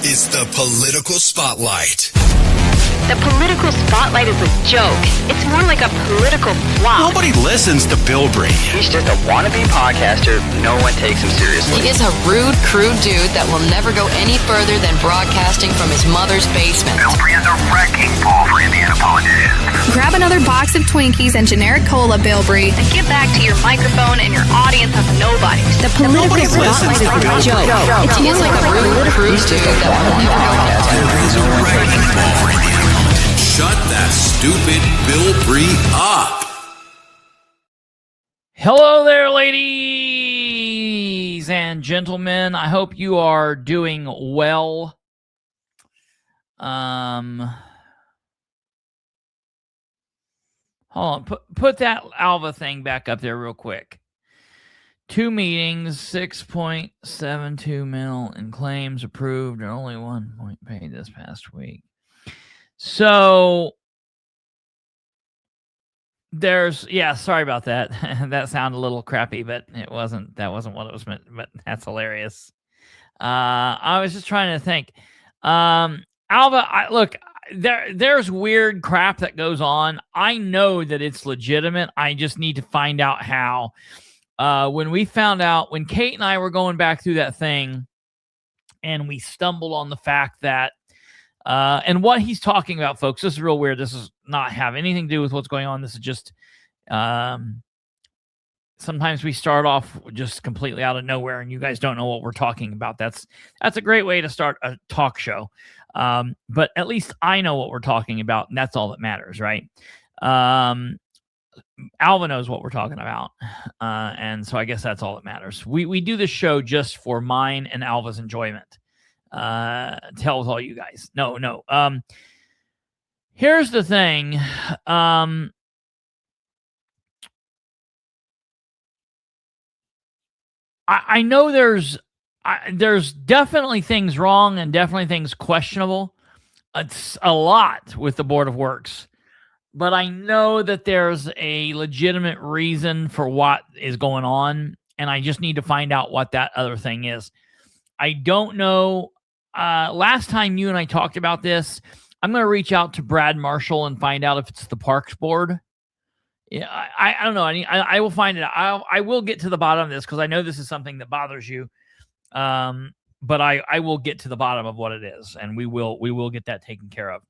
is the Political Spotlight. The Political Spotlight is a joke. It's more like a political flop. Nobody listens to Bilbrey. He's just a wannabe podcaster. No one takes him seriously. He is a rude, crude dude that will never go any further than broadcasting from his mother's basement. Bilbrey is a wrecking ball for Indiana politicians. Grab another box of Twinkies and generic cola, Bilbrey, And get back to your microphone and your audience of nobodies. The Political Spotlight is a joke. He is like a rude, crude dude that will never go Bilbrey's a wrecking ball for Indiana. Shut that stupid Bilbrey up. Hello there, ladies and gentlemen. I hope you are doing well. Hold on. Put that Alva thing back up there real quick. 2 meetings, 6.72 mil in claims approved, and only 1 point paid this past week. So sorry about that. That sounded a little crappy, but that wasn't what it was meant, but that's hilarious. I was just trying to think. Alva, look, there's weird crap that goes on. I know that it's legitimate. I just need to find out how. When Kate and I were going back through that thing and we stumbled on the fact that and what he's talking about, folks, this is real weird. This does not have anything to do with what's going on. This is just sometimes we start off just completely out of nowhere and you guys don't know what we're talking about. That's a great way to start a talk show. But at least I know what we're talking about, and that's all that matters, right? Alva knows what we're talking about. And so I guess that's all that matters. We do this show just for mine and Alva's enjoyment. Tells all you guys. No. Here's the thing. I know there's definitely things wrong and definitely things questionable. It's a lot with the Board of Works, but I know that there's a legitimate reason for what is going on, and I just need to find out what that other thing is. I don't know. Last time you and I talked about this, I'm going to reach out to Brad Marshall and find out if it's the Parks Board. Yeah, I don't know. I will find it out. I will get to the bottom of this because I know this is something that bothers you. But I will get to the bottom of what it is, and we will get that taken care of.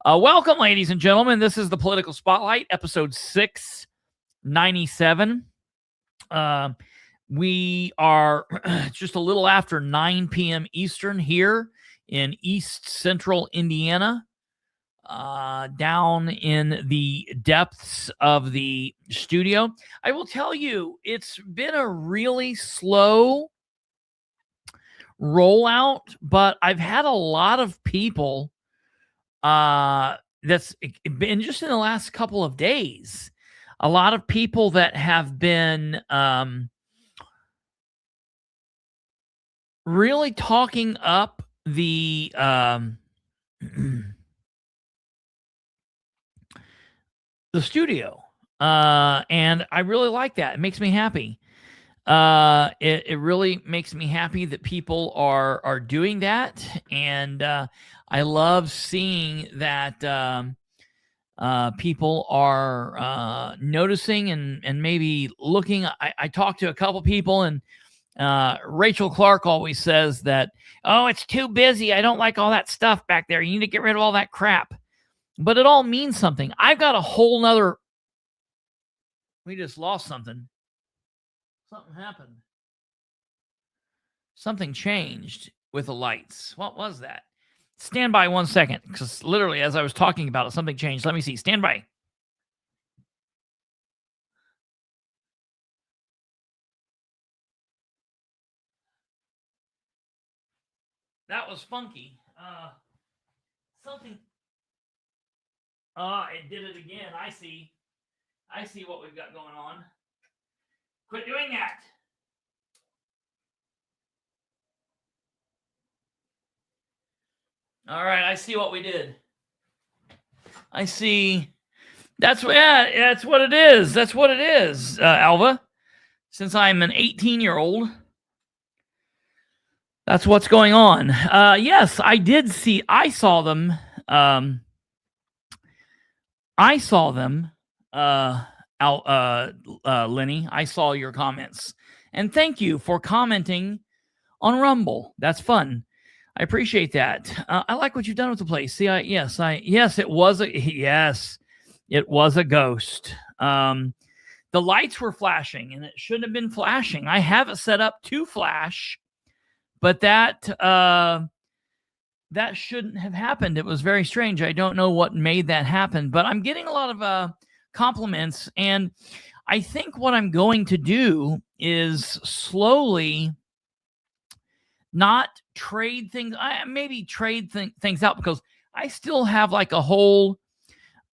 Welcome, ladies and gentlemen. This is the Political Spotlight, episode 697. We are just a little after 9 p.m. Eastern here in East Central Indiana, down in the depths of the studio. I will tell you, it's been a really slow rollout, but I've had a lot of people that's been just in the last couple of days, a lot of people that have been really talking up the the studio, and I really like that. It makes me happy. It really makes me happy that people are doing that, and I love seeing that people are noticing and maybe looking. I talked to a couple people, and Rachel Clark always says that, oh, it's too busy. I don't like all that stuff back there. You need to get rid of all that crap. But it all means something. I've got a whole nother. We just lost something. Something happened. Something changed with the lights. What was that? Stand by 1 second, because literally as I was talking about it, something changed. Let me see. Stand by. That was funky. Something. It did it again. I see what we've got going on. Quit doing that. All right, I see what we did. I see. That's what it is. That's what it is, Alva. Since I'm an 18-year-old, That's what's going on. Yes, I did see. I saw them. Lenny. I saw your comments, and thank you for commenting on Rumble. That's fun. I appreciate that. I like what you've done with the place. See, yes, it was a ghost. The lights were flashing, and it shouldn't have been flashing. I have it set up to flash, but that shouldn't have happened. It was very strange. I don't know what made that happen, but I'm getting a lot of compliments, and I think what I'm going to do is slowly not trade things. I maybe trade things out, because I still have like a whole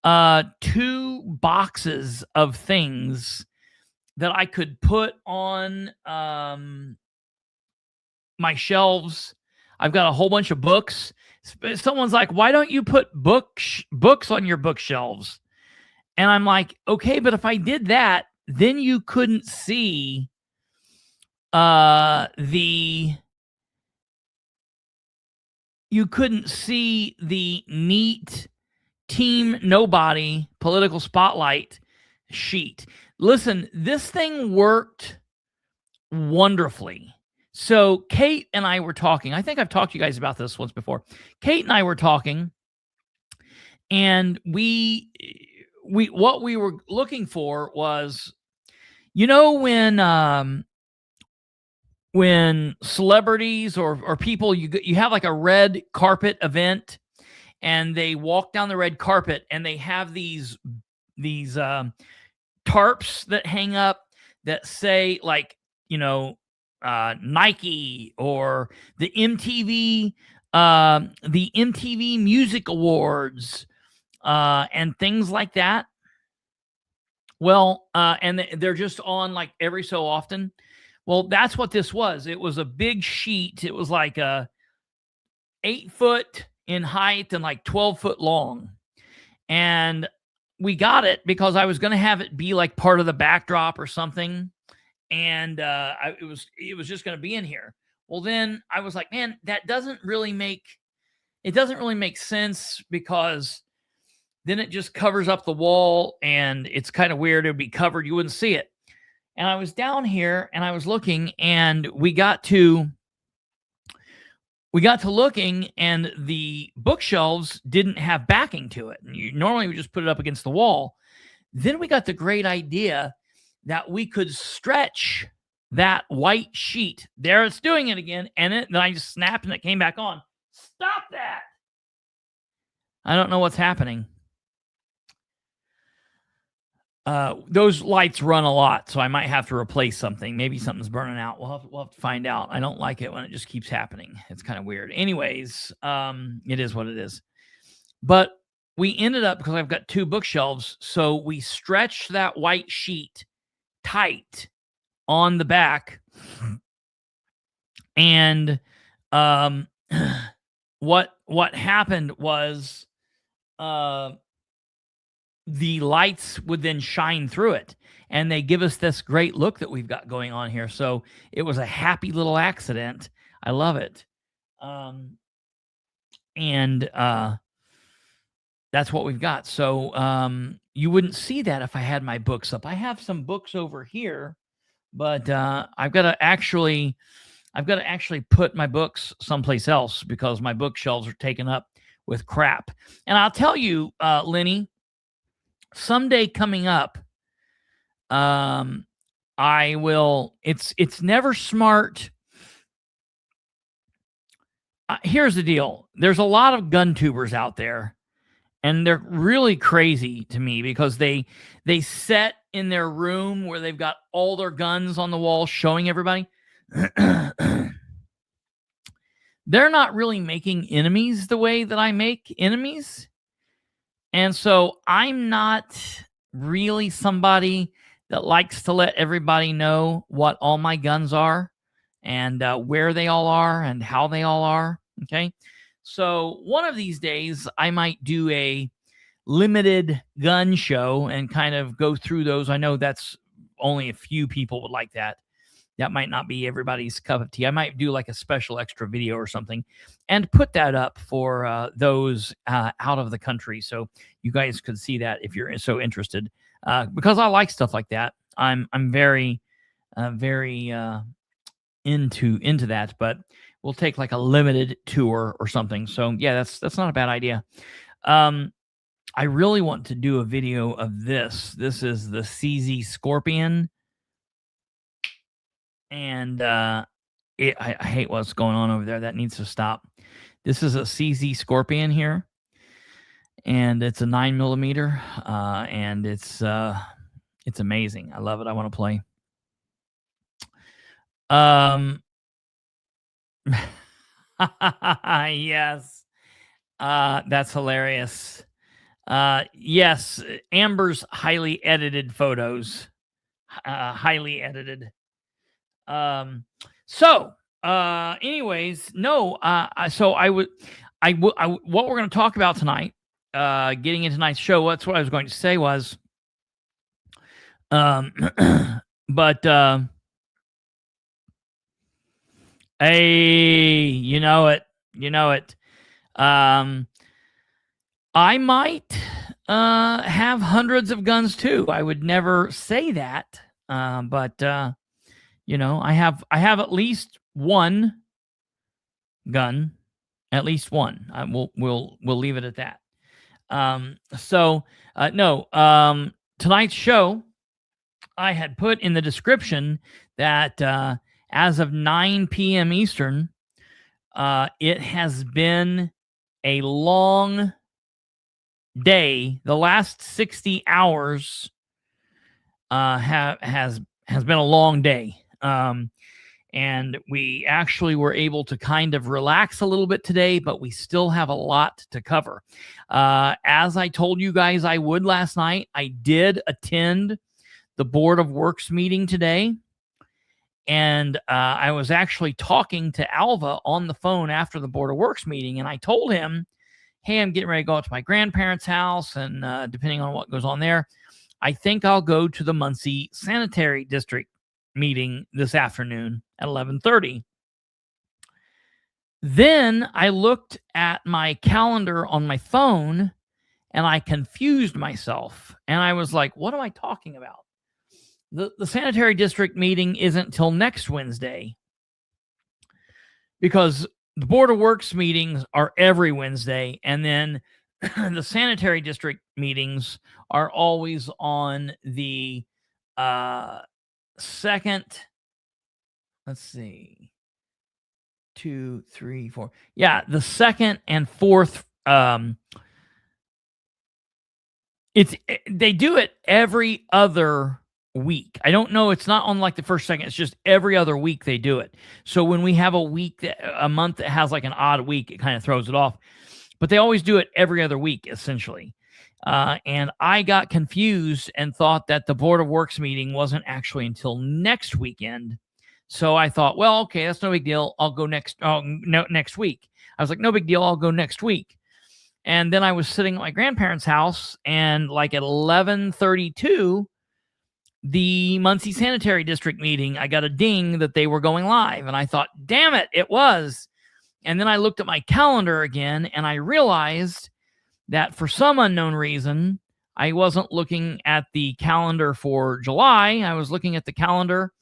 2 boxes of things that I could put on my shelves. I've got a whole bunch of books. Someone's like, why don't you put books on your bookshelves? And I'm like, okay, but if I did that, then you couldn't see the neat Team Nobody political spotlight sheet. Listen, this thing worked wonderfully. So Kate and I were talking. I think I've talked to you guys about this once before. Kate and I were talking, and what we were looking for was, when celebrities or people, you have like a red carpet event, and they walk down the red carpet, and they have these tarps that hang up that say, like, Nike or the MTV Music Awards, and things like that. Well, and they're just on like every so often. Well, that's what this was. It was a big sheet. It was like 8 foot in height and like 12 foot long. And we got it because I was going to have it be like part of the backdrop or something. And it was just going to be in here. Well, then I was like, man, that doesn't really make sense, because then it just covers up the wall, and it's kind of weird. It would be covered. You wouldn't see it. And I was down here, and I was looking, and we got to looking, and the bookshelves didn't have backing to it. And normally we just put it up against the wall. Then we got the great idea that we could stretch that white sheet. There, it's doing it again. And then I just snapped, and it came back on. Stop that. I don't know what's happening. Those lights run a lot, so I might have to replace something. Maybe something's burning out. We'll have to find out. I don't like it when it just keeps happening. It's kind of weird. Anyways, it is what it is. But we ended up, because I've got 2 bookshelves, so we stretched that white sheet tight on the back. And what happened was the lights would then shine through it, and they give us this great look that we've got going on here. So it was a happy little accident. I love it. And that's what we've got. So you wouldn't see that if I had my books up. I have some books over here, but I've got to actually put my books someplace else, because my bookshelves are taken up with crap. And I'll tell you, Lenny, someday coming up, I will. It's never smart. Here's the deal. There's a lot of gun tubers out there, and they're really crazy to me, because they set in their room where they've got all their guns on the wall showing everybody. They're not really making enemies the way that I make enemies. And so I'm not really somebody that likes to let everybody know what all my guns are, and where they all are, and how they all are. Okay. So one of these days I might do a limited gun show and kind of go through those. I know that's only a few people would like that. that might not be everybody's cup of tea. I might do like a special extra video or something and put that up for those out of the country, so you guys could see that if you're so interested. Because I like stuff like that. I'm very into that, but we'll take like a limited tour or something. So yeah, that's not a bad idea. I really want to do a video of this. This is the CZ Scorpion. And I hate what's going on over there. That needs to stop. This is a CZ Scorpion here. And it's a 9mm. And it's amazing. I love it. I want to play. Yes. That's hilarious. Yes, Amber's highly edited photos. Highly edited. Anyways, no, what we're going to talk about tonight, getting into tonight's show, that's what I was going to say was, hey, you know it. I might have hundreds of guns too. I would never say that, but I have at least one gun, at least one. We'll leave it at that. Tonight's show, I had put in the description that as of 9 p.m. Eastern, it has been a long day. The last 60 hours has been a long day. And we actually were able to kind of relax a little bit today, but we still have a lot to cover. As I told you guys I would last night, I did attend the Board of Works meeting today. And I was actually talking to Alva on the phone after the Board of Works meeting, and I told him, hey, I'm getting ready to go out to my grandparents' house, and depending on what goes on there, I think I'll go to the Muncie Sanitary District meeting this afternoon at 11:30. Then I looked at my calendar on my phone, and I confused myself, and I was like, what am I talking about? The sanitary district meeting isn't till next Wednesday, because the Board of Works meetings are every Wednesday, and then the sanitary district meetings are always on the second. Let's see, 2, 3, 4. Yeah, the second and fourth. They do it every other week. I don't know. It's not on like the first, second. It's just every other week they do it. So when we have a month that has like an odd week, it kind of throws it off. But they always do it every other week, essentially. And I got confused and thought that the Board of Works meeting wasn't actually until next weekend. So I thought, well, okay, that's no big deal. I'll go next week. I was like, no big deal. I'll go next week. And then I was sitting at my grandparents' house, and like at 11:32, the Muncie Sanitary District meeting, I got a ding that they were going live. And I thought, damn it, it was. And then I looked at my calendar again, and I realized that for some unknown reason, I wasn't looking at the calendar for July. I was looking at the calendar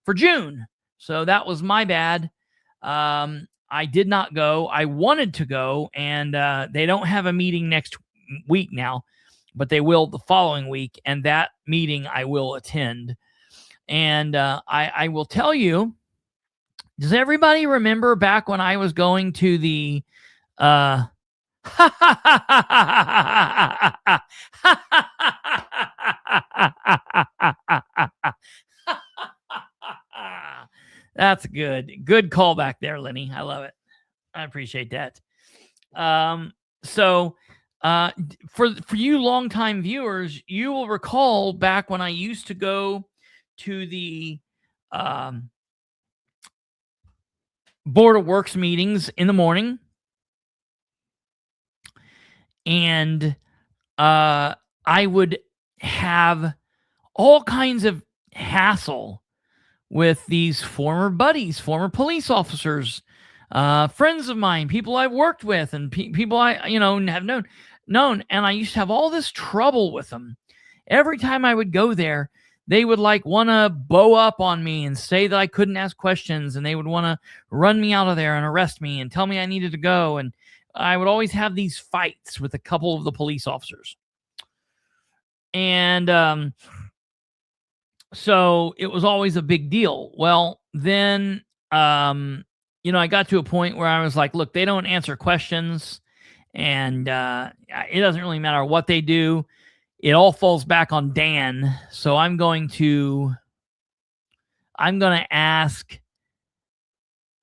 for June. So that was my bad. I did not go. I wanted to go, and they don't have a meeting next week now, but they will the following week, and that meeting I will attend. And I will tell you, does everybody remember back when I was going to the That's good. Good callback there, Lenny. I love it. I appreciate that. For you longtime viewers, you will recall back when I used to go to the Board of Works meetings in the morning, and I would have all kinds of hassle with these former buddies, former police officers, friends of mine, people I've worked with, and people I have known. And I used to have all this trouble with them. Every time I would go there, they would like want to bow up on me and say that I couldn't ask questions, and they would want to run me out of there and arrest me and tell me I needed to go. And I would always have these fights with a couple of the police officers. And so it was always a big deal. Well, then, I got to a point where I was like, look, they don't answer questions, and it doesn't really matter what they do. It all falls back on Dan. So I'm going to ask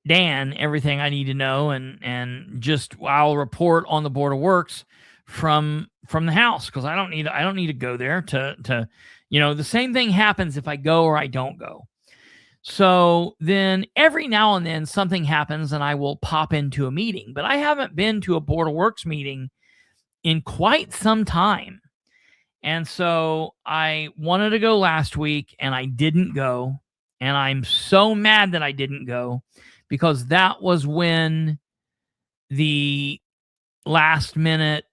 Dan everything I need to know, and just I'll report on the Board of Works from the house, because I don't need to go there to the same thing happens if I go or I don't go. So then every now and then something happens and I will pop into a meeting, but I haven't been to a Board of Works meeting in quite some time. And so I wanted to go last week and I didn't go. And I'm so mad that I didn't go, because that was when the last minute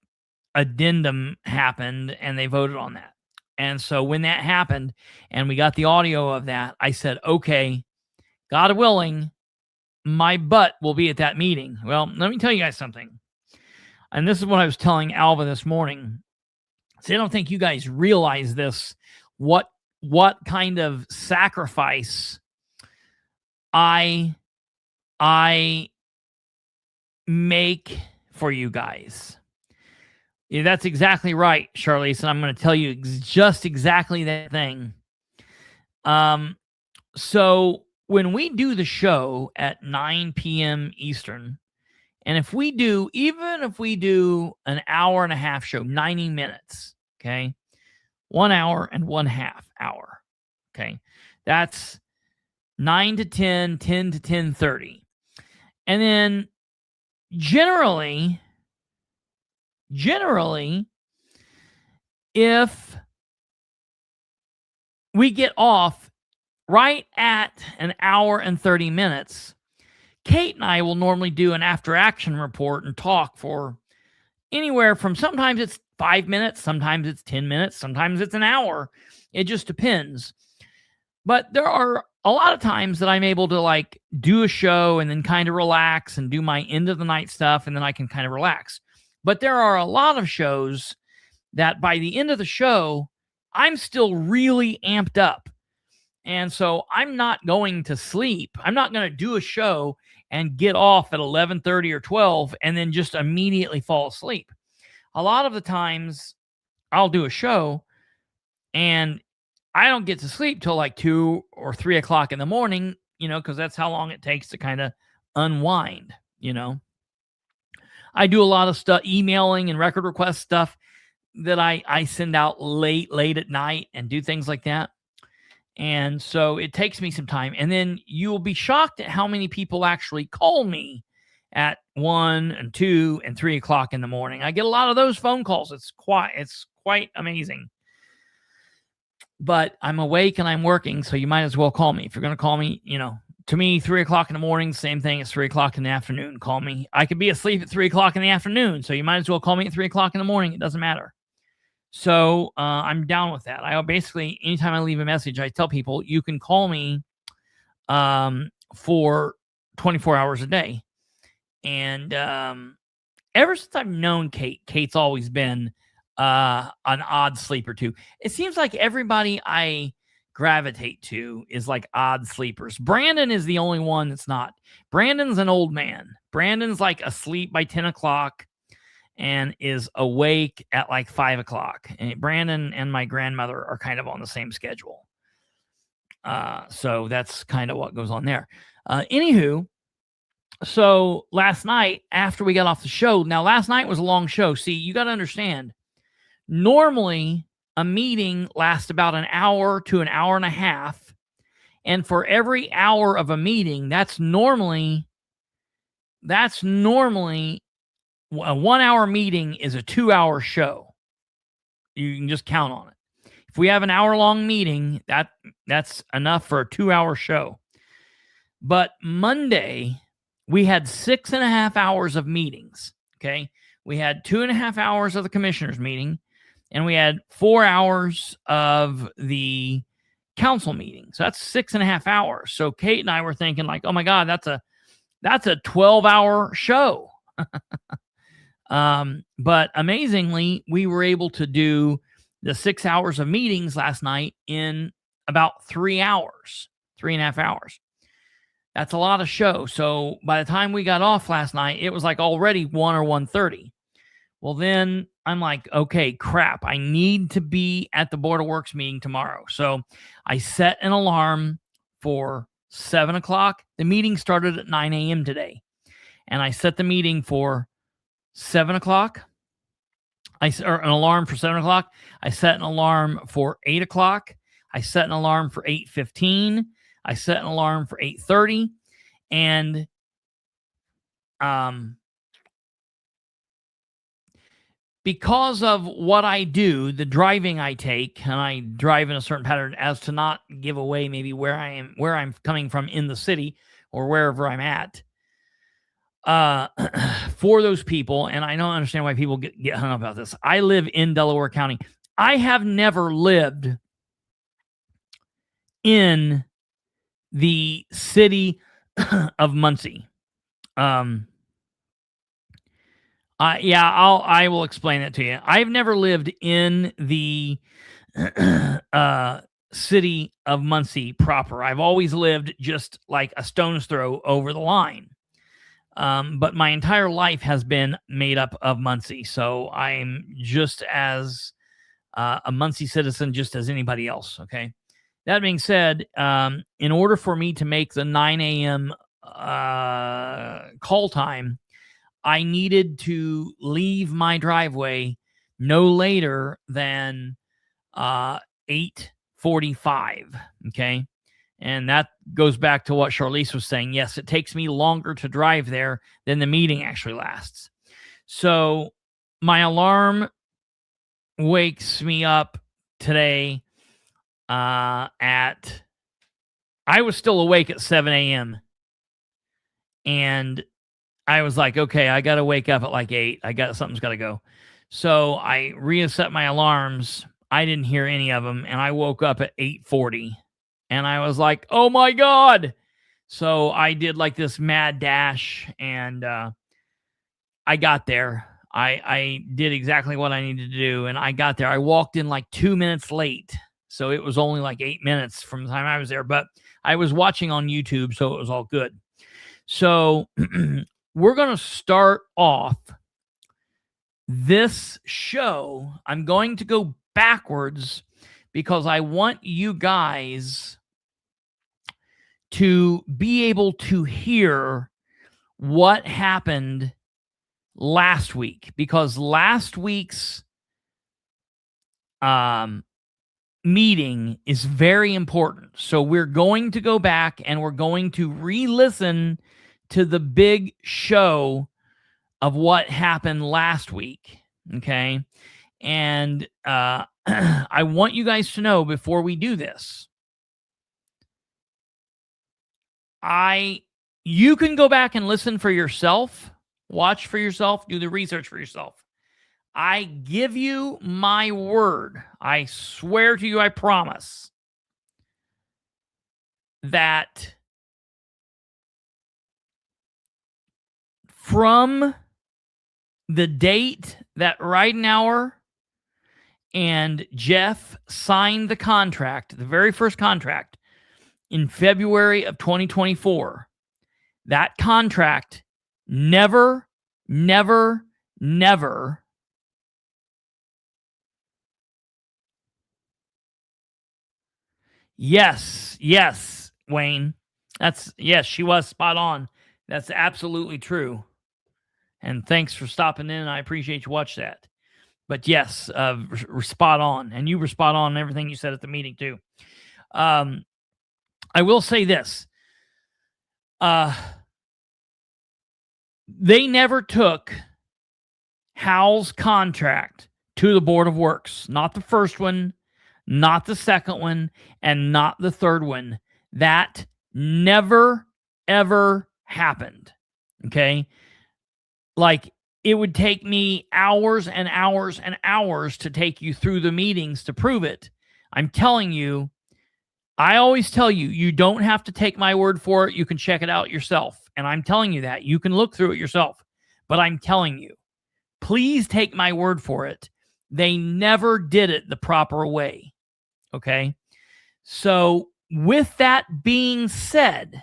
addendum happened and they voted on that. And so when that happened and we got the audio of that, I said, okay, God willing, my butt will be at that meeting. Well, let me tell you guys something. And this is what I was telling Alva this morning. So I don't think you guys realize this, what kind of sacrifice I make for you guys. Yeah, that's exactly right, Charlize, and I'm going to tell you just exactly that thing. So when we do the show at 9 p.m. Eastern, and even if we do an hour and a half show, 90 minutes, okay, 1 hour and 1/2 hour, okay, that's 9 to 10, 10 to 10:30. And then generally, if we get off right at an hour and 30 minutes, Kate and I will normally do an after action report and talk for anywhere from, sometimes it's 5 minutes, sometimes it's 10 minutes, sometimes it's an hour. It just depends. But there are a lot of times that I'm able to like do a show and then kind of relax and do my end of the night stuff, and then I can kind of relax. But there are a lot of shows that by the end of the show, I'm still really amped up. And so I'm not going to sleep. I'm not going to do a show and get off at 11:30 or 12 and then just immediately fall asleep. A lot of the times I'll do a show and I don't get to sleep till like 2 or 3 o'clock in the morning, because that's how long it takes to kind of unwind, I do a lot of stuff, emailing and record request stuff that I send out late at night and do things like that. And so it takes me some time. And then you'll be shocked at how many people actually call me at 1 and 2 and 3 o'clock in the morning. I get a lot of those phone calls. It's quite amazing. But I'm awake and I'm working, so you might as well call me. If you're going to call me, to me, 3 o'clock in the morning, same thing as 3 o'clock in the afternoon. Call me. I could be asleep at 3 o'clock in the afternoon, so you might as well call me at 3 o'clock in the morning. It doesn't matter. So I'm down with that. I basically, anytime I leave a message, I tell people you can call me for 24 hours a day. And ever since I've known Kate's always been an odd sleeper too. It seems like everybody I gravitate to is like odd sleepers. Brandon is the only one that's not. Brandon's an old man. Brandon's like asleep by 10 o'clock and is awake at like 5 o'clock. And Brandon and my grandmother are kind of on the same schedule. So that's kind of what goes on there. Anywho, so last night after we got off the show, now last night was a long show. See, you got to understand, normally a meeting lasts about an hour to an hour and a half. And for every hour of a meeting, that's normally a 1 hour meeting is a 2 hour show. You can just count on it. If we have an hour-long meeting, that's enough for a 2-hour show. But Monday, we had 6.5 hours of meetings, okay? We had 2.5 hours of the commissioners meeting, and we had 4 hours of the council meeting. So that's 6.5 hours. So Kate and I were thinking like, oh my God, that's a 12-hour show. But amazingly, we were able to do the 6 hours of meetings last night in about 3 hours, 3.5 hours. That's a lot of show. So by the time we got off last night, it was like already 1 or 1:30. Well, then I'm like, okay, crap. I need to be at the Board of Works meeting tomorrow. So I set an alarm for 7 o'clock. The meeting started at 9 a.m. today. And I set the meeting for 7 o'clock. Or an alarm for 7 o'clock. I set an alarm for 8 o'clock. I set an alarm for 8:15. I set an alarm for 8:30. And because of what I do, the driving I take, and I drive in a certain pattern as to not give away maybe where I'm coming from in the city or wherever I'm at. For those people, and I don't understand why people get hung up about this. I live in Delaware County. I have never lived in the city of Muncie. I will explain it to you. I've never lived in the city of Muncie proper. I've always lived just like a stone's throw over the line. But my entire life has been made up of Muncie. So I'm just as a Muncie citizen, just as anybody else. Okay. That being said, in order for me to make the 9 a.m. Call time, I needed to leave my driveway no later than 8:45. Okay. And that goes back to what Charlize was saying. Yes, it takes me longer to drive there than the meeting actually lasts. So my alarm wakes me up today I was still awake at 7 a.m. And I was like, okay, I got to wake up at like 8. Something's got to go. So I reset my alarms. I didn't hear any of them. And I woke up at 8:40. And I was like, oh my God. So I did like this mad dash. And I got there. I did exactly what I needed to do. And I got there. I walked in like 2 minutes late. So it was only like 8 minutes from the time I was there. But I was watching on YouTube, so it was all good. So we're going to start off this show. I'm going to go backwards because I want you guys to be able to hear what happened last week. Because last week's meeting is very important. So we're going to go back and we're going to re-listen to the big show of what happened last week. Okay. And I want you guys to know before we do this, you can go back and listen for yourself, watch for yourself, do the research for yourself. I give you my word. I swear to you, I promise that from the date that Ridenour and Jeff signed the contract, the very first contract in February of 2024, that contract never Yes, Wayne. Yes, she was spot on. That's absolutely true. And thanks for stopping in. I appreciate you watch that. But yes, we're spot on. And you were spot on in everything you said at the meeting too. I will say this. They never took Howe's contract to the Board of Works. Not the first one, not the second one, and not the third one. That never, ever happened. Okay? Like, it would take me hours and hours and hours to take you through the meetings to prove it. I'm telling you, I always tell you, you don't have to take my word for it. You can check it out yourself. And I'm telling you that. You can look through it yourself. But I'm telling you, please take my word for it. They never did it the proper way. Okay? So, with that being said,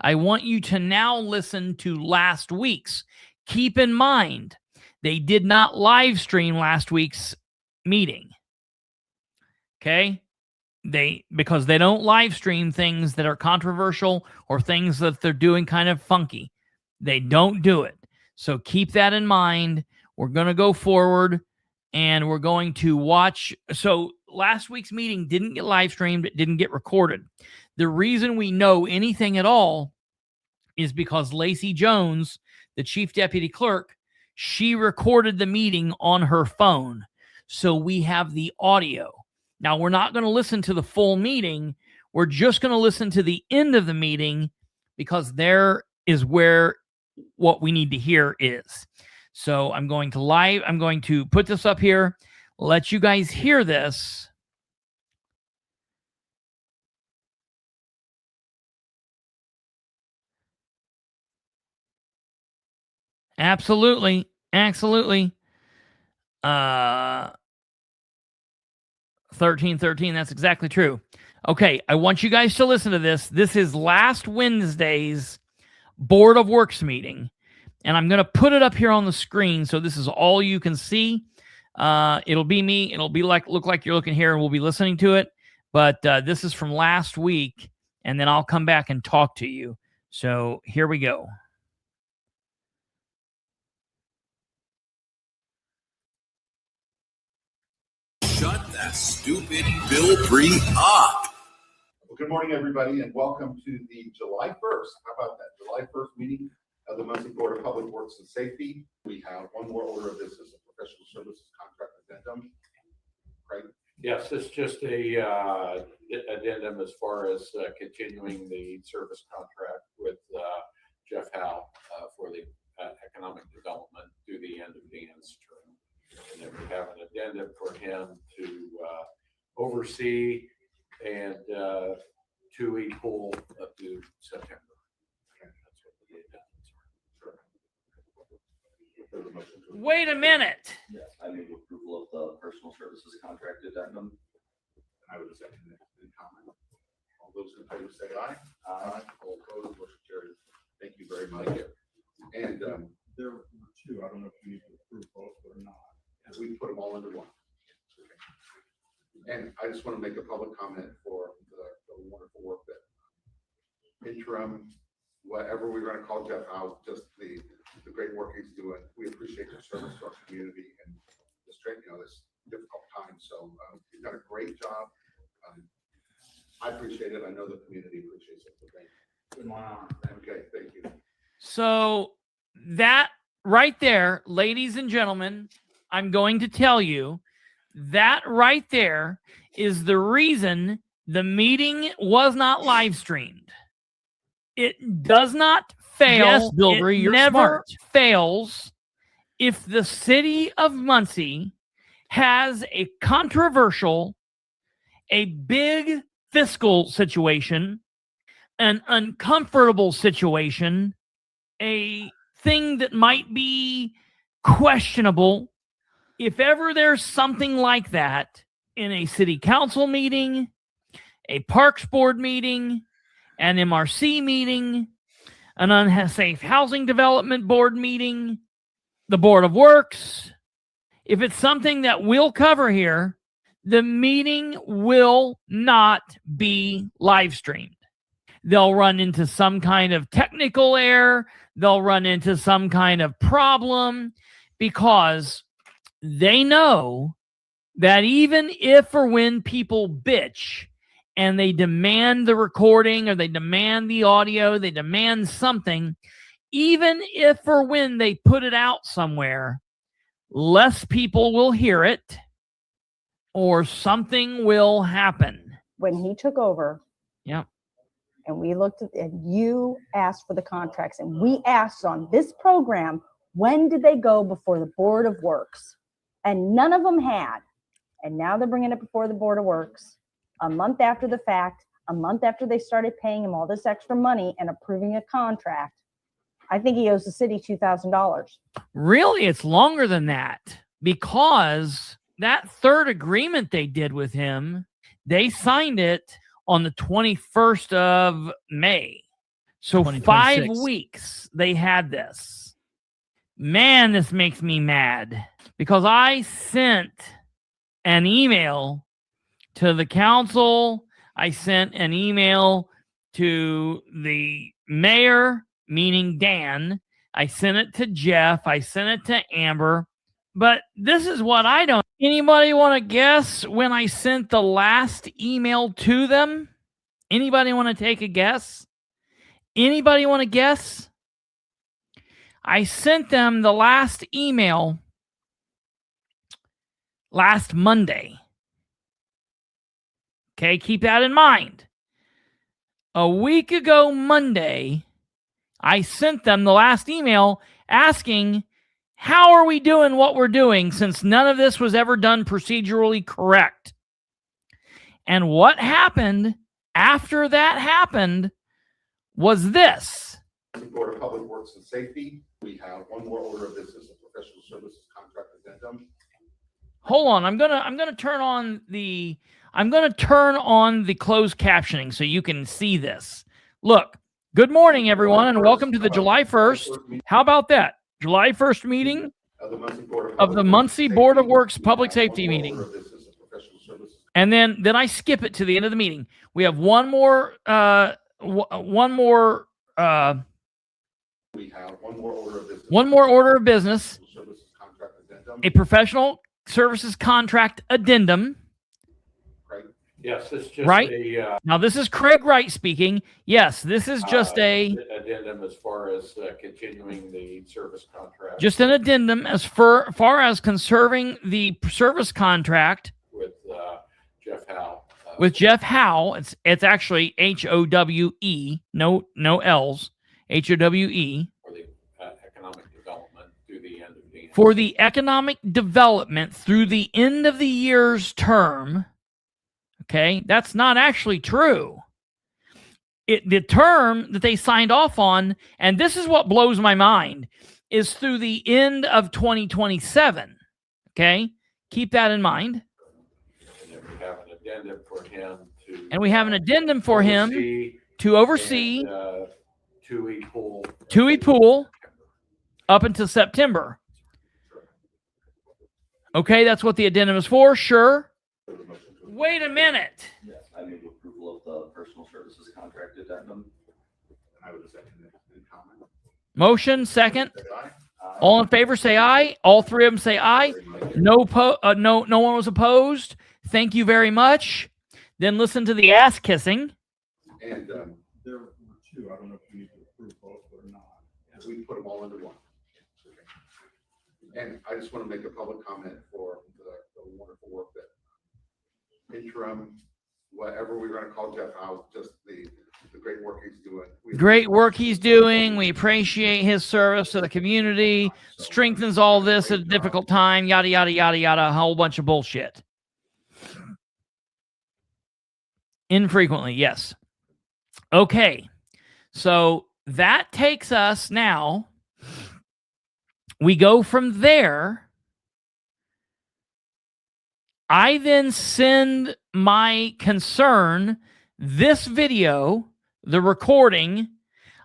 I want you to now listen to last week's. Keep in mind, they did not live stream last week's meeting. Okay? Because they don't live stream things that are controversial or things that they're doing kind of funky. They don't do it. So keep that in mind. We're going to go forward and we're going to watch. So last week's meeting didn't get live streamed. It didn't get recorded. The reason we know anything at all is because Lacey Jones, the chief deputy clerk, she recorded the meeting on her phone. So we have the audio. Now, we're not going to listen to the full meeting. We're just going to listen to the end of the meeting because there is where what we need to hear is. So I'm going to put this up here, let you guys hear this. Absolutely. 1313, that's exactly true. Okay, I want you guys to listen to this. This is last Wednesday's Board of Works meeting, and I'm going to put it up here on the screen so this is all you can see. It'll be me. It'll be look like you're looking here, and we'll be listening to it. But this is from last week, and then I'll come back and talk to you. So here we go. Shut that stupid Bilbrey up. Well, good morning, everybody, and welcome to the July 1st. How about that? July 1st meeting of the Muncie Board of Public Works and Safety. We have one more order of business, a professional services contract addendum. Craig? Yes, it's just a addendum as far as continuing the service contract with Jeff Howe for the economic development through the end of Dan's term. And then we have an addendum for him to oversee and to equal up to September. Okay. That's what the addendums are. Wait a minute. Yes, I move approval of the personal services contract addendum. I would second it. Any comment? All those in favor say aye. Aye. All opposed, motion carries. Thank you very much. And there were two. I don't know if you need to approve both or not. We can put them all into one. Okay. And I just want to make a public comment for the wonderful work that interim, whatever we're going to call Jeff Howe, just the great work he's doing. We appreciate your service to our community and this difficult time. So he's done a great job. I appreciate it. I know the community appreciates it. Thank you. Wow. Okay, thank you. So that right there, ladies and gentlemen, I'm going to tell you that right there is the reason the meeting was not live streamed. It does not fail. Yes, Bilbrey, it you're never smart. Fails if the city of Muncie has a controversial, a big fiscal situation, an uncomfortable situation, a thing that might be questionable. If ever there's something like that in a city council meeting, a parks board meeting, an MRC meeting, an unsafe housing development board meeting, the Board of Works, if it's something that we'll cover here, the meeting will not be live streamed. They'll run into some kind of technical error. They'll run into some kind of problem because they know that even if or when people bitch and they demand the recording or they demand the audio, they demand something, even if or when they put it out somewhere, less people will hear it or something will happen. When he took over, Yep. and we looked at, and you asked for the contracts, and we asked on this program, when did they go before the Board of Works? And none of them had. And now they're bringing it before the Board of Works a month after the fact, a month after they started paying him all this extra money and approving a contract. I think he owes the city $2,000. Really, it's longer than that, because that third agreement they did with him, they signed it on the 21st of May. So 5 weeks they had this. Man, this makes me mad, because I sent an email to the council. I sent an email to the mayor, meaning Dan. I sent it to Jeff. I sent it to Amber. But this is what I don't. Anybody want to guess when I sent the last email to them? Anybody want to take a guess? Anybody want to guess? I sent them the last email last Monday. Okay, keep that in mind. A week ago Monday, I sent them the last email asking, how are we doing what we're doing, since none of this was ever done procedurally correct? And what happened after that happened was this. Board of Public Works and Safety, we have one more order of business, a professional services contract addendum. Hold on, I'm gonna turn on the closed captioning so you can see this. Look, good morning, everyone, and welcome to the July 1st. How about that? July 1st meeting of the Muncie Board of Works Public Safety meeting. And then I skip it to the end of the meeting. We have one more order of business, a professional services contract addendum. Yes, it's just right? Now, this is Craig Wright speaking. Yes, this is just a addendum as far as continuing the service contract. Just an addendum as far as conserving the service contract with Jeff Howe. With Jeff Howe, it's actually HOWE, no L's, HOWE. For the economic development through the end of the year's term. Okay, that's not actually true. The term that they signed off on, and this is what blows my mind, is through the end of 2027. Okay, keep that in mind. And we have an addendum for him to oversee TUI Pool up until September. Okay, that's what the addendum is for, sure. Wait a minute. Yes, I move approval of the personal services contract addendum. I would second it. Any comment? Motion, second. All in favor, say aye. All three of them say aye. No one was opposed. Thank you very much. Then listen to the ass kissing. And there were two. I don't know if you need to approve both or not. we put them all into one. And I just want to make a public comment for the wonderful work that interim, whatever we're going to call Jeff Howe, just the great work he's doing. Great work he's doing. We appreciate his service to the community. Strengthens all this at a difficult time. Yada, yada, yada, yada. A whole bunch of bullshit. Infrequently, yes. Okay. So that takes us now. We go from there. I then send my concern, this video, the recording.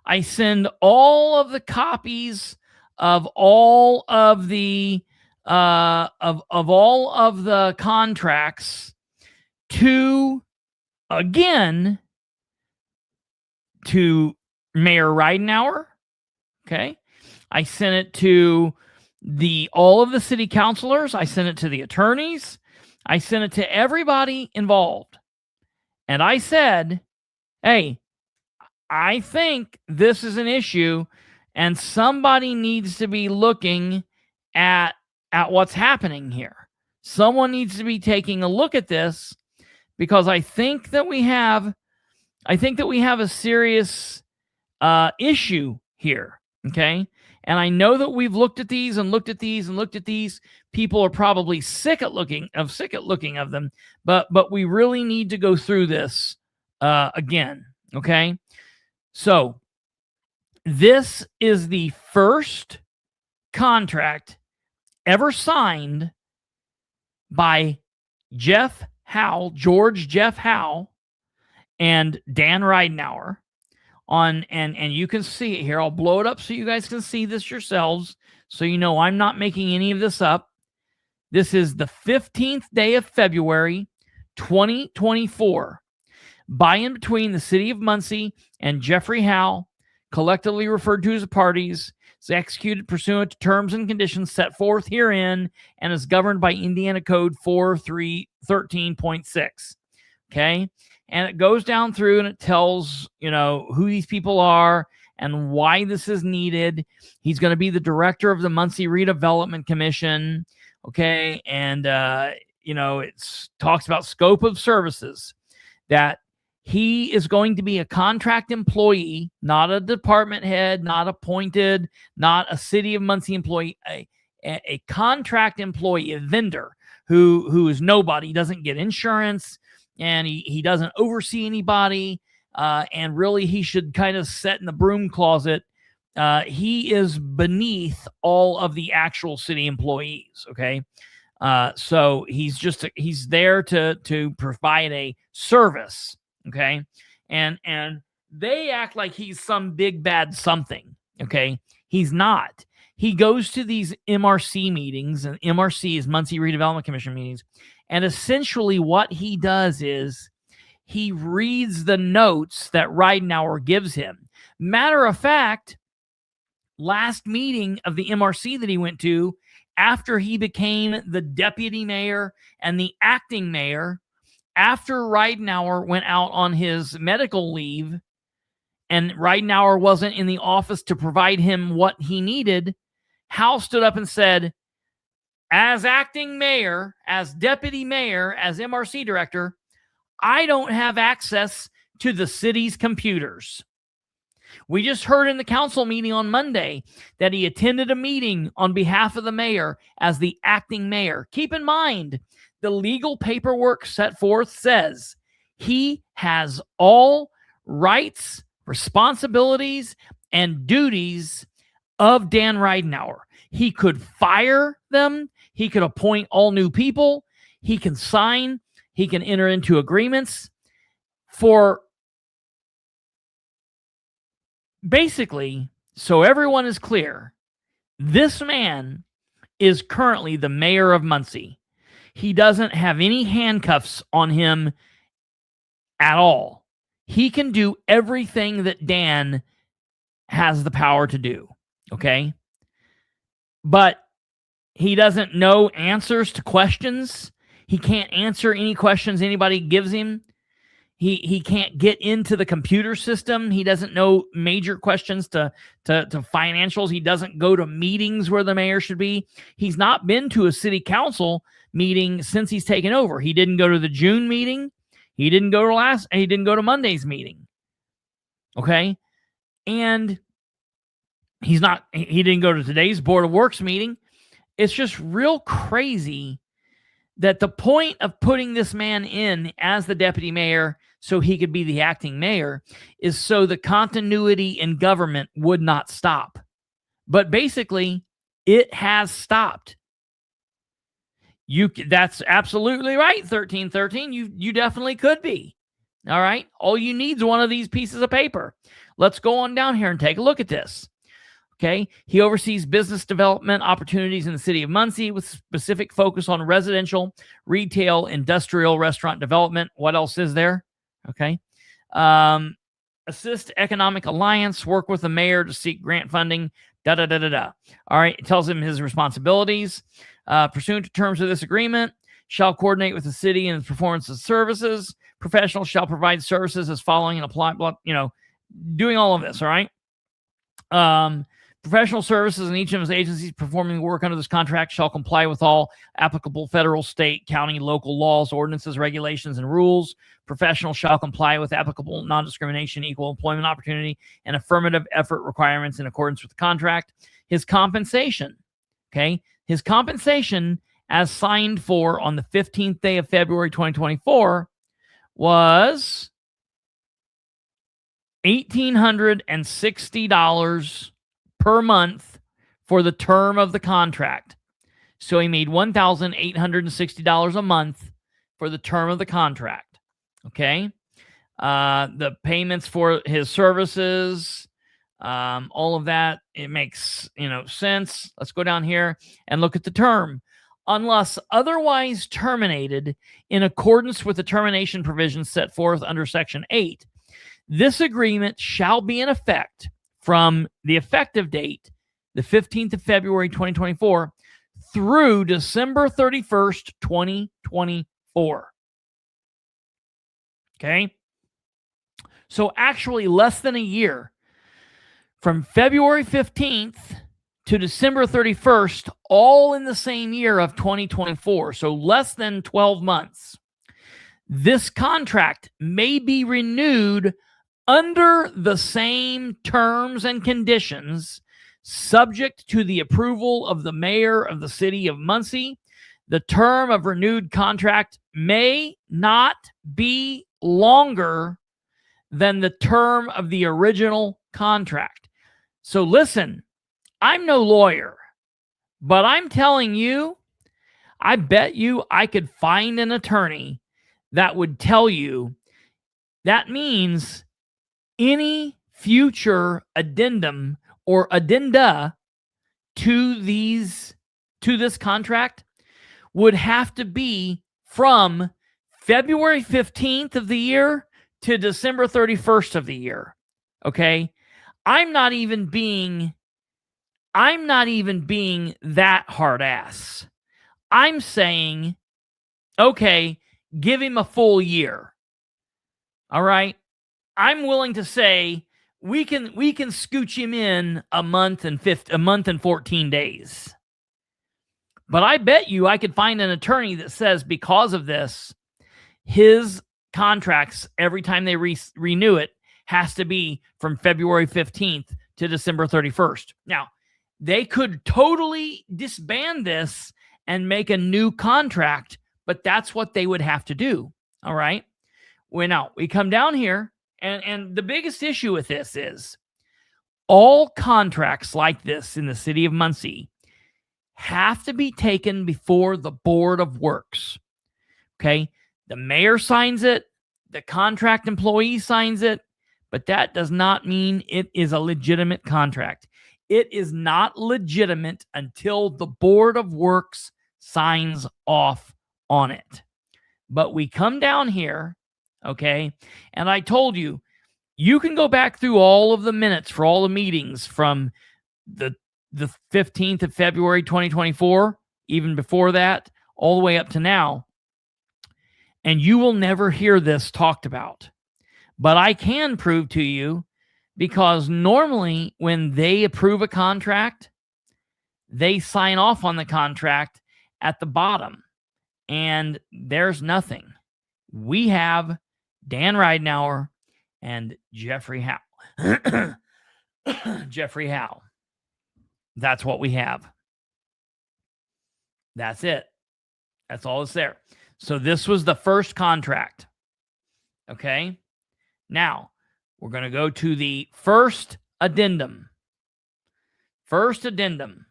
I send all of the copies of all of the all of the contracts to Mayor Ridenour. Okay. I sent it to all of the city councilors. I sent it to the attorneys. I sent it to everybody involved. And I said, hey, I think this is an issue and somebody needs to be looking at what's happening here. Someone needs to be taking a look at this, because I think that we have a serious issue here. Okay. And I know that we've looked at these and looked at these and looked at these. People are probably sick at looking of them, but we really need to go through this again. Okay. So this is the first contract ever signed by George-Jeffrey Howe and Dan Ridenour and you can see it here. I'll blow it up so you guys can see this yourselves, so you know I'm not making any of this up. This is the 15th day of February, 2024. By and between the City of Muncie and Jeffrey Howe, collectively referred to as the parties, is executed pursuant to terms and conditions set forth herein and is governed by Indiana Code 4313.6. Okay? And it goes down through and it tells, who these people are and why this is needed. He's going to be the director of the Muncie Redevelopment Commission. Okay. And, it talks about scope of services, that he is going to be a contract employee, not a department head, not appointed, not a City of Muncie employee, a contract employee, a vendor who is nobody, doesn't get insurance, and he doesn't oversee anybody, and really he should kind of sit in the broom closet. He is beneath all of the actual city employees, okay? So he's there to provide a service, okay? And they act like he's some big bad something, okay? He's not. He goes to these MRC meetings, and MRC is Muncie Redevelopment Commission meetings. And essentially what he does is he reads the notes that Ridenour gives him. Matter of fact, last meeting of the MRC that he went to, after he became the deputy mayor and the acting mayor, after Ridenour went out on his medical leave and Ridenour wasn't in the office to provide him what he needed, Howe stood up and said, as acting mayor, as deputy mayor, as MRC director, I don't have access to the city's computers. We just heard in the council meeting on Monday that he attended a meeting on behalf of the mayor as the acting mayor. Keep in mind, the legal paperwork set forth says he has all rights, responsibilities, and duties of Dan Ridenour. He could fire them. He could appoint all new people. He can sign. He can enter into agreements for basically, so everyone is clear, this man is currently the mayor of Muncie. He doesn't have any handcuffs on him at all. He can do everything that Dan has the power to do. Okay? But he doesn't know answers to questions. He can't answer any questions anybody gives him. He can't get into the computer system. He doesn't know major questions to financials. He doesn't go to meetings where the mayor should be. He's not been to a city council meeting since he's taken over. He didn't go to the June meeting. He didn't go to Monday's meeting. Okay? And he didn't go to today's Board of Works meeting. It's just real crazy that the point of putting this man in as the deputy mayor so he could be the acting mayor is so the continuity in government would not stop. But basically, it has stopped. That's absolutely right, 1313. You definitely could be. All right? All you need is one of these pieces of paper. Let's go on down here and take a look at this. Okay, he oversees business development opportunities in the city of Muncie with specific focus on residential, retail, industrial, restaurant development. What else is there? Okay. Assist economic alliance, work with the mayor to seek grant funding, All right, it tells him his responsibilities. Pursuant to terms of this agreement, shall coordinate with the city in its performance of services. Professionals shall provide services as following and apply, doing all of this, all right? Professional services and each of his agencies performing work under this contract shall comply with all applicable federal, state, county, local laws, ordinances, regulations, and rules. Professionals shall comply with applicable non-discrimination, equal employment opportunity, and affirmative effort requirements in accordance with the contract. His compensation, okay? His compensation as signed for on the 15th day of February 2024 was $1,860 per month for the term of the contract. So he made $1,860 a month for the term of the contract. Okay. The payments for his services, all of that, it makes, sense. Let's go down here and look at the term. Unless otherwise terminated in accordance with the termination provisions set forth under Section 8, this agreement shall be in effect from the effective date, the 15th of February, 2024, through December 31st, 2024. Okay? So actually less than a year. From February 15th to December 31st, all in the same year of 2024. So less than 12 months. This contract may be renewed under the same terms and conditions, subject to the approval of the mayor of the City of Muncie. The term of renewed contract may not be longer than the term of the original contract. So listen, I'm no lawyer, but I'm telling you, I bet you I could find an attorney that would tell you that means any future addendum or addenda to this contract would have to be from February 15th of the year to December 31st of the year. Okay? I'm not even being that hard ass. I'm saying, okay, give him a full year. All right? I'm willing to say we can scooch him in a month and 14 days. But I bet you I could find an attorney that says because of this, his contracts, every time they renew it, has to be from February 15th to December 31st. Now, they could totally disband this and make a new contract, but that's what they would have to do. All right? Well, now, we come down here, and the biggest issue with this is all contracts like this in the City of Muncie have to be taken before the Board of Works. Okay? The mayor signs it, the contract employee signs it, but that does not mean it is a legitimate contract. It is not legitimate until the Board of Works signs off on it. But we come down here, okay, and I told you, you can go back through all of the minutes for all the meetings from the 15th of February 2024, even before that, all the way up to now, and you will never hear this talked about. But I can prove to you, because normally when they approve a contract, they sign off on the contract at the bottom, and there's nothing. We have Dan Ridenour and Jeffrey Howe. Jeffrey Howe. That's what we have. That's it. That's all that's there. So this was the first contract. Okay? Now, we're going to go to the first addendum. First addendum.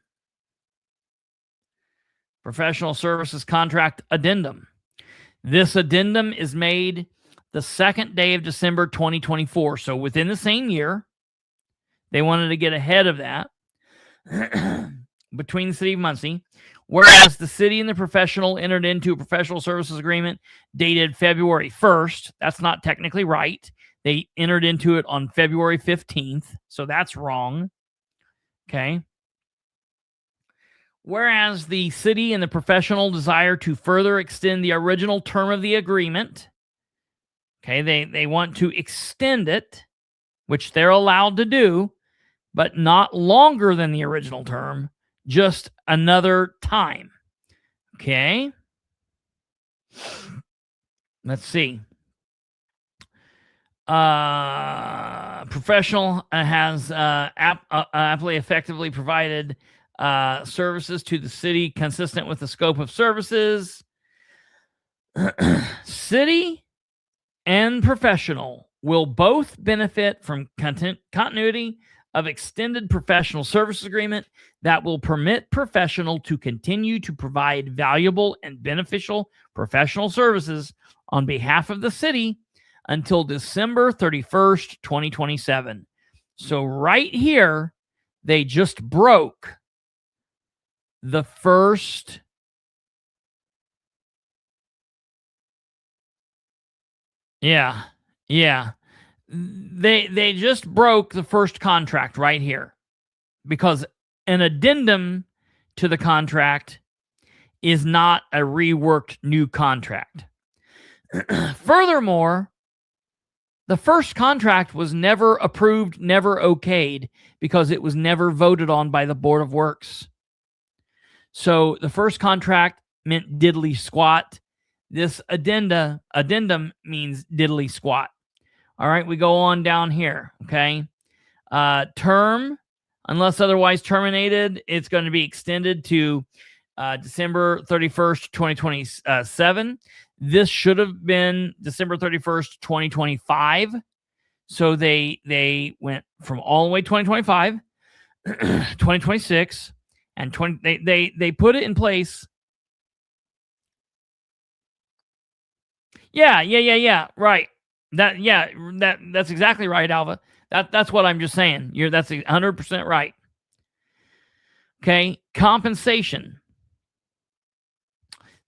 Professional Services Contract Addendum. This addendum is made the second day of December 2024. So within the same year, they wanted to get ahead of that between the City of Muncie. Whereas the city and the professional entered into a professional services agreement dated February 1st. That's not technically right. They entered into it on February 15th. So that's wrong. Okay. Whereas the city and the professional desire to further extend the original term of the agreement. Okay, they want to extend it, which they're allowed to do, but not longer than the original term, just another time. Okay. Let's see. Professional has aptly effectively provided services to the city consistent with the scope of services. City and professional will both benefit from continuity of extended professional services agreement that will permit professional to continue to provide valuable and beneficial professional services on behalf of the city until December 31st, 2027. So right here, they just broke the first They just broke the first contract right here because an addendum to the contract is not a reworked new contract. Furthermore, the first contract was never approved, never okayed, because it was never voted on by the Board of Works. So the first contract meant diddly squat. This addendum means diddly squat. All right, we go on down here, okay? Term, unless otherwise terminated, it's going to be extended to December 31st, 2027. This should have been December 31st, 2025. So they went from all the way 2025, 2026, and they put it in place. Yeah. Right. That's exactly right, Alva. That's what I'm just saying. That's 100% right. Okay. Compensation.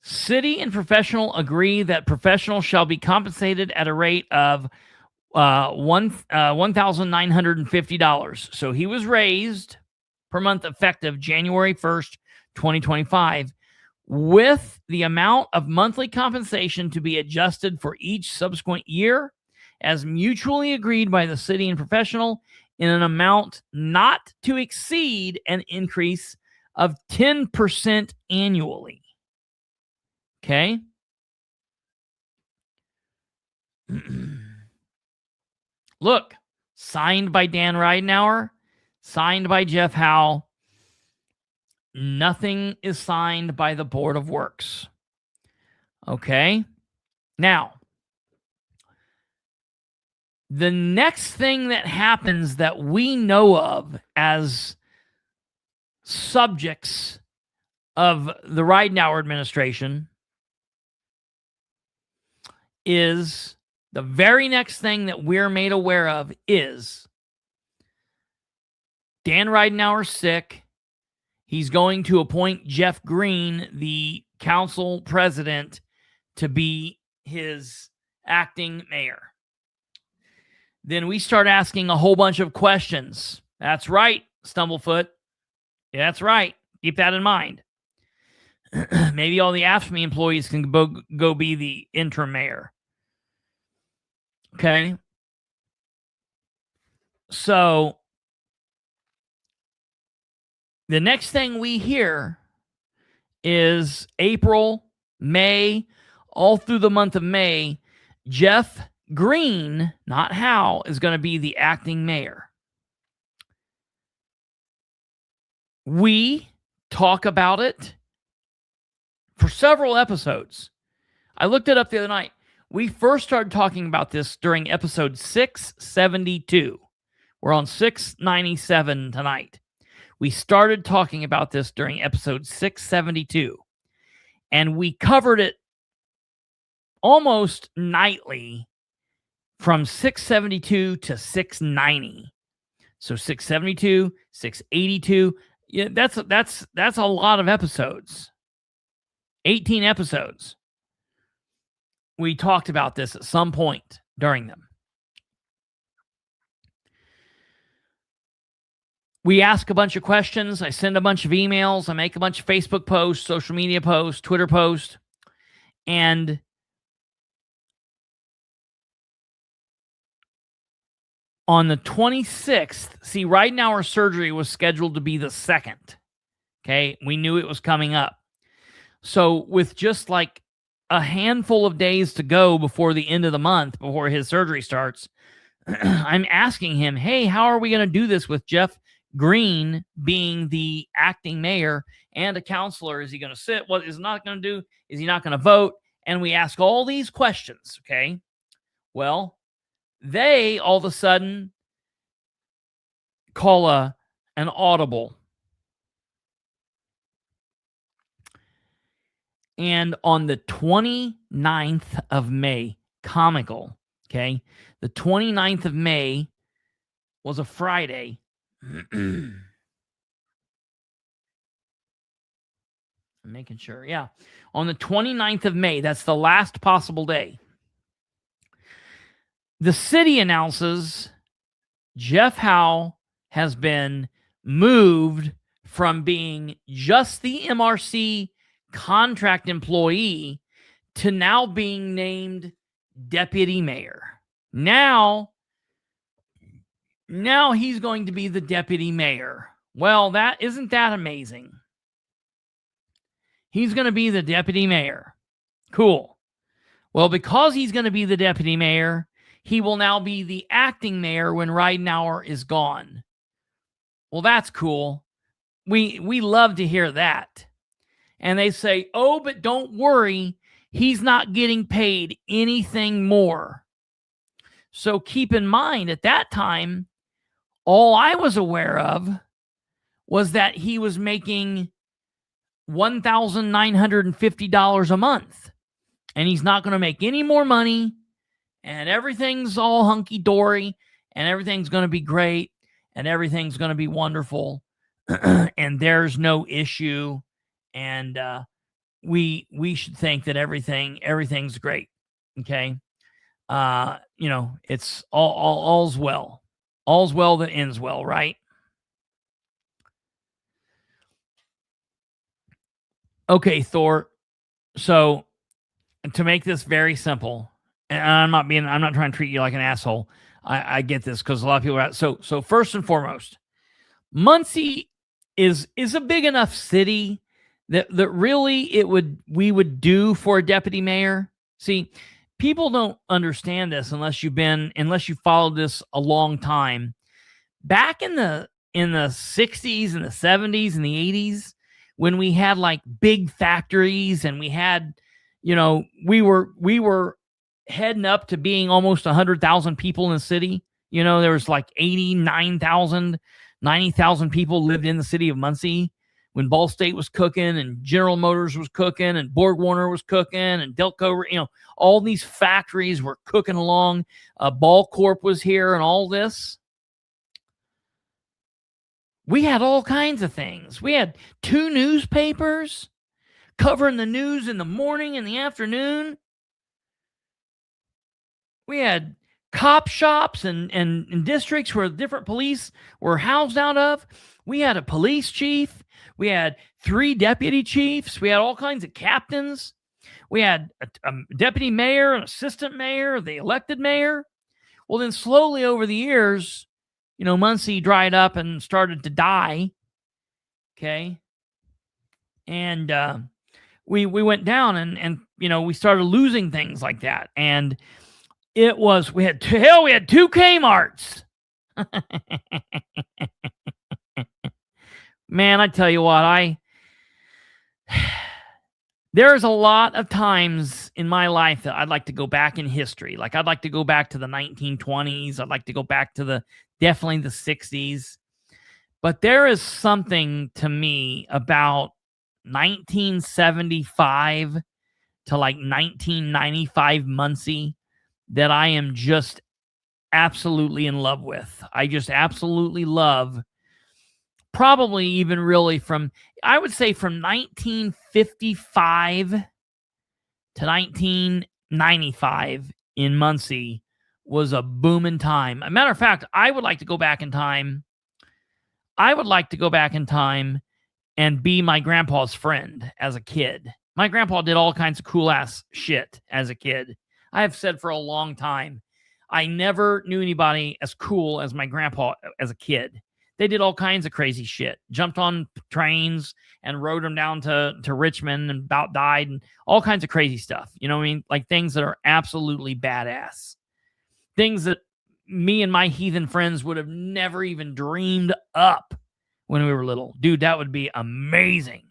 City and professional agree that professional shall be compensated at a rate of $1,950. So he was raised per month effective January 1st, 2025, with the amount of monthly compensation to be adjusted for each subsequent year as mutually agreed by the city and professional in an amount not to exceed an increase of 10% annually. Okay. Look, signed by Dan Ridenour, signed by Jeff Howe. Nothing is signed by the Board of Works. Okay. Now, the next thing that happens that we know of as subjects of the Ridenour administration is the very next thing that we're made aware of is Dan Ridenour's sick. He's going to appoint Jeff Green, the council president, to be his acting mayor. Then we start asking a whole bunch of questions. That's right, Stumblefoot. Yeah, that's right. Keep that in mind. Maybe all the AFSCME employees can go be the interim mayor. Okay. So the next thing we hear is April, May, all through the month of May, Jeff Green, not Howe, is going to be the acting mayor. We talk about it for several episodes. I looked it up the other night. We first started talking about this during episode 672. We're on 697 tonight. We started talking about this during episode 672. And we covered it almost nightly from 672 to 690. So 672, 682. Yeah, that's a lot of episodes. 18 episodes. We talked about this at some point during them. We ask a bunch of questions. I send a bunch of emails. I make a bunch of Facebook posts, social media posts, Twitter posts. And On the 26th, see, Ridenour surgery was scheduled to be the 2nd. Okay, we knew it was coming up. So with just like a handful of days to go before the end of the month, before his surgery starts, I'm asking him, hey, how are we going to do this with Jeff Green being the acting mayor and a councilor? Is he going to sit? What is he not going to do? Is he not going to vote? And we ask all these questions, okay? Well, they all of a sudden call an audible. And on the 29th of May, comical, okay? The 29th of May was a Friday. I'm making sure. Yeah. On the 29th of May, that's the last possible day. The city announces Jeff Howe has been moved from being just the MRC contract employee to now being named deputy mayor. Now he's going to be the deputy mayor. Well, isn't that amazing? He's going to be the deputy mayor. Cool. Well, because he's going to be the deputy mayor, he will now be the acting mayor when Ridenour is gone. Well, that's cool. We love to hear that. And they say, oh, but don't worry, he's not getting paid anything more. So keep in mind, at that time, all I was aware of was that he was making $1,950 a month. And he's not going to make any more money. And everything's all hunky-dory. And everything's going to be great. And everything's going to be wonderful. And there's no issue. And we should think that everything's great. Okay. It's all's well. All's well that ends well, right? Okay, Thor. So to make this very simple, and I'm not trying to treat you like an asshole. I get this because a lot of people are so first and foremost, Muncie is a big enough city that really we would do for a deputy mayor. See, people don't understand this unless you followed this a long time. Back in the 60s and the 70s and the 80s, when we had like big factories and we had, we were heading up to being almost 100,000 people in the city. There was like 89,000, 90,000 people lived in the city of Muncie when Ball State was cooking and General Motors was cooking and Borg Warner was cooking and Delco, all these factories were cooking along. Ball Corp was here and all this. We had all kinds of things. We had 2 newspapers covering the news in the morning and the afternoon. We had cop shops and districts where different police were housed out of. We had a police chief. We had 3 deputy chiefs. We had all kinds of captains. We had a deputy mayor, an assistant mayor, the elected mayor. Well, then slowly over the years, Muncie dried up and started to die. Okay. And we went down and we started losing things like that. And we had 2 Kmarts. Man, I tell you what, there's a lot of times in my life that I'd like to go back in history. Like I'd like to go back to the 1920s. I'd like to go back to definitely the 60s. But there is something to me about 1975 to like 1995 Muncie that I am just absolutely in love with. I just absolutely love, probably even really I would say from 1955 to 1995 in Muncie was a booming time. As a matter of fact, I would like to go back in time. I would like to go back in time and be my grandpa's friend as a kid. My grandpa did all kinds of cool ass shit as a kid. I have said for a long time, I never knew anybody as cool as my grandpa as a kid. They did all kinds of crazy shit. Jumped on trains and rode them down to Richmond and about died and all kinds of crazy stuff. You know what I mean? Like things that are absolutely badass. Things that me and my heathen friends would have never even dreamed up when we were little. Dude, that would be amazing.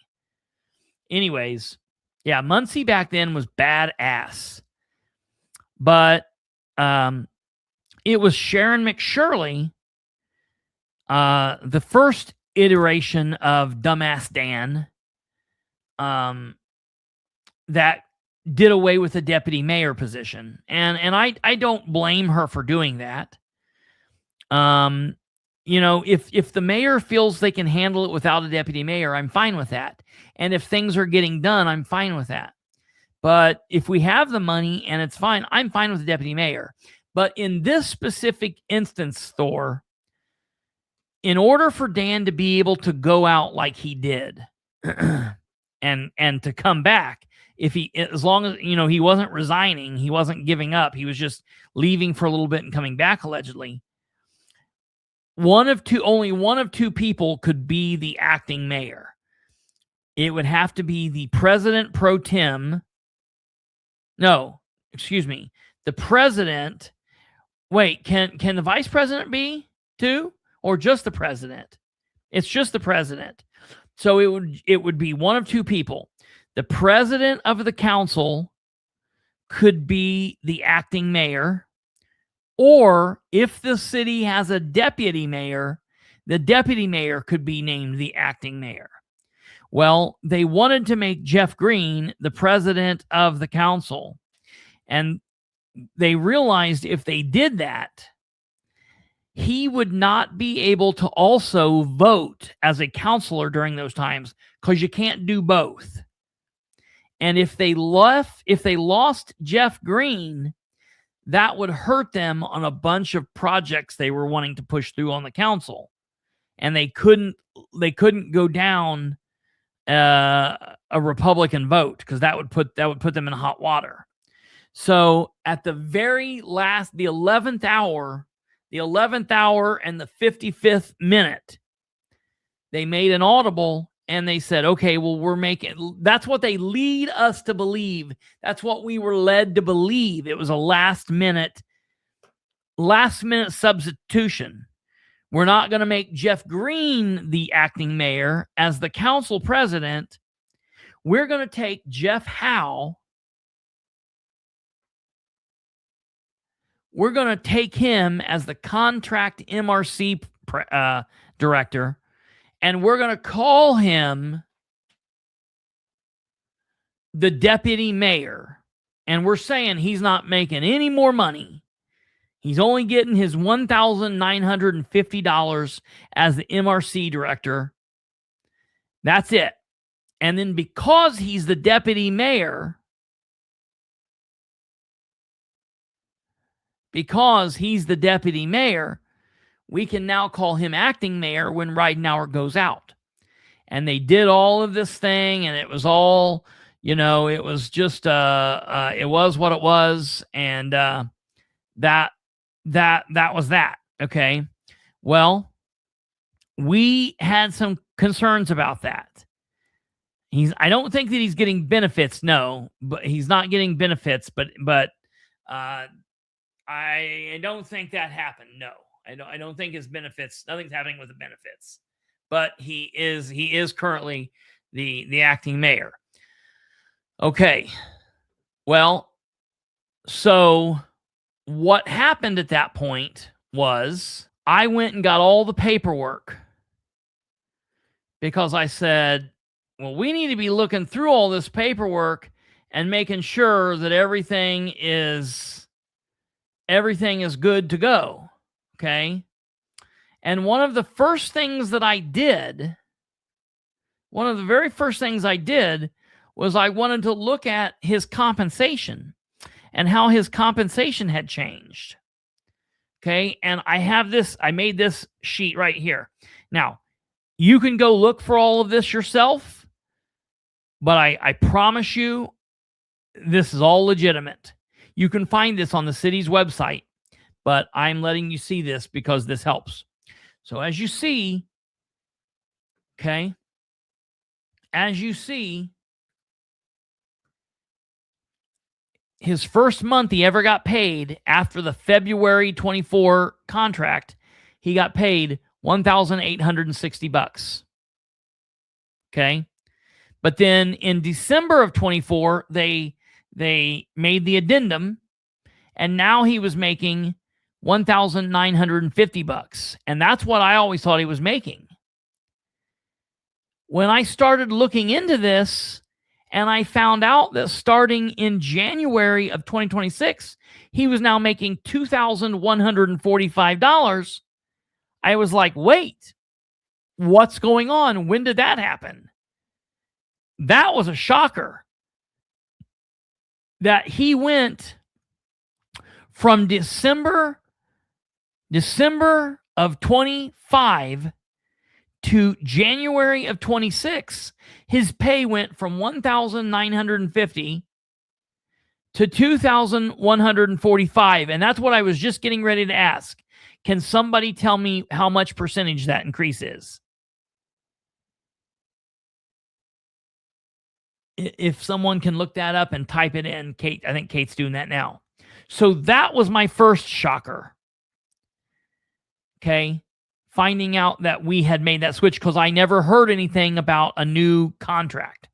Anyways, yeah, Muncie back then was badass. But it was Sharon McShirley, the first iteration of Dumbass Dan, that did away with the deputy mayor position. And I don't blame her for doing that. You know, if the mayor feels they can handle it without a deputy mayor, I'm fine with that. And if things are getting done, I'm fine with that. But if we have the money and it's fine, I'm fine with the deputy mayor. But in this specific instance, Thor, in order for Dan to be able to go out like he did and to come back, as long as, you know, he wasn't resigning, he wasn't giving up, he was just leaving for a little bit and coming back allegedly. Only one of two people could be the acting mayor. It would have to be the president pro tem. No, excuse me. The president. Wait, can the vice president be too? Or just the president? It's just the president. So it would be one of two people. The president of the council could be the acting mayor, or if the city has a deputy mayor, the deputy mayor could be named the acting mayor. Well, they wanted to make Jeff Green the president of the council, and they realized if they did that, he would not be able to also vote as a councilor during those times, because you can't do both. And if they lost Jeff Green, that would hurt them on a bunch of projects they were wanting to push through on the council. And they couldn't go down a Republican vote, because that would put them in hot water. So at the very last, the 11th hour and the 55th minute, they made an audible and they said, okay, well, that's what they lead us to believe. That's what we were led to believe. It was a last minute substitution. We're not going to make Jeff Green the acting mayor as the council president. We're going to take Jeff Howe. We're going to take him as the contract MRC director, and we're going to call him the deputy mayor. And we're saying he's not making any more money. He's only getting his $1,950 as the MRC director. That's it. And then because he's the deputy mayor, we can now call him acting mayor when Ridenour goes out. And they did all of this thing, and it was all, it was just, it was what it was. And that was that. Okay. Well, we had some concerns about that. I don't think that he's getting benefits. No, but he's not getting benefits, but I don't think that happened. No, I don't think his benefits, nothing's happening with the benefits, but he is currently the acting mayor. Okay. Well, so what happened at that point was I went and got all the paperwork, because I said, well, we need to be looking through all this paperwork and making sure that everything is good to go. Okay. And one of the very first things I did was I wanted to look at his compensation and how his compensation had changed. Okay. And I made this sheet right here. Now, you can go look for all of this yourself, but I promise you, this is all legitimate. You can find this on the city's website. but I'm letting you see this because this helps. So as you see, okay, as you see, his first month he ever got paid after the February 24 contract, he got paid $1,860. Okay. But then in December of 24, they made the addendum, and now he was making $1,950. And that's what I always thought he was making. When I started looking into this, and I found out that starting in January of 2026, he was now making $2,145. I was like, wait, what's going on? When did that happen? That was a shocker. That he went from December of 25 to January of 26, his pay went from $1,950 to $2,145. And that's what I was just getting ready to ask. Can somebody tell me how much percentage that increase is? If someone can look that up and type it in, Kate, I think Kate's doing that now. So that was my first shocker. Okay. Finding out that we had made that switch, because I never heard anything about a new contract.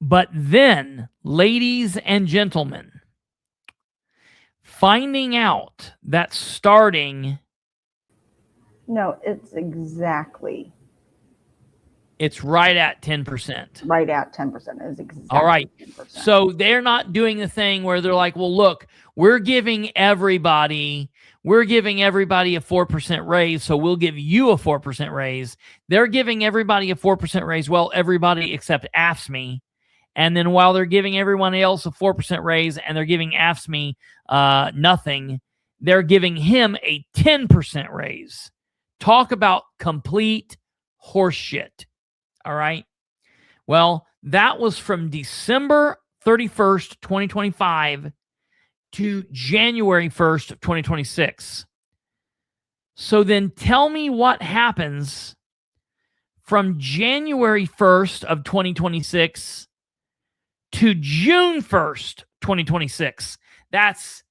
But then, ladies and gentlemen, finding out that starting... No, it's exactly. It's right at 10%. Right at 10%. Is exactly all right. 10%. So they're not doing the thing where they're like, well, look, we're giving everybody a 4% raise, so we'll give you a 4% raise. They're giving everybody a 4% raise. Well, everybody except AFSCME. And then while they're giving everyone else a 4% raise and they're giving AFSCME nothing, they're giving him a 10% raise. Talk about complete horseshit. All right. Well, that was from December 31st, 2025 to January 1st of 2026. So then tell me what happens from January 1st of 2026 to June 1st, 2026. That's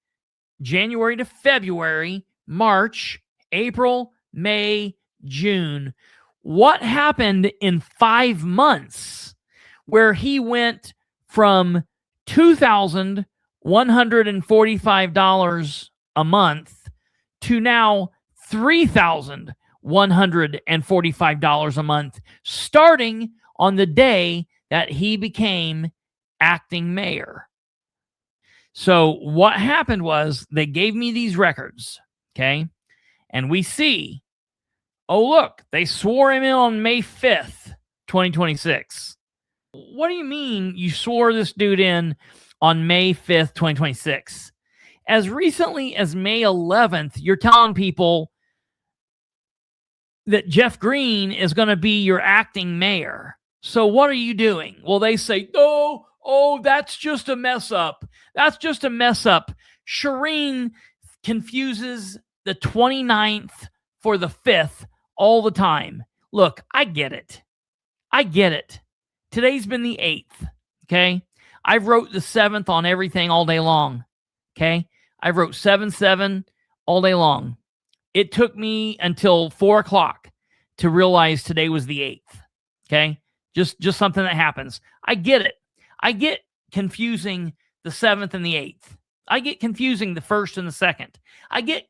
January to February, March, April, May, June. What happened in 5 months where he went from $2,145 a month to now $3,145 a month, starting on the day that he became acting mayor? So what happened was they gave me these records, okay? And we see, oh, look, they swore him in on May 5th, 2026. What do you mean you swore this dude in on May 5th, 2026? As recently as May 11th, you're telling people that Jeff Green is going to be your acting mayor. So what are you doing? Well, they say, oh, that's just a mess up. That's just a mess up. Shireen confuses the 29th for the 5th all the time. Look, I get it. Today's been the 8th, okay? I wrote the 7th on everything all day long, okay? I wrote 7-7 all day long. It took me until 4 o'clock to realize today was the 8th, okay? Just something that happens. I get it. I get confusing the 7th and the 8th. I get confusing the 1st and the 2nd. I get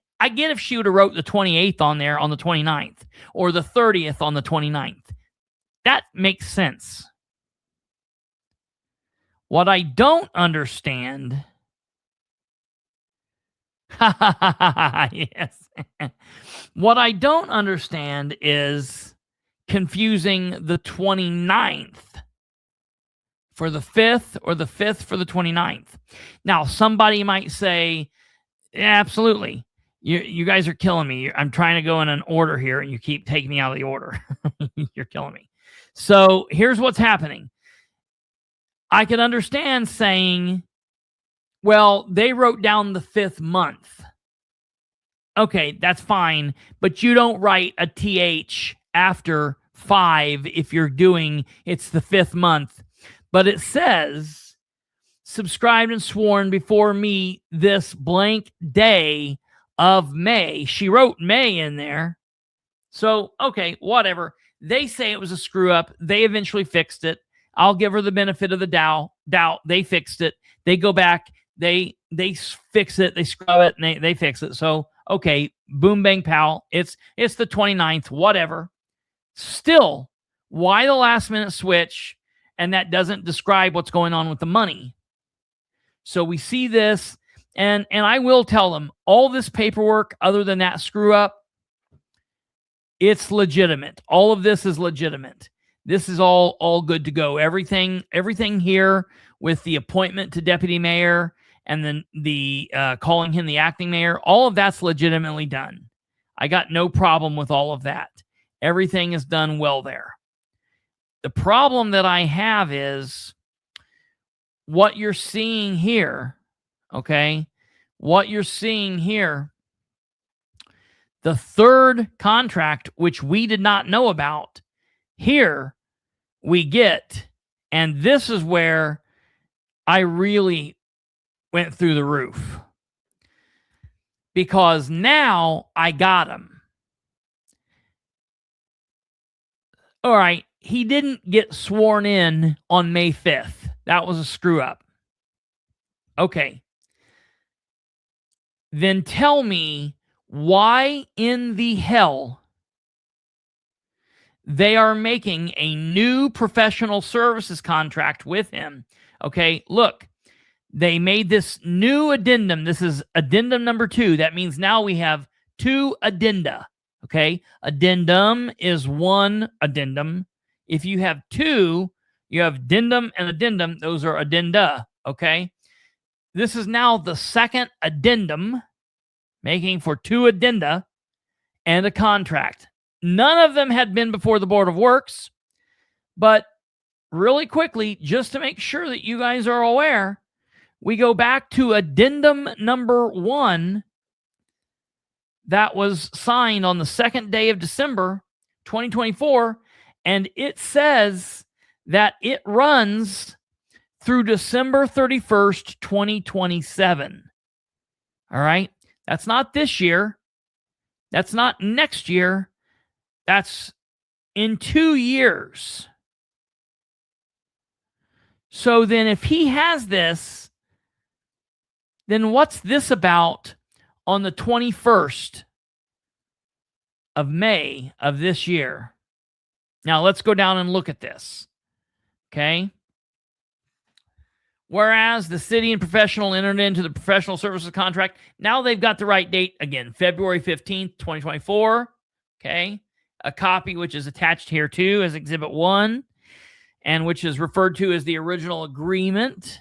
if she would have wrote the 28th on there on the 29th or the 30th on the 29th. That makes sense. What I don't understand... yes. What I don't understand is confusing the 29th for the 5th or the 5th for the 29th. Now, somebody might say, yeah, absolutely. You guys are killing me. I'm trying to go in an order here, and you keep taking me out of the order. You're killing me. So here's what's happening. I could understand saying Well, they wrote down the 5th month. Okay, that's fine, but you don't write a TH after 5 if you're doing it's the 5th month. But it says subscribed and sworn before me this blank day of May. She wrote May in there. So, okay, whatever. They say it was a screw up. They eventually fixed it. I'll give her the benefit of the doubt. They fixed it. They go back. They fix it. They scrub it, and they fix it. So, okay, boom, bang, pow. It's the 29th, whatever. Still, why the last minute switch? And that doesn't describe what's going on with the money. So we see this, and I will tell them all this paperwork, other than that screw up, it's legitimate. All of this is legitimate. This is all good to go. Everything here with the appointment to deputy mayor and then the calling him the acting mayor, all of that's legitimately done. I got no problem with all of that. Everything is done well there. The problem that I have is what you're seeing here, okay? What you're seeing here, the 3rd contract, which we did not know about, here we get, and this is where I really went through the roof. Because now I got him. All right, he didn't get sworn in on May 5th. That was a screw up. Okay. Then tell me why in the hell they are making a new professional services contract with him. Okay, look, they made this new addendum. This is addendum number 2. That means now we have 2 addenda. Okay, addendum is 1 addendum. If you have 2, you have addendum and addendum. Those are addenda. Okay, this is now the 2nd addendum, making for 2 addenda and a contract. None of them had been before the Board of Works, but really quickly, just to make sure that you guys are aware, we go back to addendum number 1 that was signed on the 2nd day of December, 2024, and it says that it runs through December 31st, 2027. All right? That's not this year. That's not next year. That's in 2 years. So then if he has this, then what's this about on the 21st of May of this year? Now let's go down and look at this. Okay. Whereas the city and professional entered into the professional services contract. Now they've got the right date again, February 15th, 2024. Okay. A copy which is attached here too as Exhibit 1 and which is referred to as the original agreement.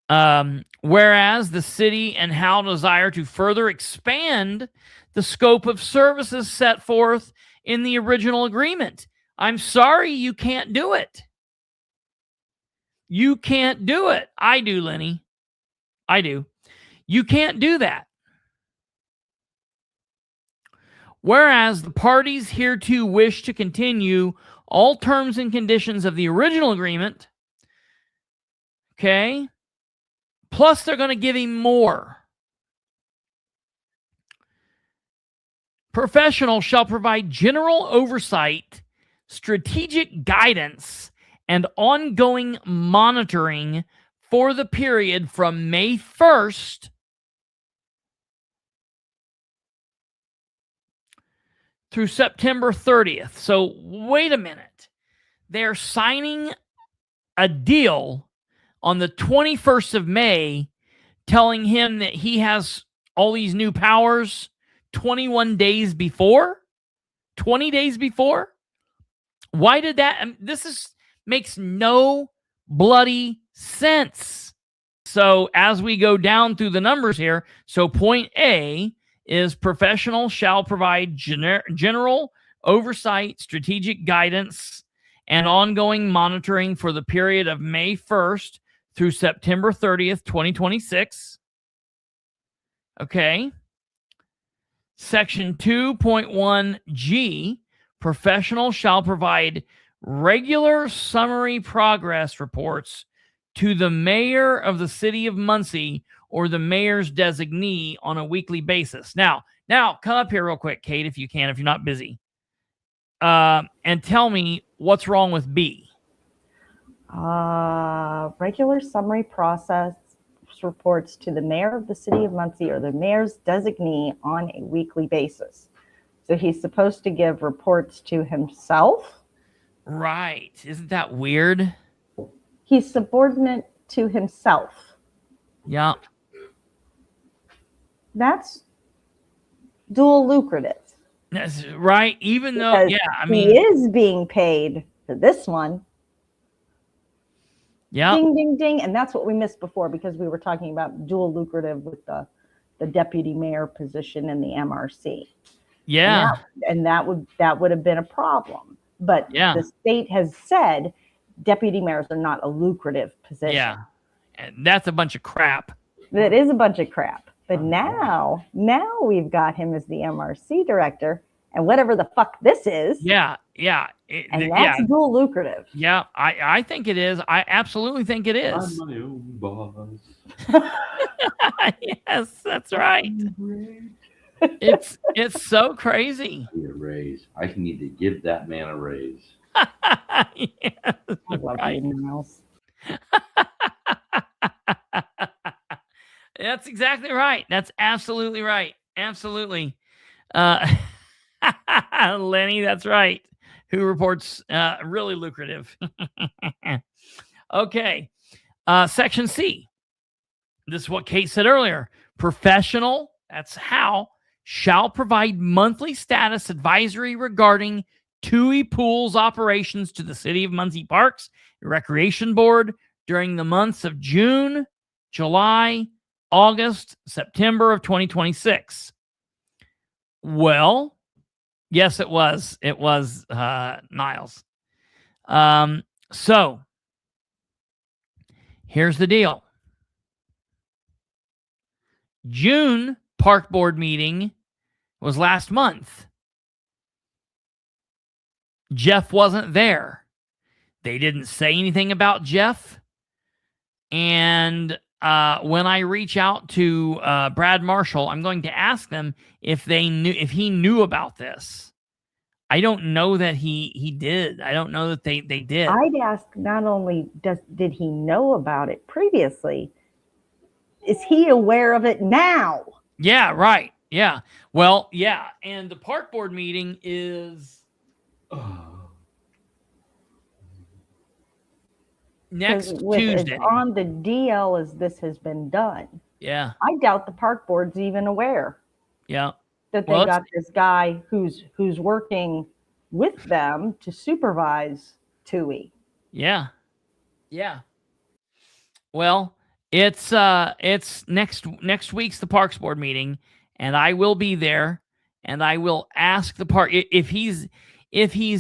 Whereas the city and Howe desire to further expand the scope of services set forth in the original agreement. I'm sorry, you can't do it. You can't do it. I do, Lenny. I do. You can't do that. Whereas the parties hereto wish to continue all terms and conditions of the original agreement, okay, plus they're going to give him more. Professional shall provide general oversight, strategic guidance, and ongoing monitoring for the period from May 1st through September 30th. So wait a minute. They're signing a deal on the 21st of May telling him that he has all these new powers 21 days before? 20 days before? Why did that? Makes no bloody sense. So as we go down through the numbers here, so point A is professional shall provide general oversight, strategic guidance, and ongoing monitoring for the period of May 1st through September 30th, 2026. Okay. Section 2.1G, professionals shall provide regular summary progress reports to the mayor of the city of Muncie or the mayor's designee on a weekly basis. Now, come up here real quick, Kate, if you can, if you're not busy, and tell me what's wrong with B. Regular summary process reports to the mayor of the city of Muncie or the mayor's designee on a weekly basis. So he's supposed to give reports to himself. Right. Isn't that weird? He's subordinate to himself. Yeah. That's dual lucrative. That's right. Even though, Because yeah, I mean, he is being paid for this one. Yeah. Ding, ding, ding. And that's what we missed before because we were talking about dual lucrative with the deputy mayor position in the MRC. Yeah. And that would have been a problem. But Yeah. the state has said deputy mayors are not a lucrative position. Yeah. And that's a bunch of crap. That is a bunch of crap. But now we've got him as the MRC director and whatever the fuck this is. Yeah. And that's dual lucrative. Yeah, I think it is. I absolutely think it is. I'm my own boss. Yes, that's right. It's so crazy. A raise. I need to give that man a raise. Yes, I love right. emails. That's exactly right. That's absolutely right. Absolutely. Lenny, that's right. Who reports really lucrative. Okay. Section C. This is what Kate said earlier. Professional, that's how, shall provide monthly status advisory regarding TUI Pools operations to the City of Muncie Parks and Recreation Board during the months of June, July, August, September of 2026. Well, yes, it was. It was Niles. So here's the deal. June park board meeting was last month. Jeff wasn't there. They didn't say anything about Jeff. And when I reach out to Brad Marshall, I'm going to ask them if he knew about this. I don't know that he did. I don't know that they did. I'd ask not only did he know about it previously, is he aware of it now? Yeah, right. Yeah. Well, yeah. And the park board meeting is next Tuesday. As on the DL as this has been done. Yeah. I doubt the park board's even aware. Yeah. That they got this guy who's working with them to supervise TUI. Yeah. Yeah. Well, it's next week's the Parks Board meeting, and I will be there, and I will ask the park if he's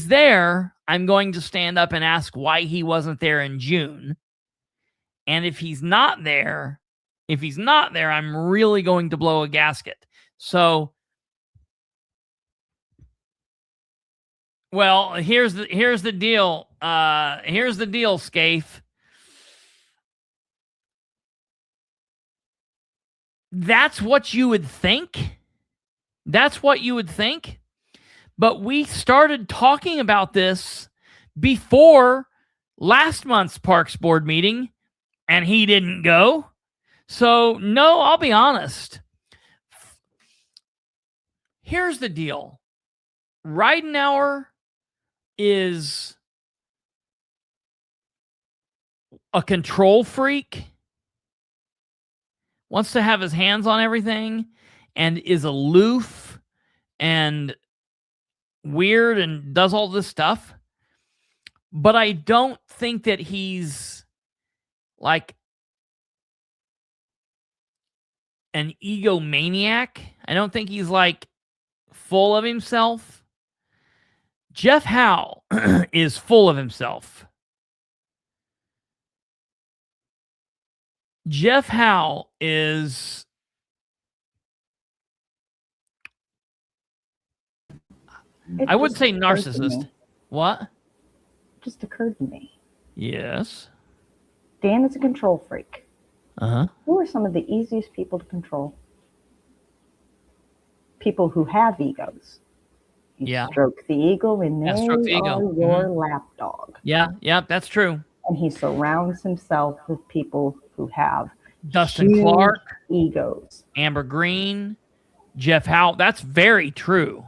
there. I'm going to stand up and ask why he wasn't there in June, and if he's not there, I'm really going to blow a gasket. So, well, here's the deal. Here's the deal, Scaife. That's what you would think. That's what you would think. But we started talking about this before last month's Parks Board meeting, and he didn't go. So, no, I'll be honest. Here's the deal. Ridenour is a control freak, wants to have his hands on everything, and is aloof and weird and does all this stuff. But I don't think that he's like an egomaniac. I don't think he's like full of himself. Jeff Howe is full of himself. Jeff Howe is I wouldn't say narcissist. What? Just occurred to me. Yes. Dan is a control freak. Uh-huh. Who are some of the easiest people to control? People who have egos. You stroke the ego and they stroke the ego. are your lapdog. Yeah, that's true. And he surrounds himself with people who have Dustin huge Clark, egos. Amber Green, Jeff Howe. That's very true.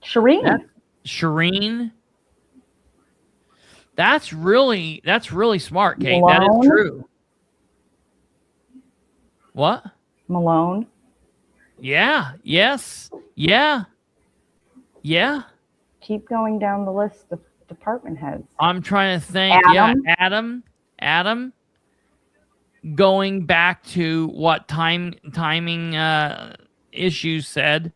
Shireen. That's really smart, Kate. Malone. That is true. What? Malone. Yeah. Yes. Yeah. Keep going down the list of department heads. I'm trying to think. Adam. Adam. Going back to what timing issues said,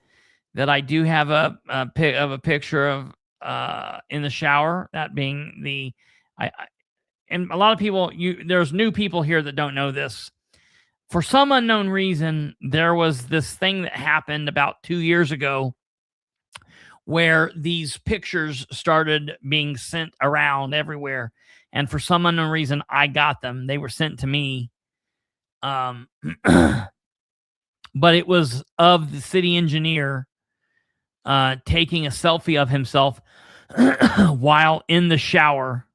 that I do have a picture of in the shower. That being and a lot of people, there's new people here that don't know this. For some unknown reason, there was this thing that happened about 2 years ago where these pictures started being sent around everywhere. And for some unknown reason, I got them. They were sent to me. But it was of the city engineer taking a selfie of himself while in the shower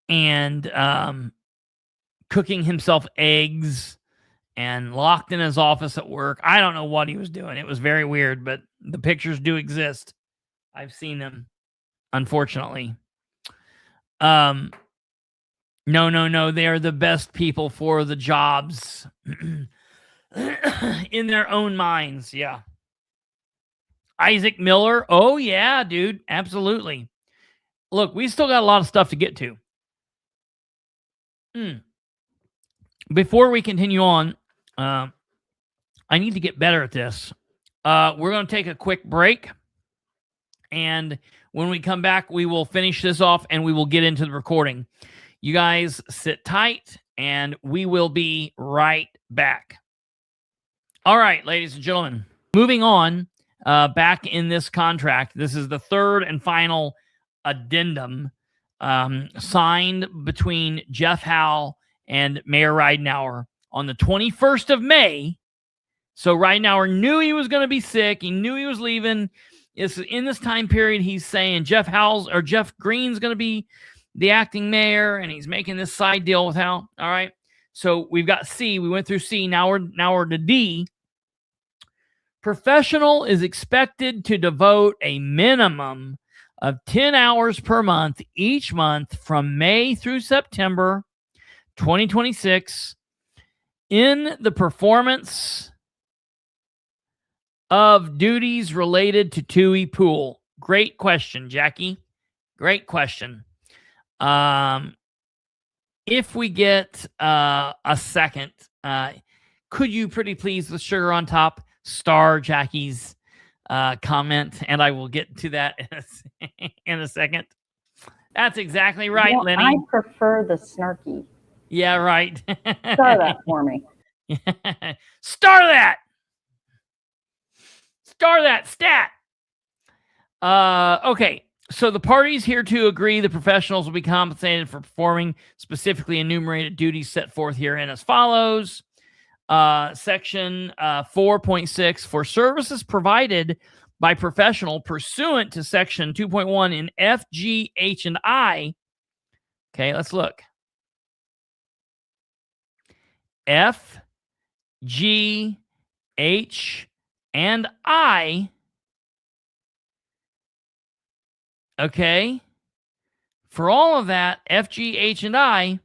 and cooking himself eggs and locked in his office at work. I don't know what he was doing. It was very weird, but the pictures do exist. I've seen them, unfortunately. No. They are the best people for the jobs in their own minds. Yeah. Isaac Miller. Oh, yeah, dude. Absolutely. Look, we still got a lot of stuff to get to. Before we continue on, I need to get better at this. We're going to take a quick break. And when we come back, we will finish this off and we will get into the recording. You guys sit tight and we will be right back. All right, ladies and gentlemen, moving on, back in this contract, this is the third and final addendum signed between Jeff Howe and Mayor Ridenour on the 21st of May. So Ridenour knew he was going to be sick. He knew he was leaving. It's in this time period, he's saying Jeff Green's going to be the acting mayor, and he's making this side deal with Howe. All right. So we've got C. We went through C. Now we're to D. Professional is expected to devote a minimum of 10 hours per month each month from May through September 2026 in the performance of duties related to Tui Pool. Great question, Jackie. Great question. If we get a second, could you pretty please, with sugar on top, star Jackie's comment, and I will get to that in a second. That's exactly right, Lenny. I prefer the snarky. Yeah, right. Star that for me. Star that. Star that stat. Okay. So the parties here to agree the professionals will be compensated for performing specifically enumerated duties set forth herein as follows. Section 4.6 for services provided by professional pursuant to section 2.1 in F, G, H, and I. Okay, let's look. F, G, H, and I. Okay. For all of that, F, G, H, and I,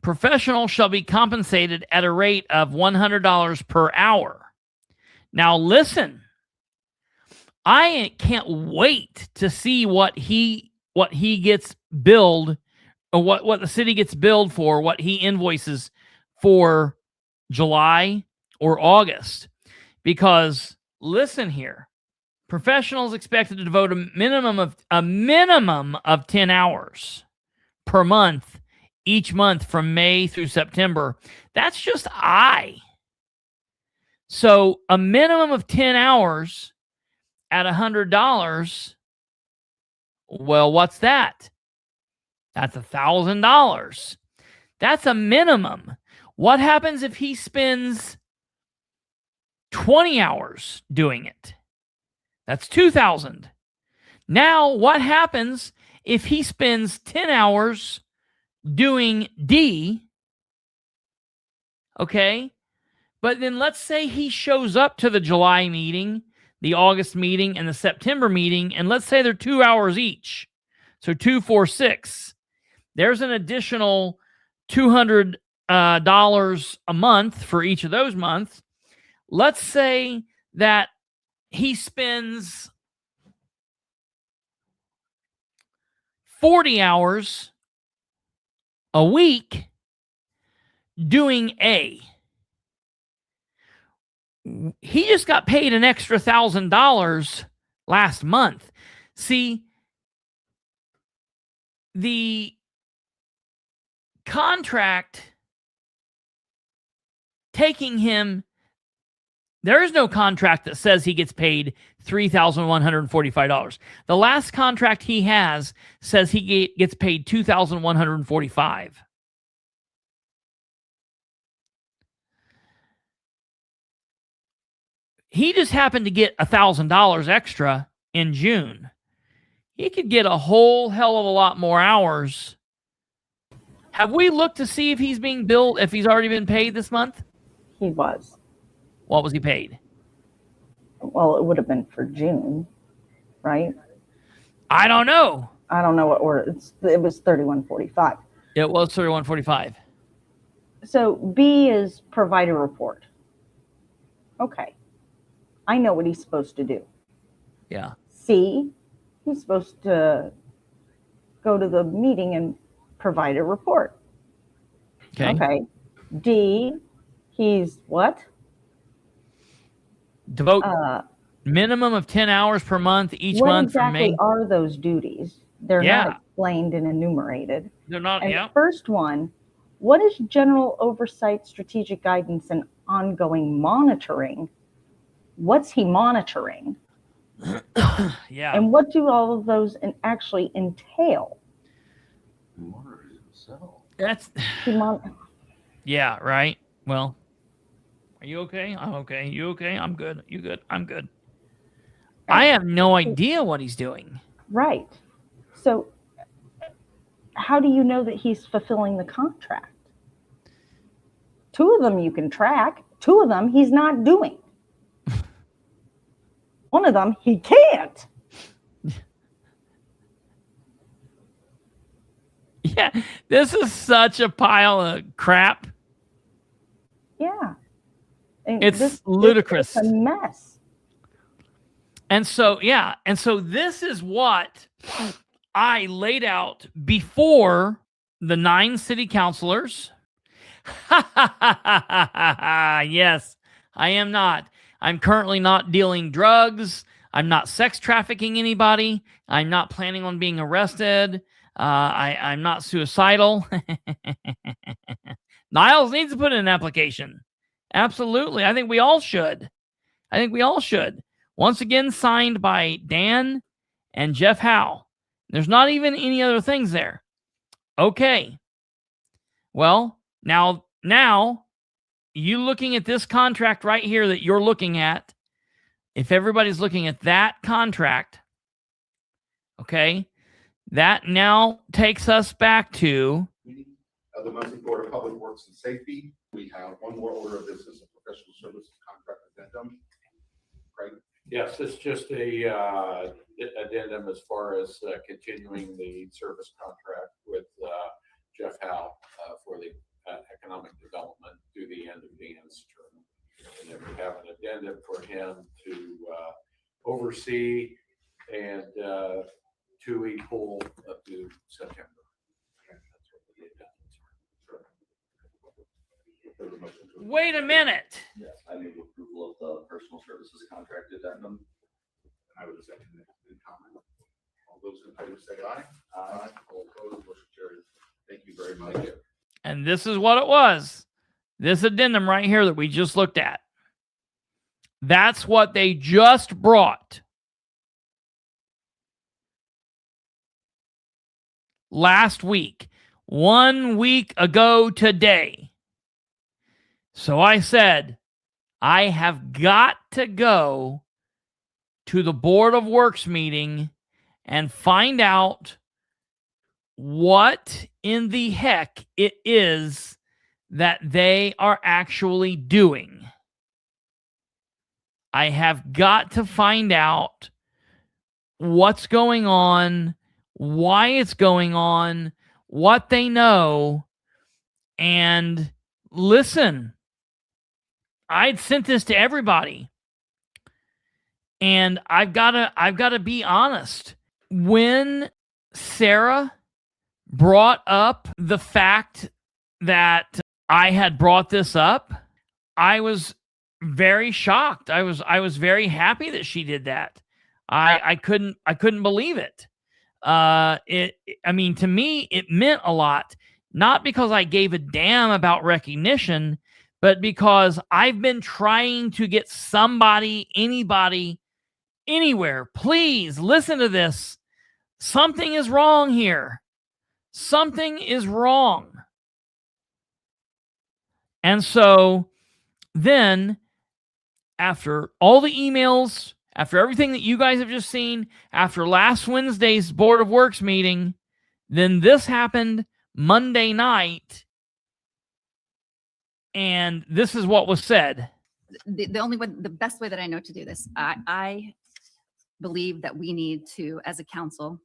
professionals shall be compensated at a rate of $100 per hour. Now, listen. I can't wait to see what he gets billed, or what the city gets billed for, what he invoices for July or August. Because listen here, Professionals expected to devote a minimum of 10 hours per month each month from May through September. That's just So a minimum of 10 hours at $100. Well, what's that? That's $1,000. That's a minimum. What happens if he spends 20 hours doing it? That's $2,000. Now, what happens if he spends 10 hours doing D? Okay. But then let's say he shows up to the July meeting, the August meeting, and the September meeting, and let's say they're 2 hours each. So 2, 4, 6. There's an additional $200 a month for each of those months. Let's say that he spends 40 hours a week doing A. He just got paid an extra $1,000 last month. See, the contract taking him, there is no contract that says he gets paid $3,145. The last contract he has says he gets paid $2,145. He just happened to get $1,000 extra in June. He could get a whole hell of a lot more hours. Have we looked to see if he's being billed, if he's already been paid this month? He was. What was he paid? Well, it would have been for June, right? I don't know. I don't know what order. It was $31.45. It was $31.45. So B is provide a report. Okay. I know what he's supposed to do. Yeah. C, he's supposed to go to the meeting and provide a report. Okay. D, he's what? Devote minimum of 10 hours per month each month from May. What exactly are those duties? They're not explained and enumerated. They're not, and the first one, what is general oversight, strategic guidance, and ongoing monitoring? What's he monitoring? Yeah. And what do all of those actually entail? That's yeah, right. Well, are you okay? I'm okay. You okay? I'm good. You good? I'm good. I have no idea what he's doing. Right. So how do you know that he's fulfilling the contract? 2 of them you can track. 2 of them he's not doing. 1 of them he can't. Yeah, this is such a pile of crap. Yeah. And it's ludicrous. It's a mess. And so, yeah. And so this is what I laid out before the 9 city councilors. Yes, I am not. I'm currently not dealing drugs. I'm not sex trafficking anybody. I'm not planning on being arrested. I'm not suicidal. Niles needs to put in an application. Absolutely. I think we all should. Once again, signed by Dan and Jeff Howe. There's not even any other things there. Okay. Well, now you looking at this contract right here that you're looking at, if everybody's looking at that contract, okay, that now takes us back to the Muncie Board of Public Works and Safety. We have one more order of business, a professional services contract addendum. Right? Yes, it's just a addendum as far as continuing the service contract with Jeff Howe for the economic development through the end of Dan's term. And then we have an addendum for him to oversee and to pull up to September. That's what the addendums are. Wait a minute. Yes, I move approval of the personal services contract addendum. I Aye. All opposed, motion carries. Thank you very much. And this is what it was. This addendum right here that we just looked at. That's what they just brought last week, 1 week ago today. So I said, I have got to go to the Board of Works meeting and find out what in the heck it is that they are actually doing. I have got to find out what's going on, why it's going on, what they know, and listen, I'd sent this to everybody, and I've got to be honest. When Sara brought up the fact that I had brought this up, I was very shocked. I was very happy that she did that. I couldn't believe it. I mean, to me, it meant a lot, not because I gave a damn about recognition, but because I've been trying to get somebody, anybody, anywhere. Please listen to this. Something is wrong here. Something is wrong. And so then, after all the emails, after everything that you guys have just seen, after last Wednesday's Board of Works meeting, then this happened Monday night, and this is what was said. The only way, the best way that I know to do this, I believe that we need to, as a council,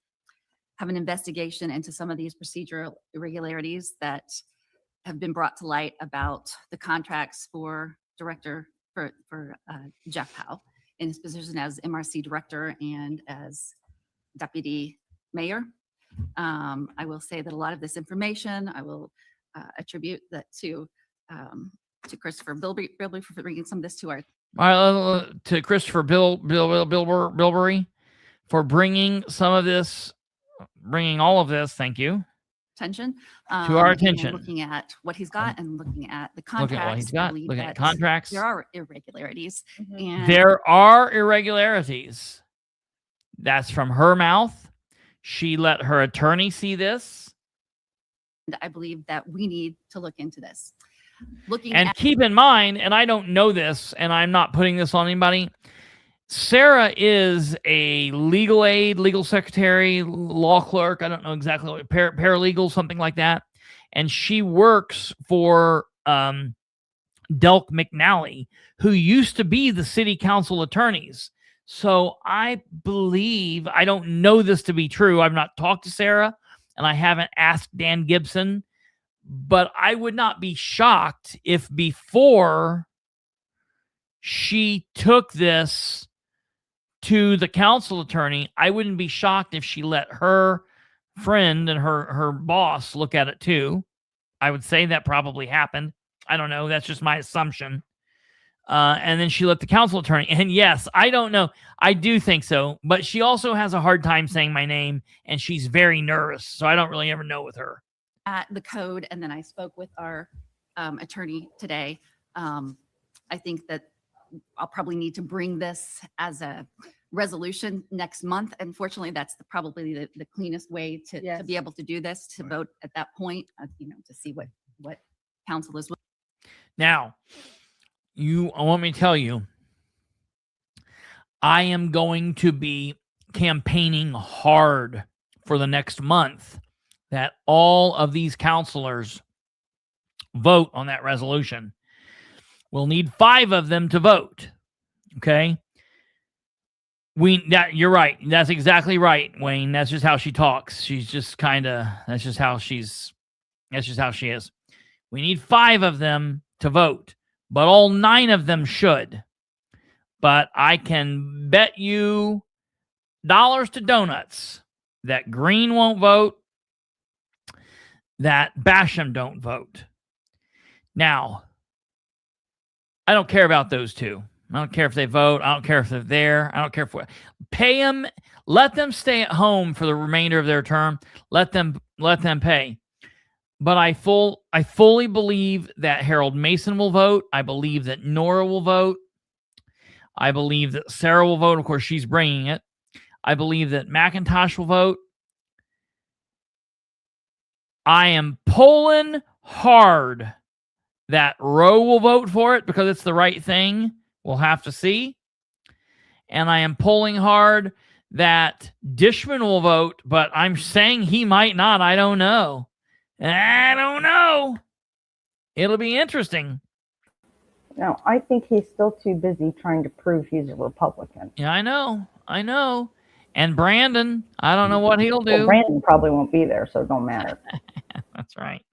have an investigation into some of these procedural irregularities that have been brought to light about the contracts for Jeff Howe in his position as MRC director and as deputy mayor. I will say that a lot of this information, I will attribute that to Kristopher Bilbrey for bringing some of this to our To Kristopher Bilbrey for bringing all of this. Thank you. Attention. To our attention. Looking at what he's got and looking at the Look contracts. at what he's got. Look at contracts. There are irregularities. And There are irregularities. That's from her mouth. She let her attorney see this. I believe that we need to look into this. And keep in mind, and I don't know this, and I'm not putting this on anybody, Sara is a legal aid, legal secretary, law clerk. I don't know exactly what, paralegal, something like that. And she works for Delk McNally, who used to be the city council attorneys. So I believe, I don't know this to be true. I've not talked to Sara, and I haven't asked Dan Gibson, but I would not be shocked if before she took this to the council attorney, I wouldn't be shocked if she let her friend and her boss look at it too. I would say that probably happened. I don't know. That's just my assumption. And then she let the council attorney. And yes, I don't know. I do think so. But she also has a hard time saying my name, and she's very nervous. So I don't really ever know with her. At the code, and then I spoke with our attorney today. I think that I'll probably need to bring this as a resolution next month. Unfortunately, that's probably the cleanest way to be able to do this, to vote at that point, to see what council is. Now, I want me to tell you, I am going to be campaigning hard for the next month that all of these councilors vote on that resolution. We'll need 5 of them to vote. Okay? You're right. That's exactly right, Wayne. That's just how she talks. She's just that's just how she is. We need 5 of them to vote, but all 9 of them should. But I can bet you dollars to donuts that Green won't vote, that Basham don't vote. Now, I don't care about those 2. I don't care if they vote. I don't care if they're there. I don't care if we pay them. Let them stay at home for the remainder of their term. Let them pay. But I fully believe that Harold Mason will vote. I believe that Nora will vote. I believe that Sara will vote. Of course, she's bringing it. I believe that McIntosh will vote. I am pulling hard that Rowe will vote for it because it's the right thing. We'll have to see. And I am pulling hard that Dishman will vote, but I'm saying he might not. I don't know. It'll be interesting. No, I think he's still too busy trying to prove he's a Republican. Yeah, I know. And Brandon, I don't know what he'll do. Well, Brandon probably won't be there, so it don't matter. That's right.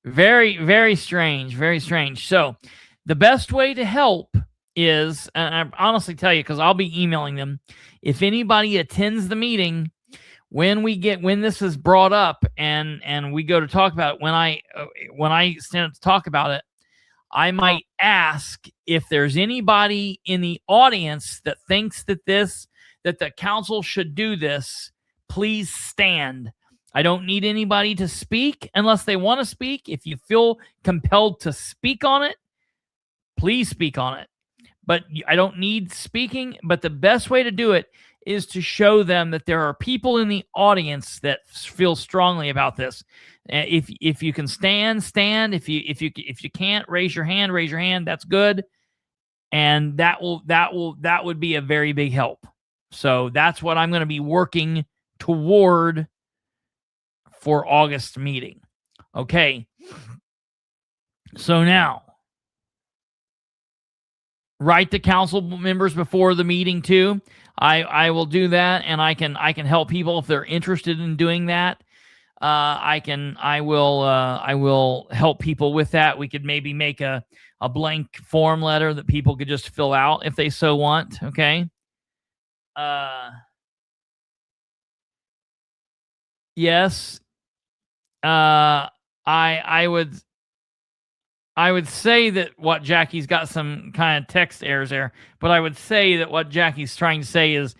Very, very strange. Very strange. So the best way to help is, and I honestly tell you, because I'll be emailing them, if anybody attends the meeting, when this is brought up and we go to talk about it, when I stand up to talk about it, I might ask if there's anybody in the audience that thinks that the council should do this, please stand. I don't need anybody to speak unless they want to speak. If you feel compelled to speak on it, please speak on it. But I don't need speaking. But the best way to do it is to show them that there are people in the audience that feel strongly about this. If you can stand. If you can't, raise your hand. That's good, and that would be a very big help. So that's what I'm going to be working toward for August meeting. Okay. So now, write the council members before the meeting too. I will do that, and I can help people if they're interested in doing that. I will help people with that. We could maybe make a blank form letter that people could just fill out if they so want. Okay. Yes. I would say that what Jackie's got some kind of text errors there, but I would say that what Jackie's trying to say is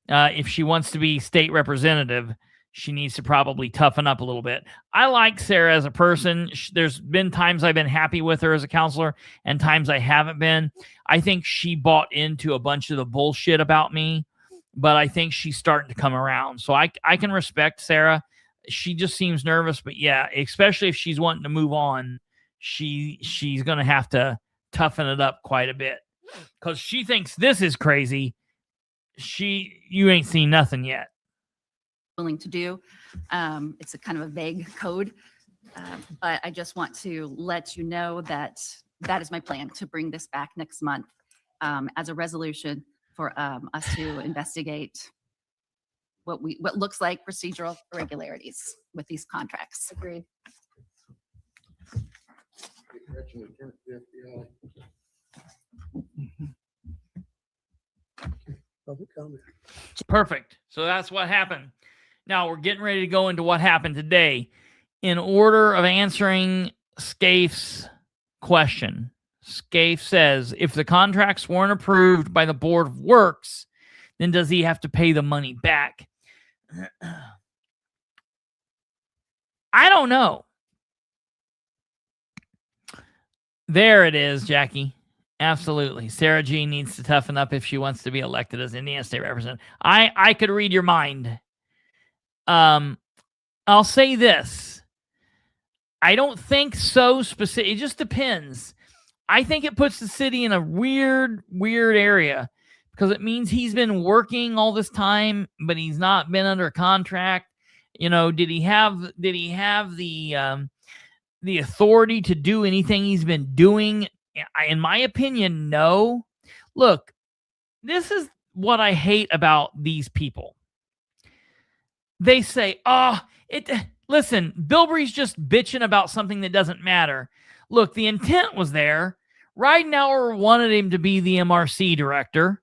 if she wants to be state representative, she needs to probably toughen up a little bit. I like Sara as a person. There's been times I've been happy with her as a counselor and times I haven't been. I think she bought into a bunch of the bullshit about me, but I think she's starting to come around. So I can respect Sara. She just seems nervous, but yeah, especially if she's wanting to move on, she's going to have to toughen it up quite a bit because she thinks this is crazy. You ain't seen nothing yet. Willing to do. It's a kind of a vague code, but I just want to let you know that is my plan to bring this back next month as a resolution for us to investigate what looks like procedural irregularities with these contracts. Agreed. Perfect. So that's what happened. Now we're getting ready to go into what happened today. In order of answering Scaife's question, Scaife says, if the contracts weren't approved by the Board of Works, then does he have to pay the money back? I don't know. There it is, Jackie. Absolutely. Sara G needs to toughen up if she wants to be elected as Indiana State Representative. I could read your mind. I'll say this. I don't think so specific. It just depends. I think it puts the city in a weird area because it means he's been working all this time, but he's not been under contract. You know, did he have the authority to do anything he's been doing? In my opinion, no. Look, this is what I hate about these people. They say, listen, Bilbrey's just bitching about something that doesn't matter. Look, the intent was there. Ridenour wanted him to be the MRC director.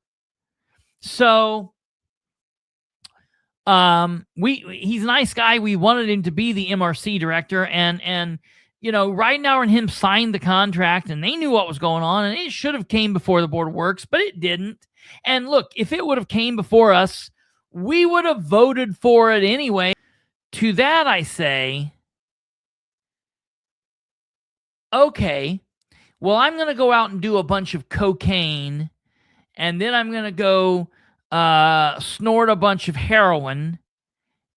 So he's a nice guy. We wanted him to be the MRC director, and Ridenour and him signed the contract, and they knew what was going on, and it should have came before the Board of Works, but it didn't. And look, if it would have came before us, we would have voted for it anyway. To that I say, okay, well, I'm going to go out and do a bunch of cocaine, and then I'm going to go snort a bunch of heroin,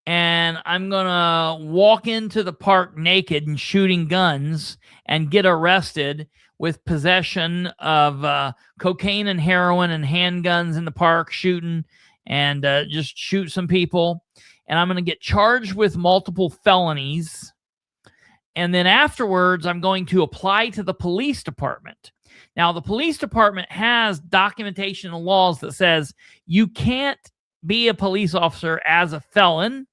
and I'm going to walk into the park naked and shooting guns and get arrested with possession of cocaine and heroin and handguns in the park, shooting and just shoot some people. And I'm going to get charged with multiple felonies. And then afterwards, I'm going to apply to the police department. Now, the police department has documentation and laws that says you can't be a police officer as a felon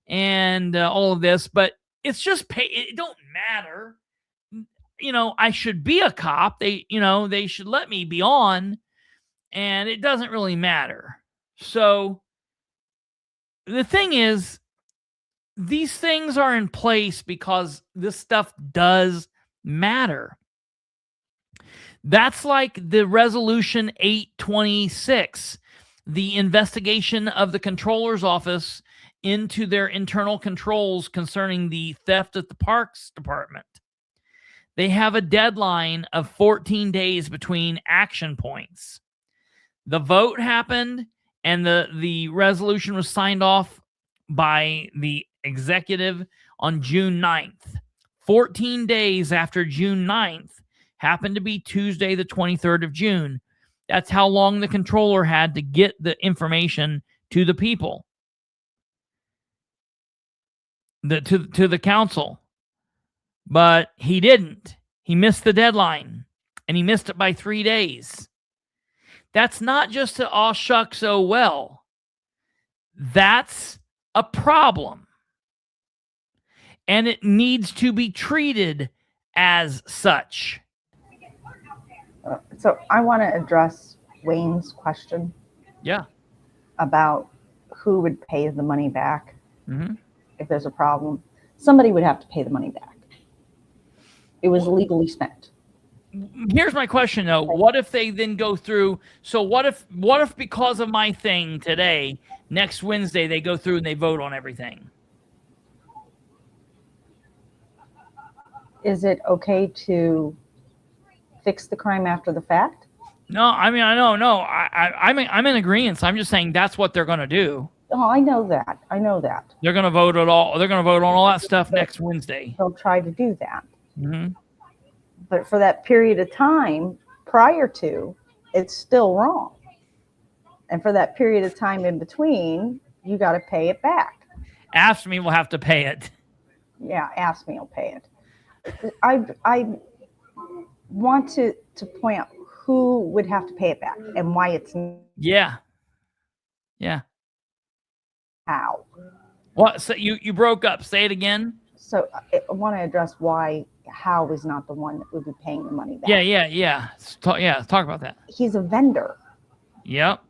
and all of this, but it's just it don't matter. I should be a cop. They should let me be on, and it doesn't really matter. So the thing is, these things are in place because this stuff does matter. That's like the Resolution 826, the investigation of the Comptroller's Office into their internal controls concerning the theft at the Parks Department. They have a deadline of 14 days between action points. The vote happened, and the resolution was signed off by the executive on June 9th. 14 days after June 9th happened to be Tuesday, the 23rd of June. That's how long the controller had to get the information to the people, to the council. But he didn't. He missed the deadline, and he missed it by 3 days. That's not just a "aw shucks, oh well." That's a problem. And it needs to be treated as such. So I want to address Wayne's question. Yeah. About who would pay the money back Mm-hmm. if there's a problem. Somebody would have to pay the money back. It was illegally spent. Here's my question, though. What if they then go through? So what if because of my thing today, next Wednesday, they go through and they vote on everything? Is it okay to fix the crime after the fact? No, I mean, I don't know. I'm in agreement. I'm just saying that's what they're going to do. Oh, I know that. I know that. They're going to vote it all. They're going to vote on all that stuff next Wednesday. They'll try to do that. Mm-hmm. But for that period of time prior to, it's still wrong. And for that period of time in between, you got to pay it back. Ask me, we'll have to pay it. Yeah, ask me, I'll pay it. I want to point out who would have to pay it back and why it's Yeah. how. What? So you broke up. Say it again. So I want to address why Howe is not the one that would be paying the money back. Yeah. Talk about that. He's a vendor. Yep.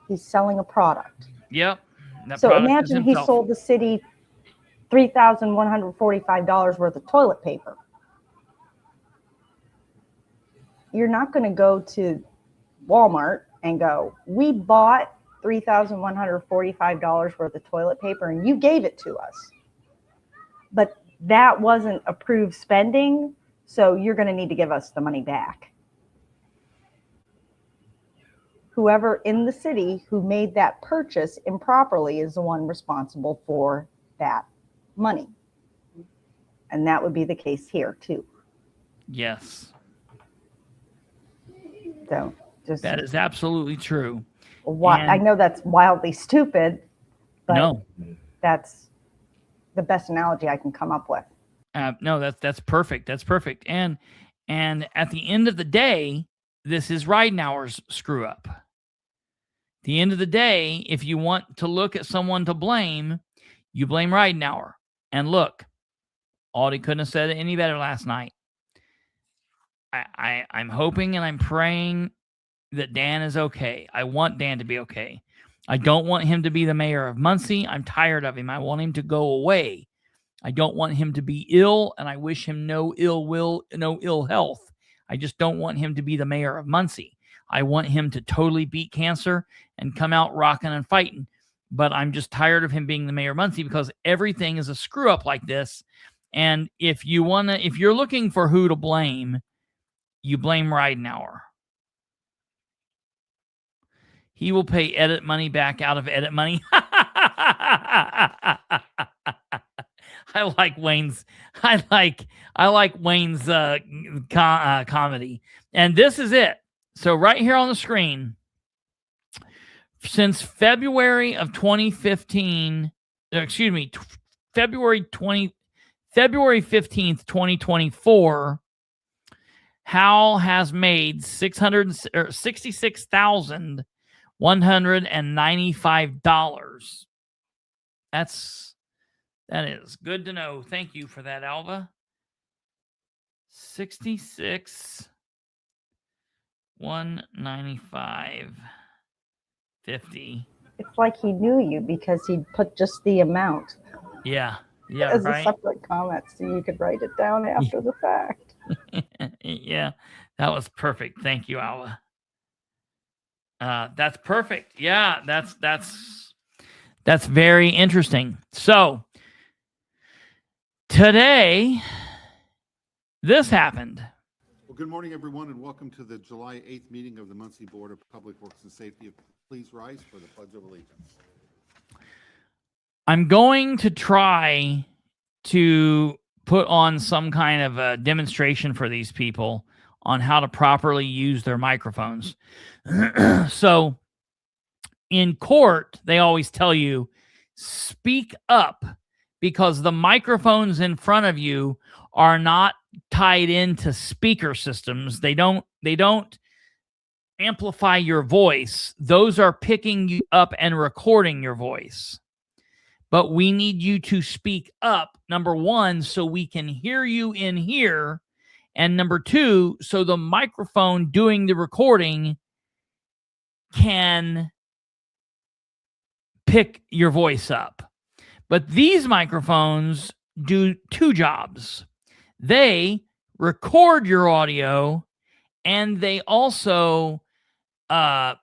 He's selling a product. Yep. So imagine he sold the city $3,145 worth of toilet paper. You're not going to go to Walmart and go, we bought $3,145 worth of toilet paper and you gave it to us. But that wasn't approved spending, so you're going to need to give us the money back. Whoever in the city who made that purchase improperly is the one responsible for that money. And that would be the case here too. Yes. So just that is absolutely true. I know that's wildly stupid, but no, that's the best analogy I can come up with. No, that's perfect. That's perfect. And at the end of the day, this is Ridenour's screw up. At the end of the day, if you want to look at someone to blame, you blame Ridenour. And look, Aldi couldn't have said it any better last night. I'm hoping and I'm praying that Dan is okay. I want Dan to be okay. I don't want him to be the mayor of Muncie. I'm tired of him. I want him to go away. I don't want him to be ill, and I wish him no ill health. I just don't want him to be the mayor of Muncie. I want him to totally beat cancer and come out rocking and fighting. But I'm just tired of him being the mayor of Muncie because everything is a screw up like this. And if you're looking for who to blame, you blame Ridenour. He will pay edit money back out of edit money. I like Wayne's comedy. And this is it. So right here on the screen, since February of 2015, February 15th, 2024, Howe has made $666,195. That is good to know. Thank you for that, Alva. 66,195.50. It's like he knew you because he put just the amount. Yeah, as right. a separate comment, so you could write it down after the fact. Yeah, that was perfect. Thank you, Alva. That's perfect. Yeah, that's very interesting. So today, this happened. Well, good morning, everyone, and welcome to the July 8th meeting of the Muncie Board of Public Works and Safety. Please rise for the Pledge of Allegiance. I'm going to try to put on some kind of a demonstration for these people on how to properly use their microphones. So in court, they always tell you, speak up, because the microphones in front of you are not tied into speaker systems. They don't amplify your voice. Those are picking you up and recording your voice. But we need you to speak up, number one, so we can hear you in here. And number two, so the microphone doing the recording can pick your voice up. But these microphones do two jobs. They record your audio, and they also put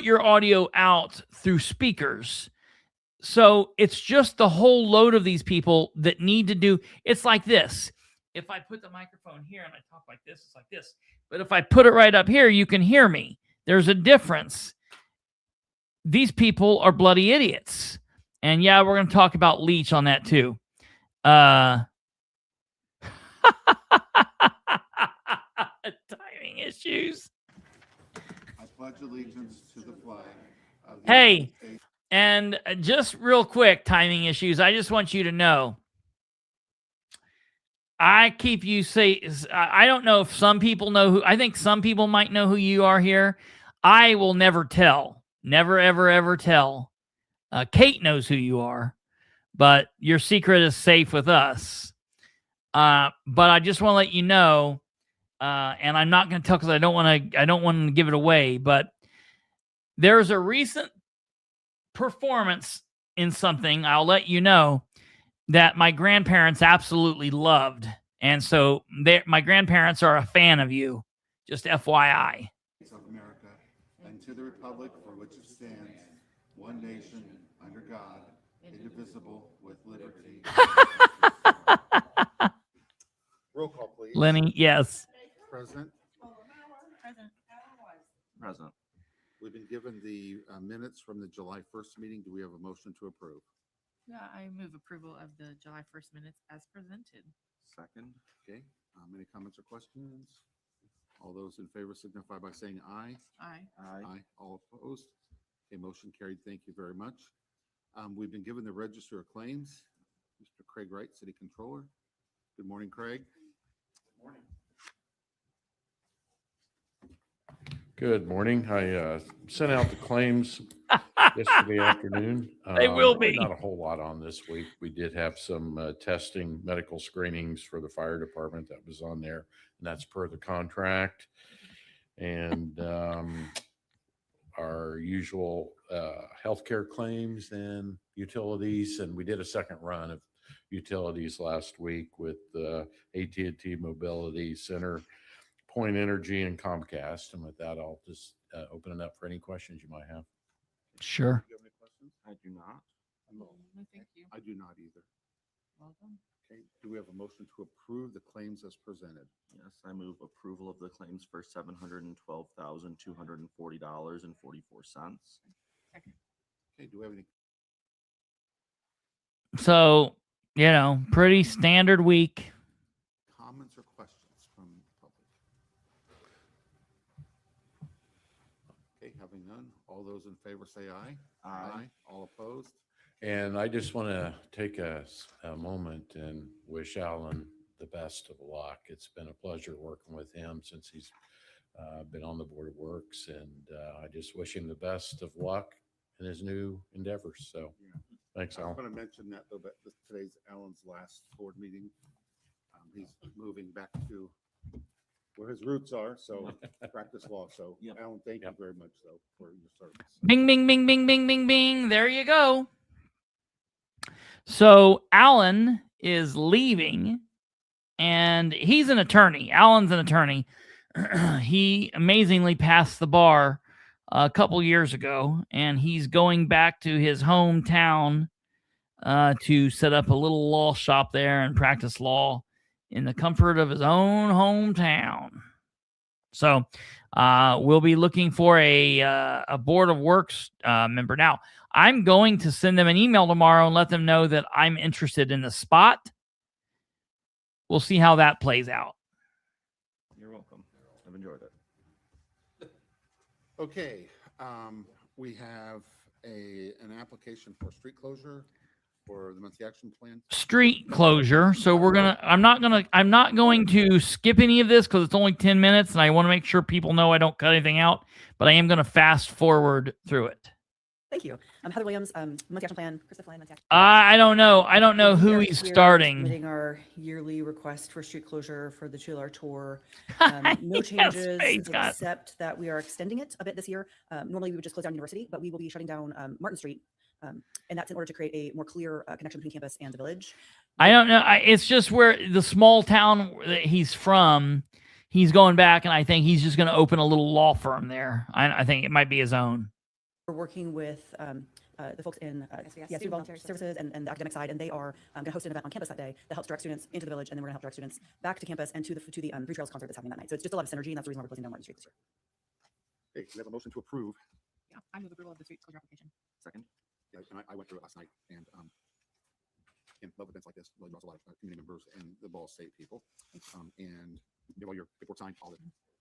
your audio out through speakers. So it's just the whole load of these people that need to do. It's like this. If I put the microphone here and I talk like this, it's like this. But if I put it right up here, you can hear me. There's a difference. These people are bloody idiots. And yeah, we're going to talk about Leach on that too. Timing issues. I pledge allegiance to the flag of the Hey, United States. and just real quick, timing issues. I just want you to know, I keep you say, I don't know if some people know who, I think some people might know who you are here. I will never tell. Never, ever, ever tell. Kate knows who you are, but your secret is safe with us. But I just want to let you know, and I'm not going to tell because I don't want to give it away, but there's a recent performance in something, I'll let you know, that my grandparents absolutely loved. And so my grandparents are a fan of you. Just FYI. Of America, and to the republic for which it stands, one nation, under God, indivisible, with liberty. Roll call, please. Lenny, yes. Present. Present. We've been given the minutes from the July 1st meeting. Do we have a motion to approve? Yeah, I move approval of the July 1st minutes as presented. Second. Okay. Any comments or questions? All those in favor signify by saying aye. Aye. Aye. All opposed? Okay, motion carried. Thank you very much. We've been given the register of claims. Mr. Craig Wright, City Controller. Good morning, Craig. Good morning. Good morning. I sent out the claims yesterday afternoon. They will be. Not a whole lot on this week. We did have some testing, medical screenings for the fire department that was on there, and that's per the contract. And our usual healthcare claims and utilities, and we did a second run of utilities last week with AT&T Mobility Center, Point Energy, and Comcast. And with that, I'll just open it up for any questions you might have. Sure. Do you have any questions? I do not. No, thank you. I do not either. Well done. Okay, do we have a motion to approve the claims as presented? Yes, I move approval of the claims for $712,240.44. Okay, do we have any? So, pretty standard week. Comments or questions from the public? Okay, having none, all those in favor say aye. Aye. All opposed? And I just want to take a moment and wish Alan the best of luck. It's been a pleasure working with him since he's been on the Board of Works, and I just wish him the best of luck in his new endeavors. So thanks, I was Alan. going to mention that though, but today's Alan's last board meeting. He's moving back to where his roots are, so practice law. So Alan, thank you very much though for your service. Bing, bing, bing, bing, bing, bing, bing. There you go. So Alan is leaving, and he's an attorney. Alan's an attorney. He amazingly passed the bar a couple years ago, and he's going back to his hometown to set up a little law shop there and practice law in the comfort of his own hometown. So we'll be looking for a Board of Works member. Now, I'm going to send them an email tomorrow and let them know that I'm interested in the spot. We'll see how that plays out. You're welcome. I've enjoyed it. Okay, we have an application for street closure for the Muncie Action Plan. Street closure. So I'm not going to skip any of this because it's only 10 minutes and I want to make sure people know I don't cut anything out, but I am going to fast forward through it. Thank you. Heather Williams, Muncie Action Plan, Kristopher H. Muncie Action I don't know who he's starting. Submitting our yearly request for street closure for the 2LR tour. No changes except that we are extending it a bit this year. Normally we would just close down University, but we will be shutting down Martin Street. And that's in order to create a more clear connection between campus and the village. I don't know. It's just where the small town that he's from, he's going back, and I think he's just going to open a little law firm there. I think it might be his own. We're working with the folks in student volunteer services and the academic side, and they are going to host an event on campus that day that helps direct students into the village, and then we're going to help direct students back to campus and to the Three Trails concert that's happening that night. So it's just a lot of synergy, and that's the reason why we're closing down Martin Street this year. Okay, we have a motion to approve. Yeah, I move approval of the street closure application. Second. Yeah, and I went through it last night, and in love events like this, really draws a lot of community members and the Ball State people. And you have all your paperwork signed, all the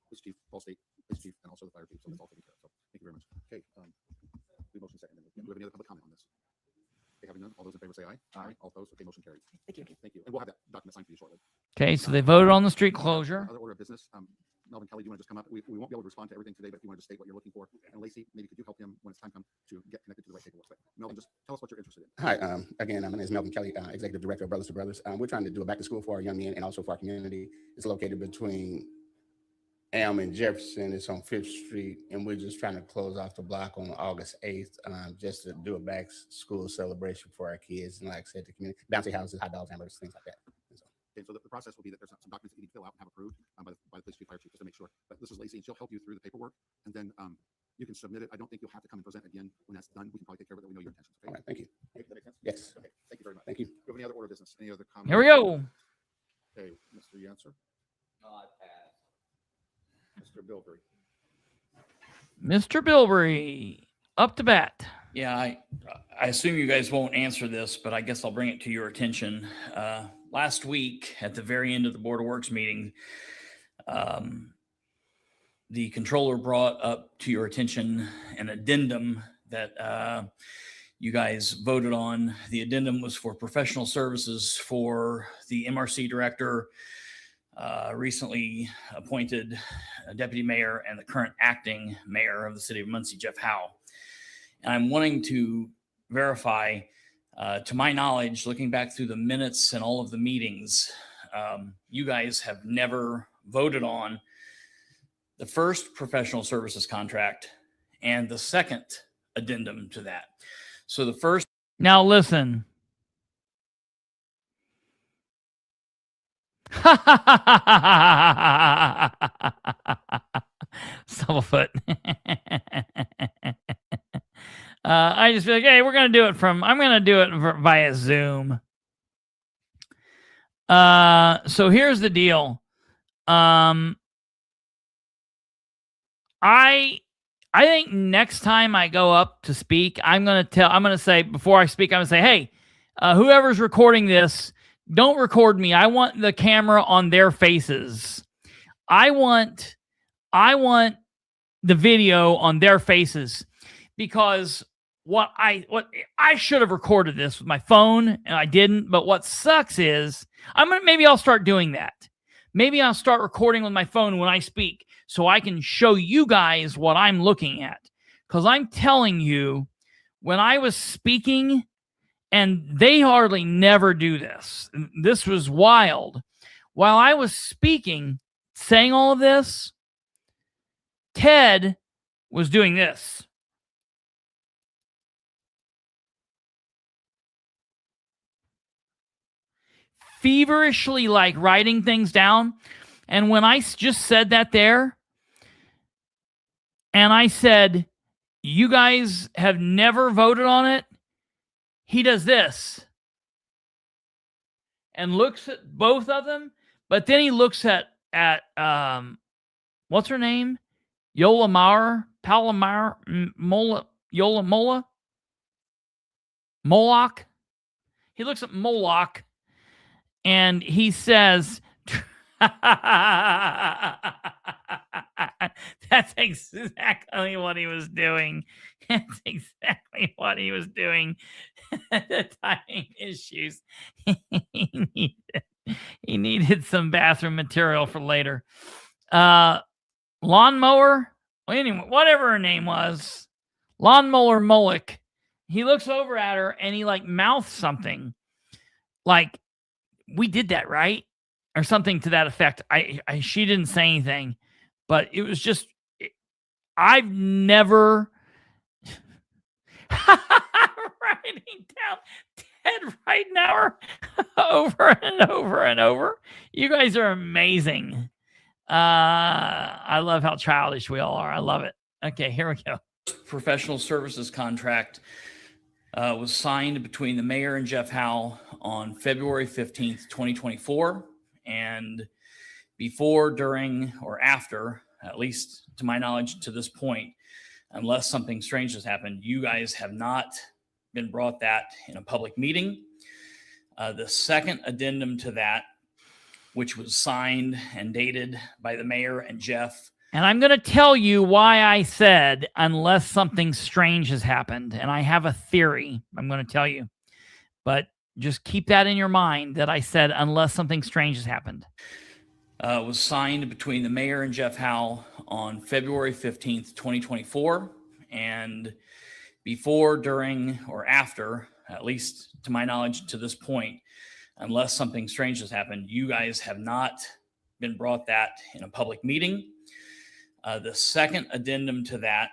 police chief, Ball State police chief, and also the fire chief. So that's all taken care of. So thank you very much. Okay, we motion second. Do we have any other public comment on this? Okay, having none, all those in favor say aye. Aye. All opposed. Okay, motion carries. Thank you. Thank you. And we'll have that document signed for you shortly. Okay, so they voted on the street closure. Other order of business. Melvin Kelly, do you want to just come up? We won't be able to respond to everything today, but if you want to just state what you're looking for. And Lacey, maybe could you help him when it's time comes to get connected to the right paperwork? But Melvin, just tell us what you're interested in. Hi, again, my name is Melvin Kelly, Executive Director of Brothers to Brothers. We're trying to do a back to school for our young men and also for our community. It's located between Elm and Jefferson. It's on 5th Street, and we're just trying to close off the block on August 8th, just to do a back school celebration for our kids. And like I said, the community, bouncy houses, hot dogs, hamburgers, things like that. Okay, so the process will be that there's some documents that you need to fill out and have approved by the police chief, fire chief, just to make sure. But this is Lacey, and she'll help you through the paperwork, and then you can submit it. I don't think you'll have to come and present again when that's done. We can probably take care of it. That we know your intentions. Okay? All right, thank you. Okay, that makes sense? Yes. Okay, thank you very much. Thank you. Do you have any other order of business? Any other comments? Here we go. Okay, Mr. Yencer. Mr. Bilbrey. Mr. Bilbrey, up to bat. Yeah, I assume you guys won't answer this, but I guess I'll bring it to your attention. Last week, at the very end of the Board of Works meeting, the controller brought up to your attention an addendum that you guys voted on. The addendum was for professional services for the MRC director, recently appointed deputy mayor, and the current acting mayor of the City of Muncie, Jeff Howe. And I'm wanting to verify, to my knowledge, looking back through the minutes and all of the meetings, you guys have never voted on the first professional services contract and the second addendum to that. So the first. Now listen. Stumblefoot. I just feel like, hey, I'm going to do it via Zoom. So here's the deal. I think next time I go up to speak, I'm going to say, before I speak, I'm going to say, hey, whoever's recording this, don't record me. I want the camera on their faces. I want the video on their faces, because what I should have recorded this with my phone and I didn't. But what sucks is maybe I'll start doing that. Maybe I'll start recording with my phone when I speak, so I can show you guys what I'm looking at. Because I'm telling you, when I was speaking, and they hardly never do this. This was wild. While I was speaking, saying all of this, Ted was doing this. Feverishly, like, writing things down. And when I just said that there, and I said, you guys have never voted on it, he does this and looks at both of them, but then he looks at what's her name? Moloch. He looks at Moloch and he says, that's exactly what he was doing. That's exactly what he was doing. The timing issues. He needed some bathroom material for later. Lawnmower, anyway, whatever her name was, Lawnmower Moloch. He looks over at her and he like mouths something like, we did that, right? Or something to that effect. She didn't say anything, but it was just, I've never writing down Ted Ridenour over and over and over. You guys are amazing. I love how childish we all are. I love it. Okay, here we go. Professional services contract was signed between the mayor and Jeff Howe on February 15th, 2024. And before, during, or after, at least to my knowledge to this point, unless something strange has happened, you guys have not been brought that in a public meeting. The second addendum to that, which was signed and dated by the mayor and Jeff. And I'm going to tell you why I said, unless something strange has happened. And I have a theory I'm going to tell you. But just keep that in your mind that I said, unless something strange has happened. Was signed between the mayor and Jeff Howe on February 15th, 2024. And before, during, or after, at least to my knowledge to this point, unless something strange has happened, you guys have not been brought that in a public meeting. The second addendum to that,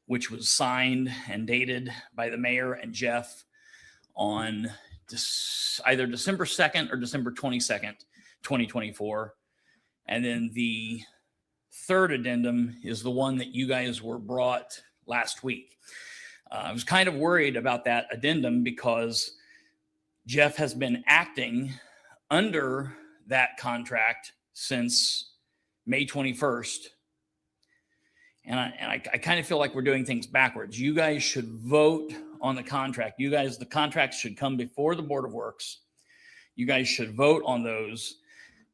which was signed and dated by the mayor and Jeff on either December 2nd or December 22nd, 2024. And then the third addendum is the one that you guys were brought last week. I was kind of worried about that addendum because Jeff has been acting under that contract since May 21st. And I kind of feel like we're doing things backwards. You guys should vote on the contract. The contract should come before the Board of Works. You guys should vote on those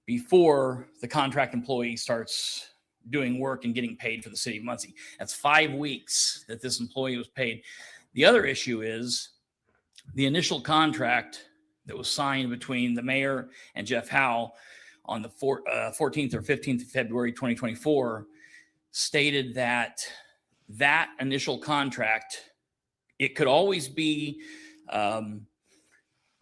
before the contract employee starts doing work and getting paid for the City of Muncie. That's 5 weeks that this employee was paid. The other issue is the initial contract that was signed between the mayor and Jeff Howe on the 14th or 15th of February, 2024, stated that initial contract, it could always be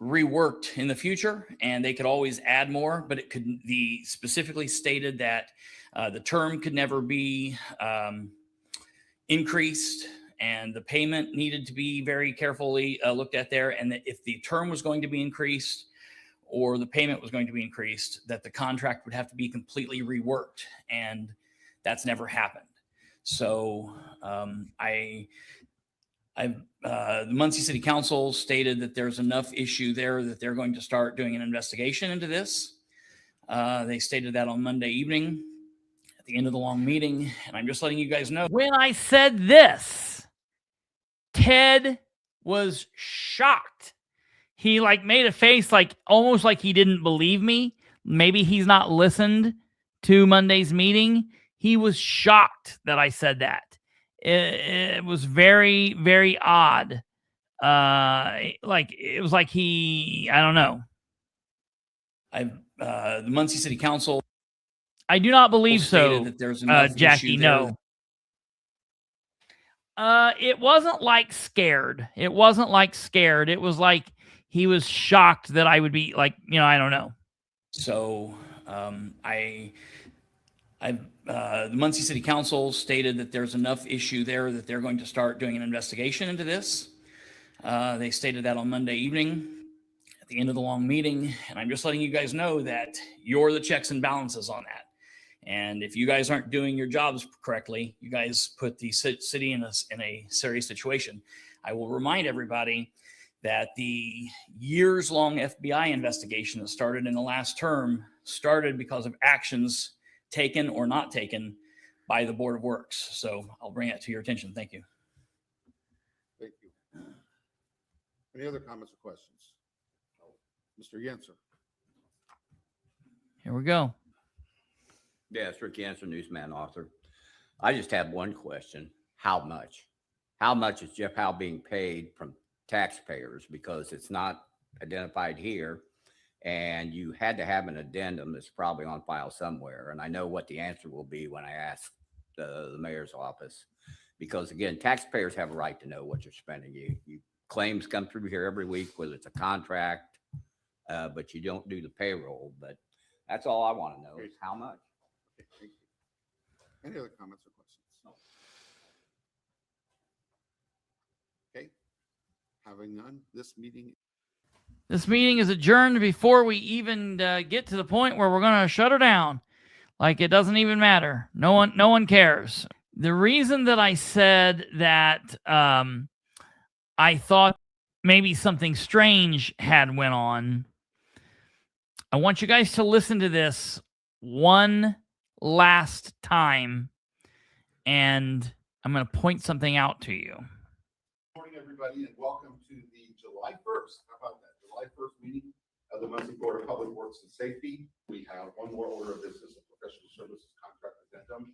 reworked in the future and they could always add more, but it could be specifically stated that the term could never be increased and the payment needed to be very carefully looked at there. And that if the term was going to be increased or the payment was going to be increased, that the contract would have to be completely reworked, and that's never happened. So the Muncie City Council stated that there's enough issue there that they're going to start doing an investigation into this. They stated that on Monday evening at the end of the long meeting, and I'm just letting you guys know. When I said this, Ted was shocked. He like made a face like almost like he didn't believe me. Maybe he's not listened to Monday's meeting. He was shocked that I said that. It was very, very odd. Like it was like he, I don't know. The Muncie City Council. I do not believe so, that there's enough Jackie. issue there. No. It wasn't like scared. It wasn't like scared. It was like he was shocked that I would be like, I don't know. So the Muncie City Council stated that there's enough issue there that they're going to start doing an investigation into this. They stated that on Monday evening at the end of the long meeting, and I'm just letting you guys know that you're the checks and balances on that. And if you guys aren't doing your jobs correctly, you guys put the city in a serious situation. I will remind everybody that the years-long FBI investigation that started in the last term started because of actions taken or not taken by the Board of Works. So I'll bring it to your attention. Thank you. Thank you. Any other comments or questions? Mr. Yencer. Here we go. Yeah, it's Rick Yencer, Newsman author. I just have one question. How much? How much is Jeff Howe being paid from taxpayers? Because it's not identified here. And you had to have an addendum that's probably on file somewhere. And I know what the answer will be when I ask the mayor's office. Because again, taxpayers have a right to know what you're spending. You claims come through here every week, whether it's a contract, but you don't do the payroll. But that's all I want to know is how much. Thank you. Any other comments or questions? No. Okay. Having none, this meeting is adjourned before we even get to the point where we're going to shut her down. Like it doesn't even matter. No one cares. The reason that I said that I thought maybe something strange had went on, I want you guys to listen to this one last time, and I'm going to point something out to you. Good morning, everybody, and welcome to the July 1st. How about that? July 1st meeting of the Muncie Board of Public Works and Safety. We have one more order of business, a professional services contract addendum.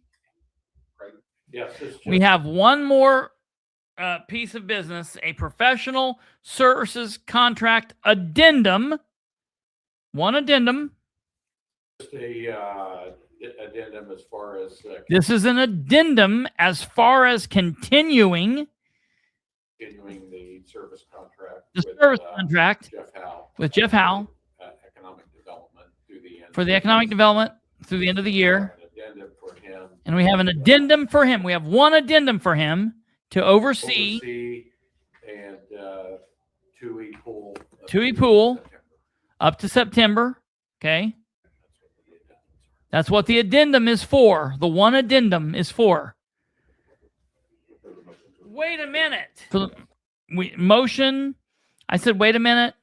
Craig? Yes. We have one more piece of business, a professional services contract addendum. One addendum. Just a addendum as far as This is an addendum as far as continuing the service contract. the service contract Jeff Howe. with Jeff Howe Economic development through the end. for the economic development through the end of the year. Addendum for him. And we have an addendum for him. We have one addendum for him to oversee and TUI pool. TUI pool up to September. Okay. That's what the addendum is for. The one addendum is for. Wait a minute. Motion. I said, wait a minute.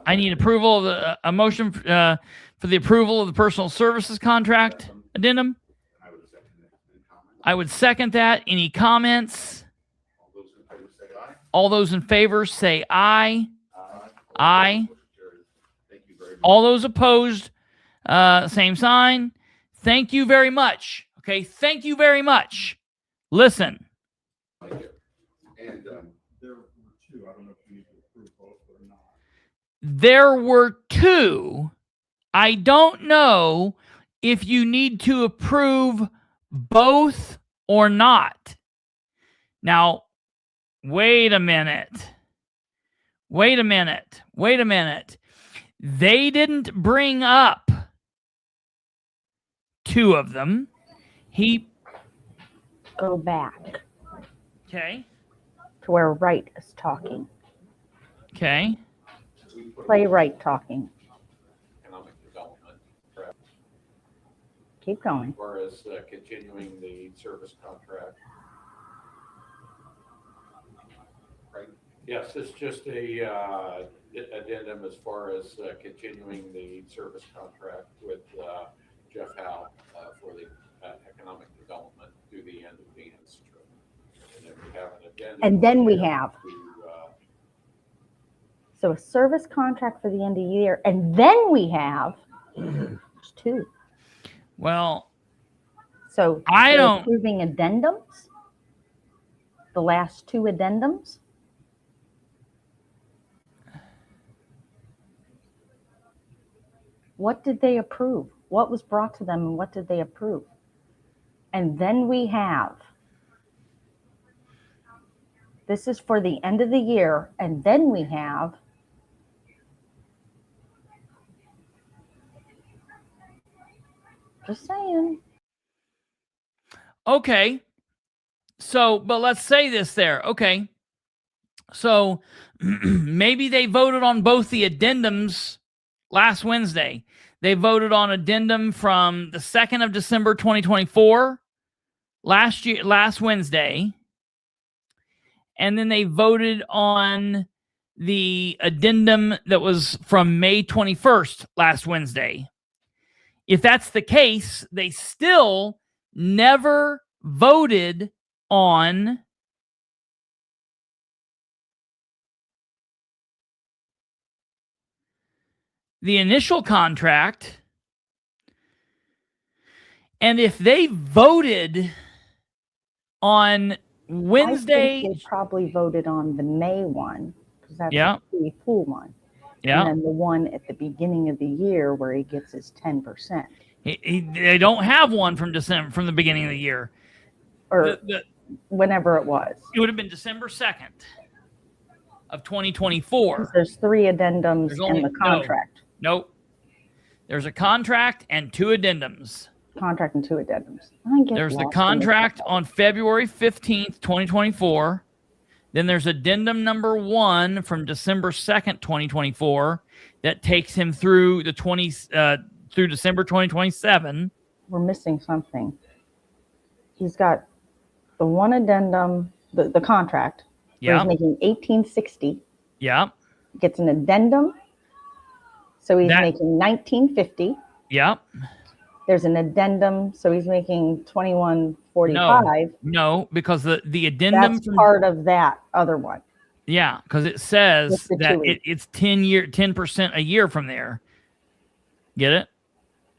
I need approval of a motion for the approval of the personal services contract addendum. I would second that. Any comments? All those in favor say aye. Aye. All those opposed, same sign. Thank you very much. Okay, thank you very much. Listen. And there were two. I don't know if you need to approve both or not. There were two. I don't know if you need to approve both or not. Now, wait a minute. Wait a minute. Wait a minute. They didn't bring up two of them. Go back Okay. to where Wright is talking. Okay. Playwright talking. Economic development. Correct. Keep going. As far as continuing the service contract. Right. Yes, it's just a addendum as far as continuing the service contract with Jeff Howe for the economic development through the end of the institute. And then we have an addendum. And then we have. To, So a service contract for the end of the year, and then we have two. Well, so I we're don't approving addendums. The last two addendums. What did they approve? What was brought to them, and what did they approve? And then we have. This is for the end of the year, and then we have. Just saying. Okay. So, but let's say this there. Okay. So maybe they voted on both the addendums last Wednesday. They voted on addendum from the 2nd of December, 2024, last Wednesday. And then they voted on the addendum that was from May 21st, last Wednesday. If that's the case, they still never voted on the initial contract. And if they voted on Wednesday, I think they probably voted on the May one, because that's the full one. Yeah. And then the one at the beginning of the year where he gets his 10%. They don't have one from December, from the beginning of the year. Or whenever it was. It would have been December 2nd of 2024. There's three addendums in the contract. Nope. There's a contract and two addendums. Contract and two addendums. There's the contract on February 15th, 2024. Then there's addendum number 1 from December 2nd, 2024 that takes him through the through December 2027. We're missing something. He's got the one addendum, the contract. Yeah. He's making $1860. Yeah. Gets an addendum. So he's making $1950. Yeah. There's an addendum, so he's making $2145. No, because the addendum that's part of that other one. Yeah, because it says that it's 10% a year from there. Get it?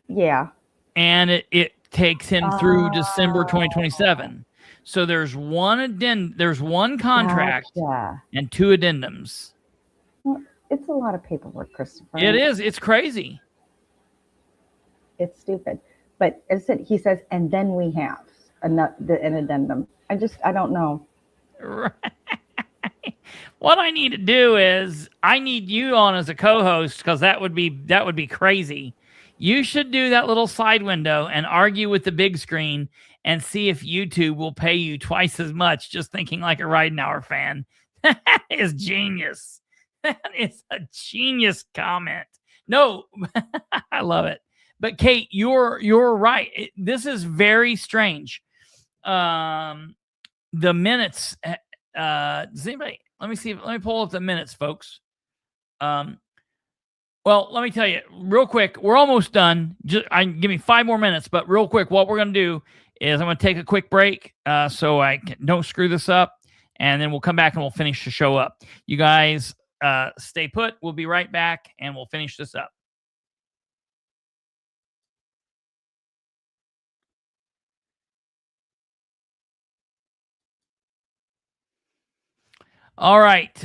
Yeah. And it takes him through December 2027. So there's one addendum, there's one contract and two addendums. Well, it's a lot of paperwork, Christopher. It is. It's crazy. It's stupid. But as I said, he says, and then we have an addendum. I don't know. Right. What I need to do is I need you on as a co-host, because that would be crazy. You should do that little side window and argue with the big screen and see if YouTube will pay you twice as much just thinking like a Ridenour fan. That is genius. That is a genius comment. No, I love it. But Kate, you're right. This is very strange. The minutes. Does anybody? Let me see. Let me pull up the minutes, folks. Well, let me tell you real quick. We're almost done. Give me 5 more minutes. But real quick, what we're gonna do is I'm gonna take a quick break so I don't screw this up, and then we'll come back and we'll finish the show up. You guys stay put. We'll be right back, and we'll finish this up. All right.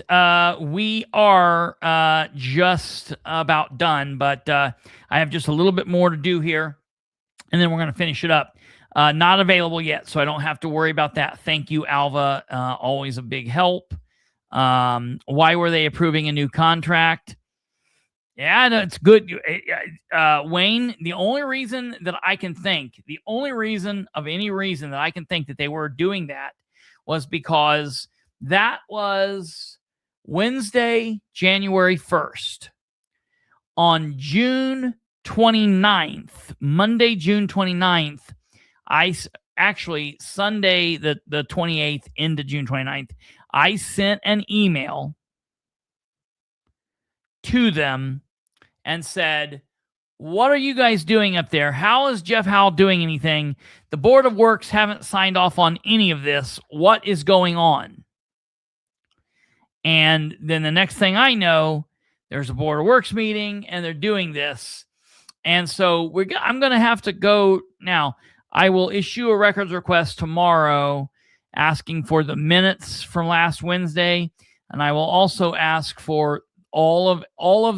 We are just about done, but I have just a little bit more to do here, and then we're going to finish it up. Not available yet, so I don't have to worry about that. Thank you, Alva. Always a big help. Why were they approving a new contract? Yeah, no, it's good. Wayne, the only reason that I can think that they were doing that was because that was Wednesday, January 1st. On June 29th, Monday, June 29th, Sunday, the 28th into June 29th, I sent an email to them and said, what are you guys doing up there? How is Jeff Howe doing anything? The Board of Works haven't signed off on any of this. What is going on? And then the next thing I know, there's a Board of Works meeting and they're doing this. And so I'm going to have to go now. I will issue a records request tomorrow asking for the minutes from last Wednesday. And I will also ask for all of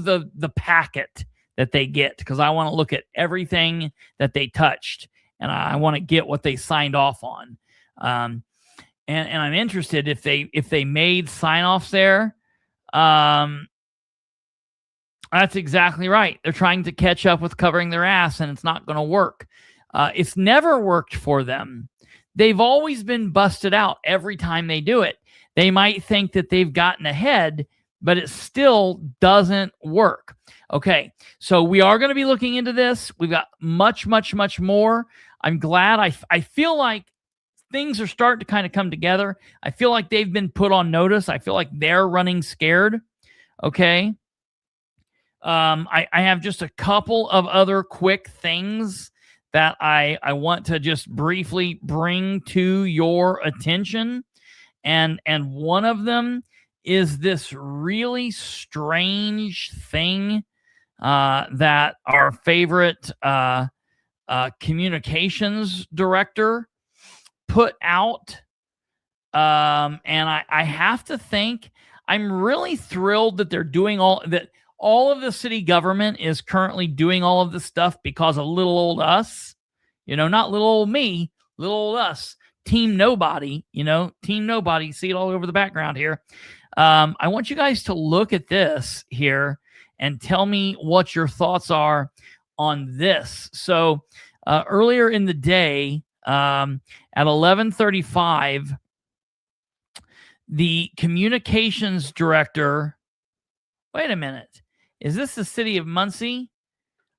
the packet that they get, because I want to look at everything that they touched and I want to get what they signed off on. And I'm interested if they made sign-offs there. That's exactly right. They're trying to catch up with covering their ass, and it's not going to work. It's never worked for them. They've always been busted out every time they do it. They might think that they've gotten ahead, but it still doesn't work. Okay, so we are going to be looking into this. We've got much, much, much more. I'm glad. I feel like things are starting to kind of come together. I feel like they've been put on notice. I feel like they're running scared. Okay. I have just a couple of other quick things that I want to just briefly bring to your attention. And one of them is this really strange thing that our favorite communications director put out. And I have to think, I'm really thrilled that they're doing all of the city government is currently doing all of this stuff because of little old us, not little old me, little old us, Team Nobody, Team Nobody. See it all over the background here. I want you guys to look at this here and tell me what your thoughts are on this. So earlier in the day, at 11:35, the communications director, wait a minute. Is this the City of Muncie?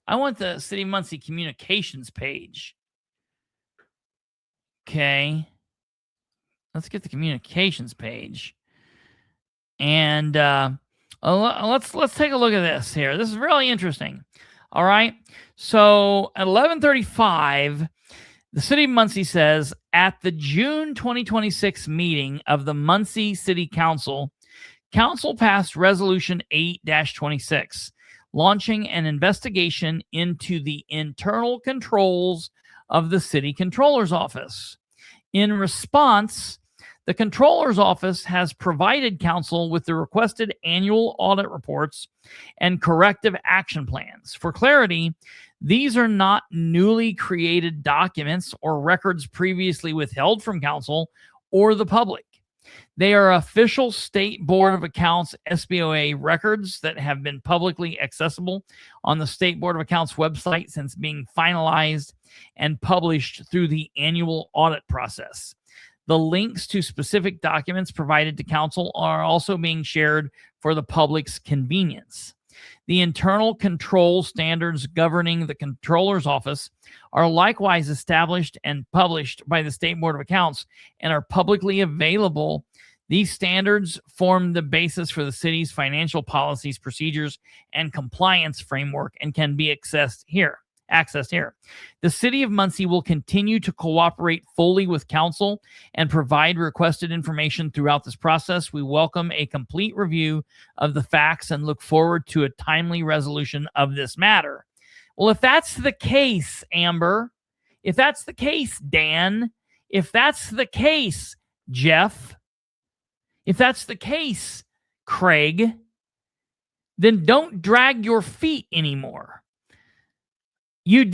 I want the City of Muncie communications page. Okay. Let's get the communications page. And let's take a look at this here. This is really interesting. All right. So at 11:35, the City of Muncie says, at the June 2026 meeting of the Muncie City Council, Council passed Resolution 8-26, launching an investigation into the internal controls of the City Controller's Office. In response, the Controller's Office has provided Council with the requested annual audit reports and corrective action plans. For clarity, these are not newly created documents or records previously withheld from Council or the public. They are official State Board of Accounts SBOA records that have been publicly accessible on the State Board of Accounts website since being finalized and published through the annual audit process. The links to specific documents provided to Council are also being shared for the public's convenience. The internal control standards governing the Controller's Office are likewise established and published by the State Board of Accounts and are publicly available. These standards form the basis for the city's financial policies, procedures, and compliance framework and can be accessed here. The City of Muncie will continue to cooperate fully with Council and provide requested information throughout this process. We welcome a complete review of the facts and look forward to a timely resolution of this matter. Well, if that's the case, Amber, if that's the case, Dan, if that's the case, Jeff, if that's the case, Craig, then don't drag your feet anymore. You're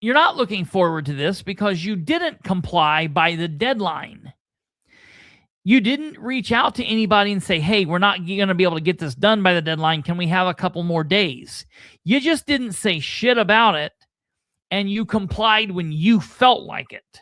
not looking forward to this because you didn't comply by the deadline. You didn't reach out to anybody and say, hey, we're not going to be able to get this done by the deadline. Can we have a couple more days? You just didn't say shit about it, and you complied when you felt like it.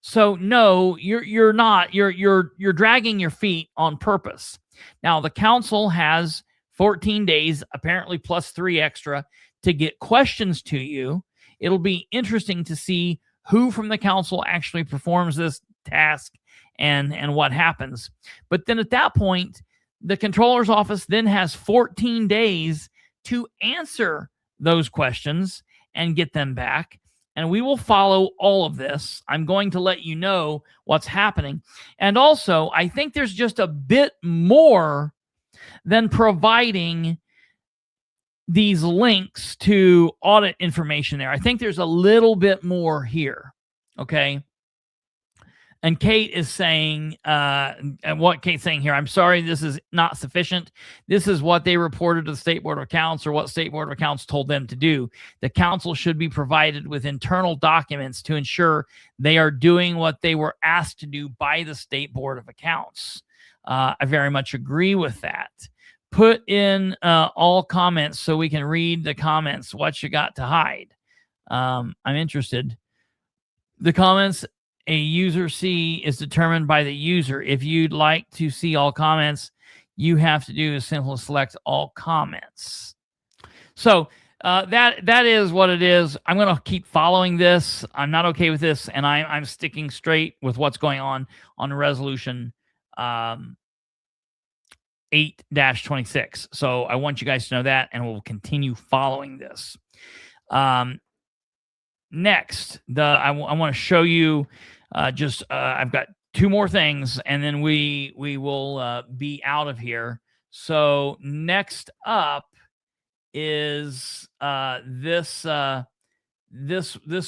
So no, you're not. You're dragging your feet on purpose. Now, the council has 14 days, apparently plus 3 extra, to get questions to you. It'll be interesting to see who from the council actually performs this task and what happens. But then at that point, the controller's office then has 14 days to answer those questions and get them back. And we will follow all of this. I'm going to let you know what's happening. And also, I think there's just a bit more than providing these links to audit information there. I think there's a little bit more here. Okay. And Kate is saying, and what Kate's saying here, I'm sorry, this is not sufficient. This is what they reported to the State Board of Accounts or what State Board of Accounts told them to do. The council should be provided with internal documents to ensure they are doing what they were asked to do by the State Board of Accounts. I very much agree with that. Put in all comments so we can read the comments. What you got to hide? I'm interested. The comments a user see is determined by the user. If you'd like to see all comments, you have to do is simply select all comments. So that is what it is. I'm going to keep following this. I'm not okay with this, and I'm sticking straight with what's going on resolution 8-26. So I want you guys to know that, and we'll continue following this. Next, I want to show you I've got 2 more things, and then we will be out of here. So next up is this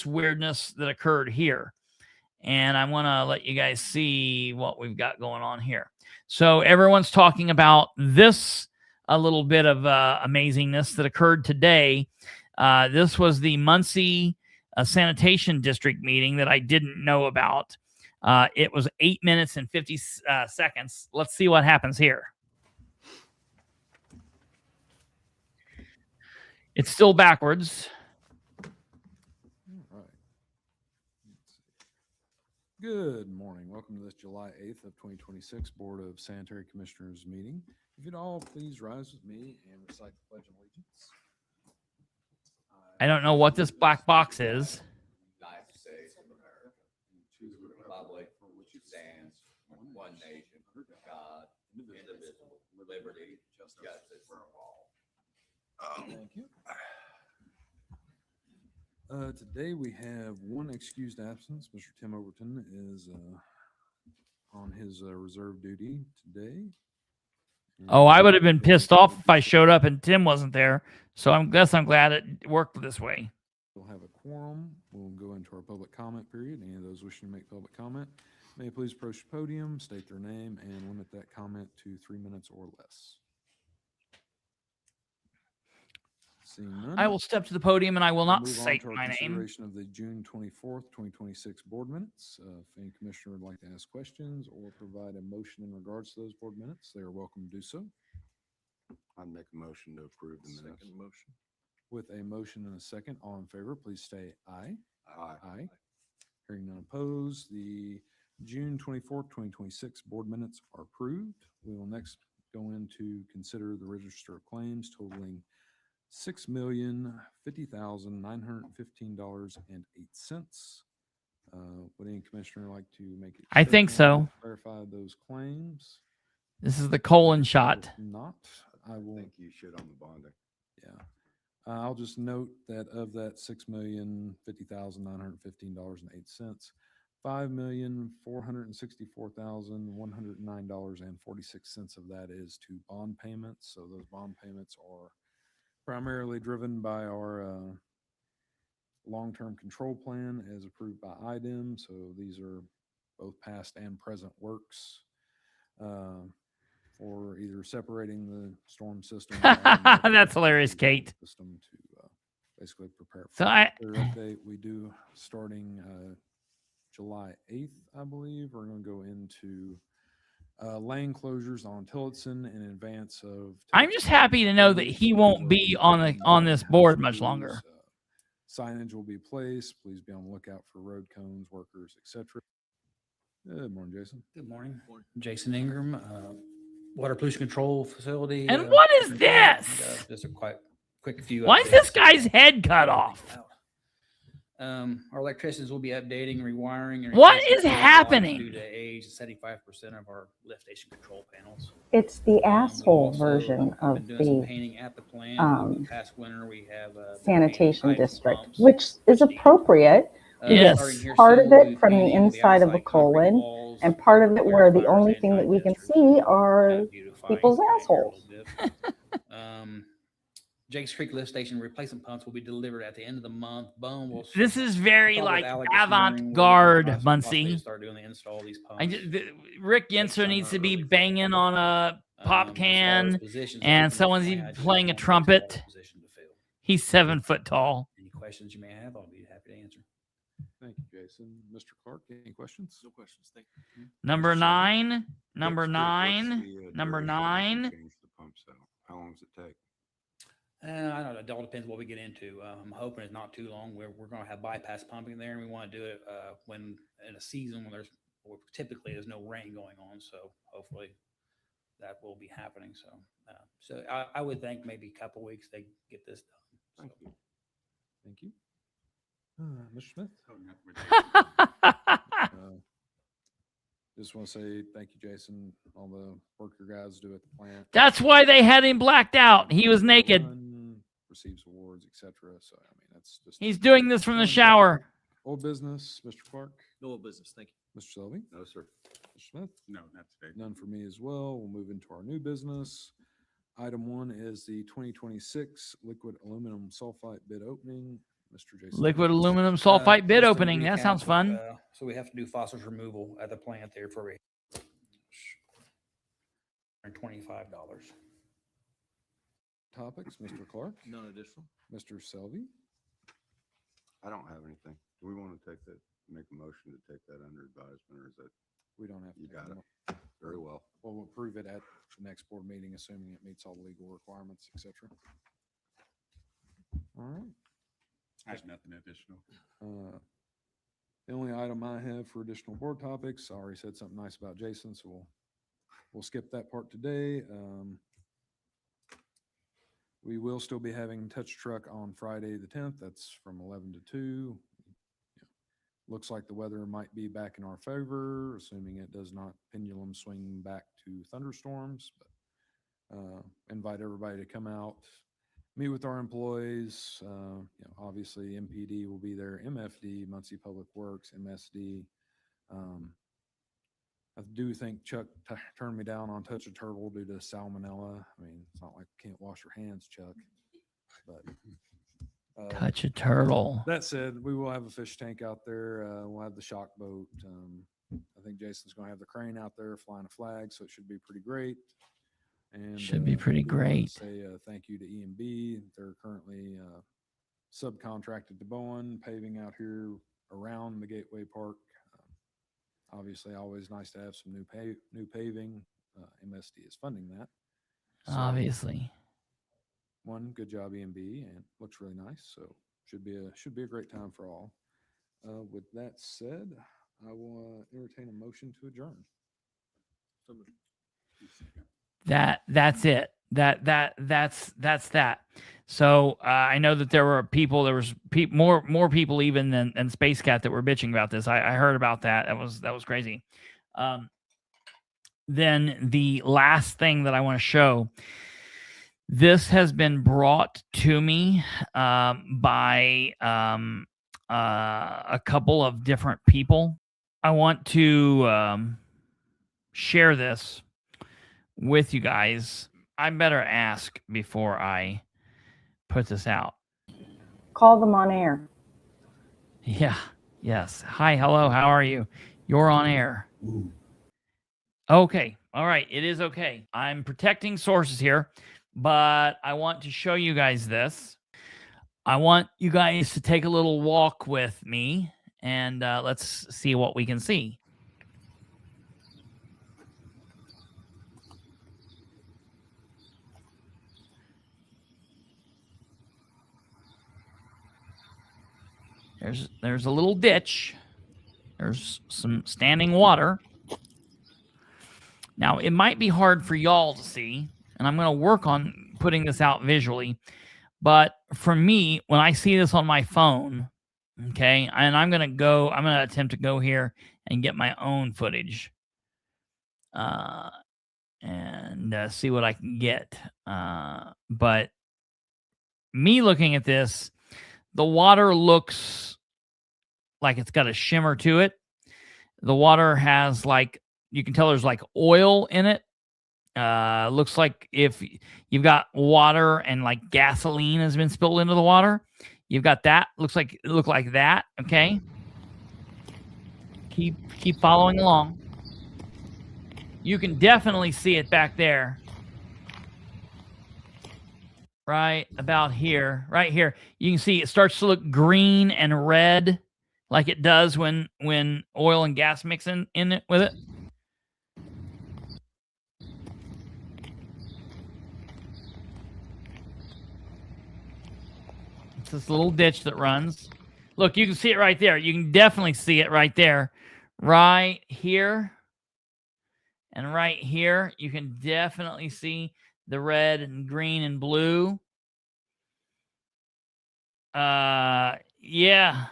weirdness that occurred here, and I want to let you guys see what we've got going on here. So everyone's talking about this a little bit of amazingness that occurred today. This was the Muncie sanitation district meeting that I didn't know about. It was 8 minutes and 50 seconds. Let's see what happens here. It's still backwards. All right. Good morning. Welcome to this July 8th of 2026 Board of Sanitary Commissioners meeting. If you'd all please rise with me and recite the Pledge of Allegiance. I don't know what this black box is. United States of America, to the republic for which it stands, one nation, under God, indivisible, with liberty, justice for all. Thank you. Today we have 1 excused absence. Mr. Tim Overton is on his reserve duty today. Oh, I would have been pissed off if I showed up and Tim wasn't there. So I'm glad it worked this way. We'll have a quorum. We'll go into our public comment period. Any of those wishing to make public comment may please approach the podium, state their name, and limit that comment to 3 minutes or less. Seeing none, I will step to the podium and I will not move on say to our my name. consideration of the June 24th, 2026 board minutes. If any commissioner would like to ask questions or provide a motion in regards to those board minutes, they are welcome to do so. I'd make a motion to approve the minutes. Second motion. With a motion and a second, all in favor, please say aye. Aye. Aye. Hearing none opposed, the June 24th, 2026 board minutes are approved. We will next go into consider the register of claims totaling $6,050,915.08. Would any commissioner like to make it? I think so. Clarify those claims. This is the colon shot. If not, I will. I think you should on the bonding. Yeah. I'll just note that of that $6,050,915.08, $5,464,109.46 of that is to bond payments. So those bond payments are primarily driven by our long-term control plan as approved by IDEM. So these are both past and present works for either separating the storm system. That's hilarious, Kate. System to basically prepare for So their update. We do starting July 8th, I believe. We're going to go into lane closures on Tillotson in advance of. I'm just happy to know that he won't be on this board much longer. Signage will be placed. Please be on the lookout for road cones, workers, etc. Good morning, Jason. Good morning. Jason Ingram, water pollution control facility. And what is this? Just a quick few. Why is updates. this guy's head cut off? Our electricians will be updating, rewiring. And What replacing is power lines happening? Due to age, 75% of our lift station control panels. It's the asshole also version of Been doing some the painting at the plant. Past winter, we have sanitation district, which is appropriate. We get part of it from the inside of a colon, and part of it where the only thing that we can see are people's assholes. Jake's Creek lift station replacement pumps will be delivered at the end of the month. Bone will. This is very follow like Alex this morning. avant-garde, We'll Muncie. start doing the install of these pumps. Rick Yencer needs to be banging on a pop can, and someone's playing a trumpet. He's 7 foot tall. Any questions you may have, I'll be happy to answer. Thank you, Jason. Mr. Clark, any questions? No questions. Thank you. Number 9, number What's 9, the, number duration 9. to change the pumps out? How long does it take? I don't know. It all depends what we get into. I'm hoping it's not too long. We're going to have bypass pumping there, and we want to do it when in a season when typically there's no rain going on. So hopefully that will be happening. So I would think maybe a couple weeks they get this done. Thank you. Thank you. Mr. Smith? Just want to say thank you, Jason, all the work your guys do at the plant. That's why they had him blacked out. He was naked. Receives awards, etc. So I mean, that's just. He's doing this from the shower. Old business, Mr. Clark. No old business. Thank you. Mr. Selvey? No, sir. Mr. Smith? No, not today. None for me as well. We'll move into our new business. Item 1 is the 2026 liquid aluminum sulfite bid opening. Mr. Jason. Liquid aluminum sulfite bid Just to opening. That recap, sounds fun. So we have to do phosphorus removal at the plant there for $25. Topics, Mr. Clark? None additional. Mr. Selvey? I don't have anything. Do we want to make a motion to take that under advisement, or is that? We don't have to. You got it. Very well. Well, we'll approve it at the next board meeting, assuming it meets all the legal requirements, etc. All right. I have nothing additional. The only item I have for additional board topics, I already said something nice about Jason, so we'll skip that part today. We will still be having Touch Truck on Friday the 10th. That's from 11 to 2. Looks like the weather might be back in our favor, assuming it does not pendulum swing back to thunderstorms. But invite everybody to come out, meet with our employees. Obviously MPD will be there, MFD, Muncie Public Works, MSD. I do think Chuck turned me down on Touch a Turtle due to salmonella. I mean, it's not like you can't wash your hands, Chuck. But Touch a turtle. that said, we will have a fish tank out there. We'll have the shock boat. I think Jason's going to have the crane out there flying a flag, so it should be pretty great. And Should be pretty we wanna great. Say thank you to EMB. They're currently subcontracted to Bowen, paving out here around the Gateway Park. Obviously, always nice to have some new paving. MSD is funding that. So, Obviously. one, good job EMB, and looks really nice. So should be a great time for all. With that said, I will entertain a motion to adjourn. That's it. That's that. So I know that there was more people even than Space Cat that were bitching about this. I heard about that. That was crazy. Then the last thing that I want to show, this has been brought to me by a couple of different people. I want to share this with you guys. I better ask before I put this out. Call them on air. Yeah. Yes. Hi. Hello. How are you? You're on air. Okay. All right. It is okay. I'm protecting sources here, but I want to show you guys this. I want you guys to take a little walk with me, and let's see what we can see. There's a little ditch. There's some standing water. Now, it might be hard for y'all to see, and I'm going to work on putting this out visually. But for me, when I see this on my phone, okay, and I'm going to attempt to go here and get my own footage and see what I can get. But me looking at this, the water looks like it's got a shimmer to it. The water has like, you can tell there's like oil in it. Looks like if you've got water and like gasoline has been spilled into the water, you've got that. Look like that. Okay. Keep following along. You can definitely see it back there. Right about here, right here. You can see it starts to look green and red like it does when oil and gas mix in it with it. It's this little ditch that runs. Look, you can see it right there. You can definitely see it right there. Right here. And right here, you can definitely see the red and green and blue. Yeah.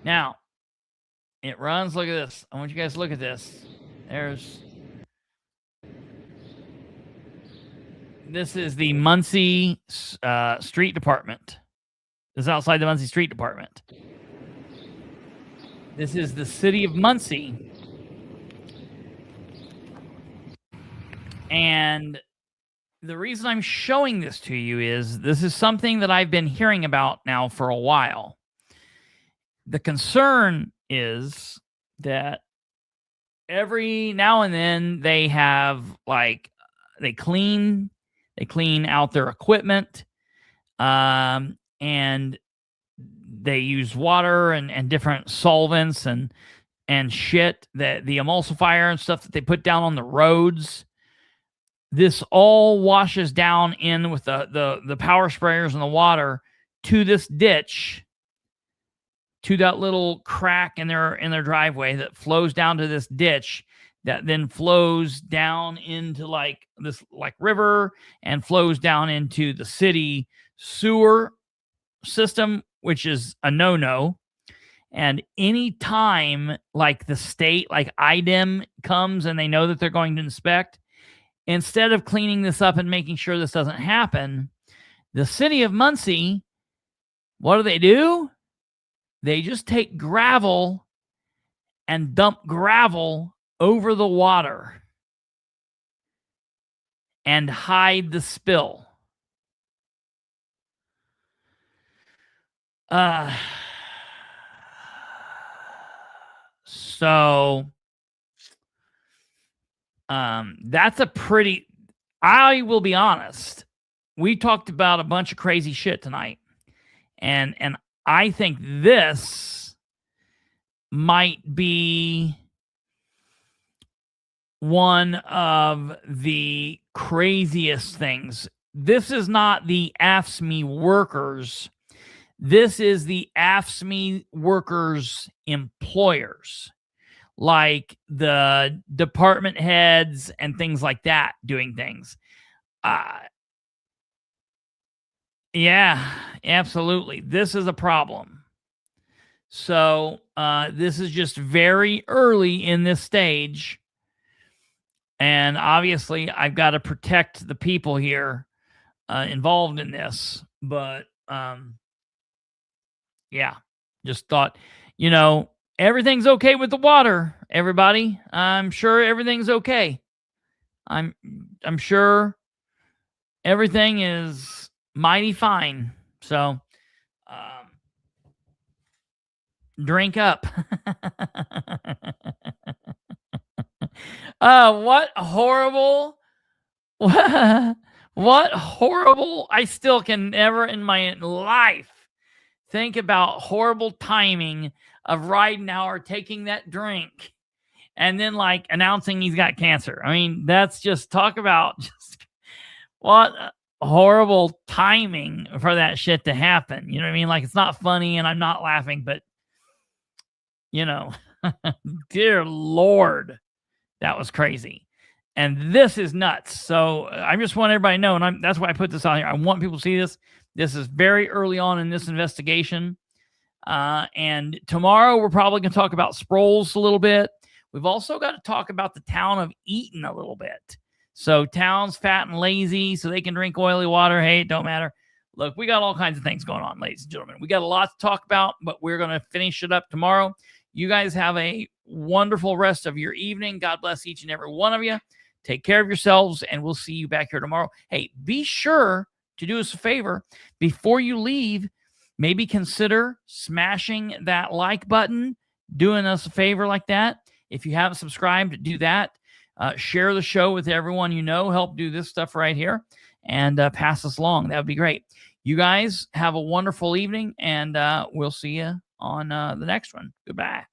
Now, it runs. Look at this. I want you guys to look at this. This is the Muncie Street Department. This is outside the Muncie Street Department. This is the City of Muncie. And the reason I'm showing this to you is this is something that I've been hearing about now for a while. The concern is that every now and then they have like they clean out their equipment, and they use water and different solvents and shit, that the emulsifier and stuff that they put down on the roads. This all washes down in with the power sprayers and the water to this ditch, to that little crack in their driveway that flows down to this ditch, that then flows down into like this like river and flows down into the city sewer system, which is a no-no. And any time like the state, like IDEM comes and they know that they're going to inspect, instead of cleaning this up and making sure this doesn't happen, the City of Muncie, what do? They just take gravel and dump gravel over the water and hide the spill. So that's a pretty, I will be honest, we talked about a bunch of crazy shit tonight, and I think this might be one of the craziest things. This is not the AFSCME workers. This is the AFSCME workers' employers, like the department heads and things like that doing things. Yeah, absolutely. This is a problem. So this is just very early in this stage. And obviously, I've got to protect the people here involved in this. But yeah, just thought, everything's okay with the water, everybody. I'm sure everything's okay. I'm sure everything is mighty fine. So drink up. What horrible, what horrible, I still can never in my life think about horrible timing of Ridenour taking that drink and then like announcing he's got cancer. I mean, that's just talk about just what horrible timing for that shit to happen. You know what I mean? Like, it's not funny and I'm not laughing, but Dear Lord, that was crazy. And this is nuts. So I just want everybody to know, and that's why I put this on here. I want people to see this. This is very early on in this investigation. And tomorrow we're probably going to talk about Sproles a little bit. We've also got to talk about the town of Eaton a little bit. So town's fat and lazy, so they can drink oily water. Hey, it don't matter. Look, we got all kinds of things going on, ladies and gentlemen. We got a lot to talk about, but we're going to finish it up tomorrow. You guys have a wonderful rest of your evening. God bless each and every one of you. Take care of yourselves, and we'll see you back here tomorrow. Hey, be sure to do us a favor. Before you leave, maybe consider smashing that like button, doing us a favor like that. If you haven't subscribed, do that. Share the show with everyone you know. Help do this stuff right here, and pass us along. That would be great. You guys have a wonderful evening, and we'll see you on the next one. Goodbye.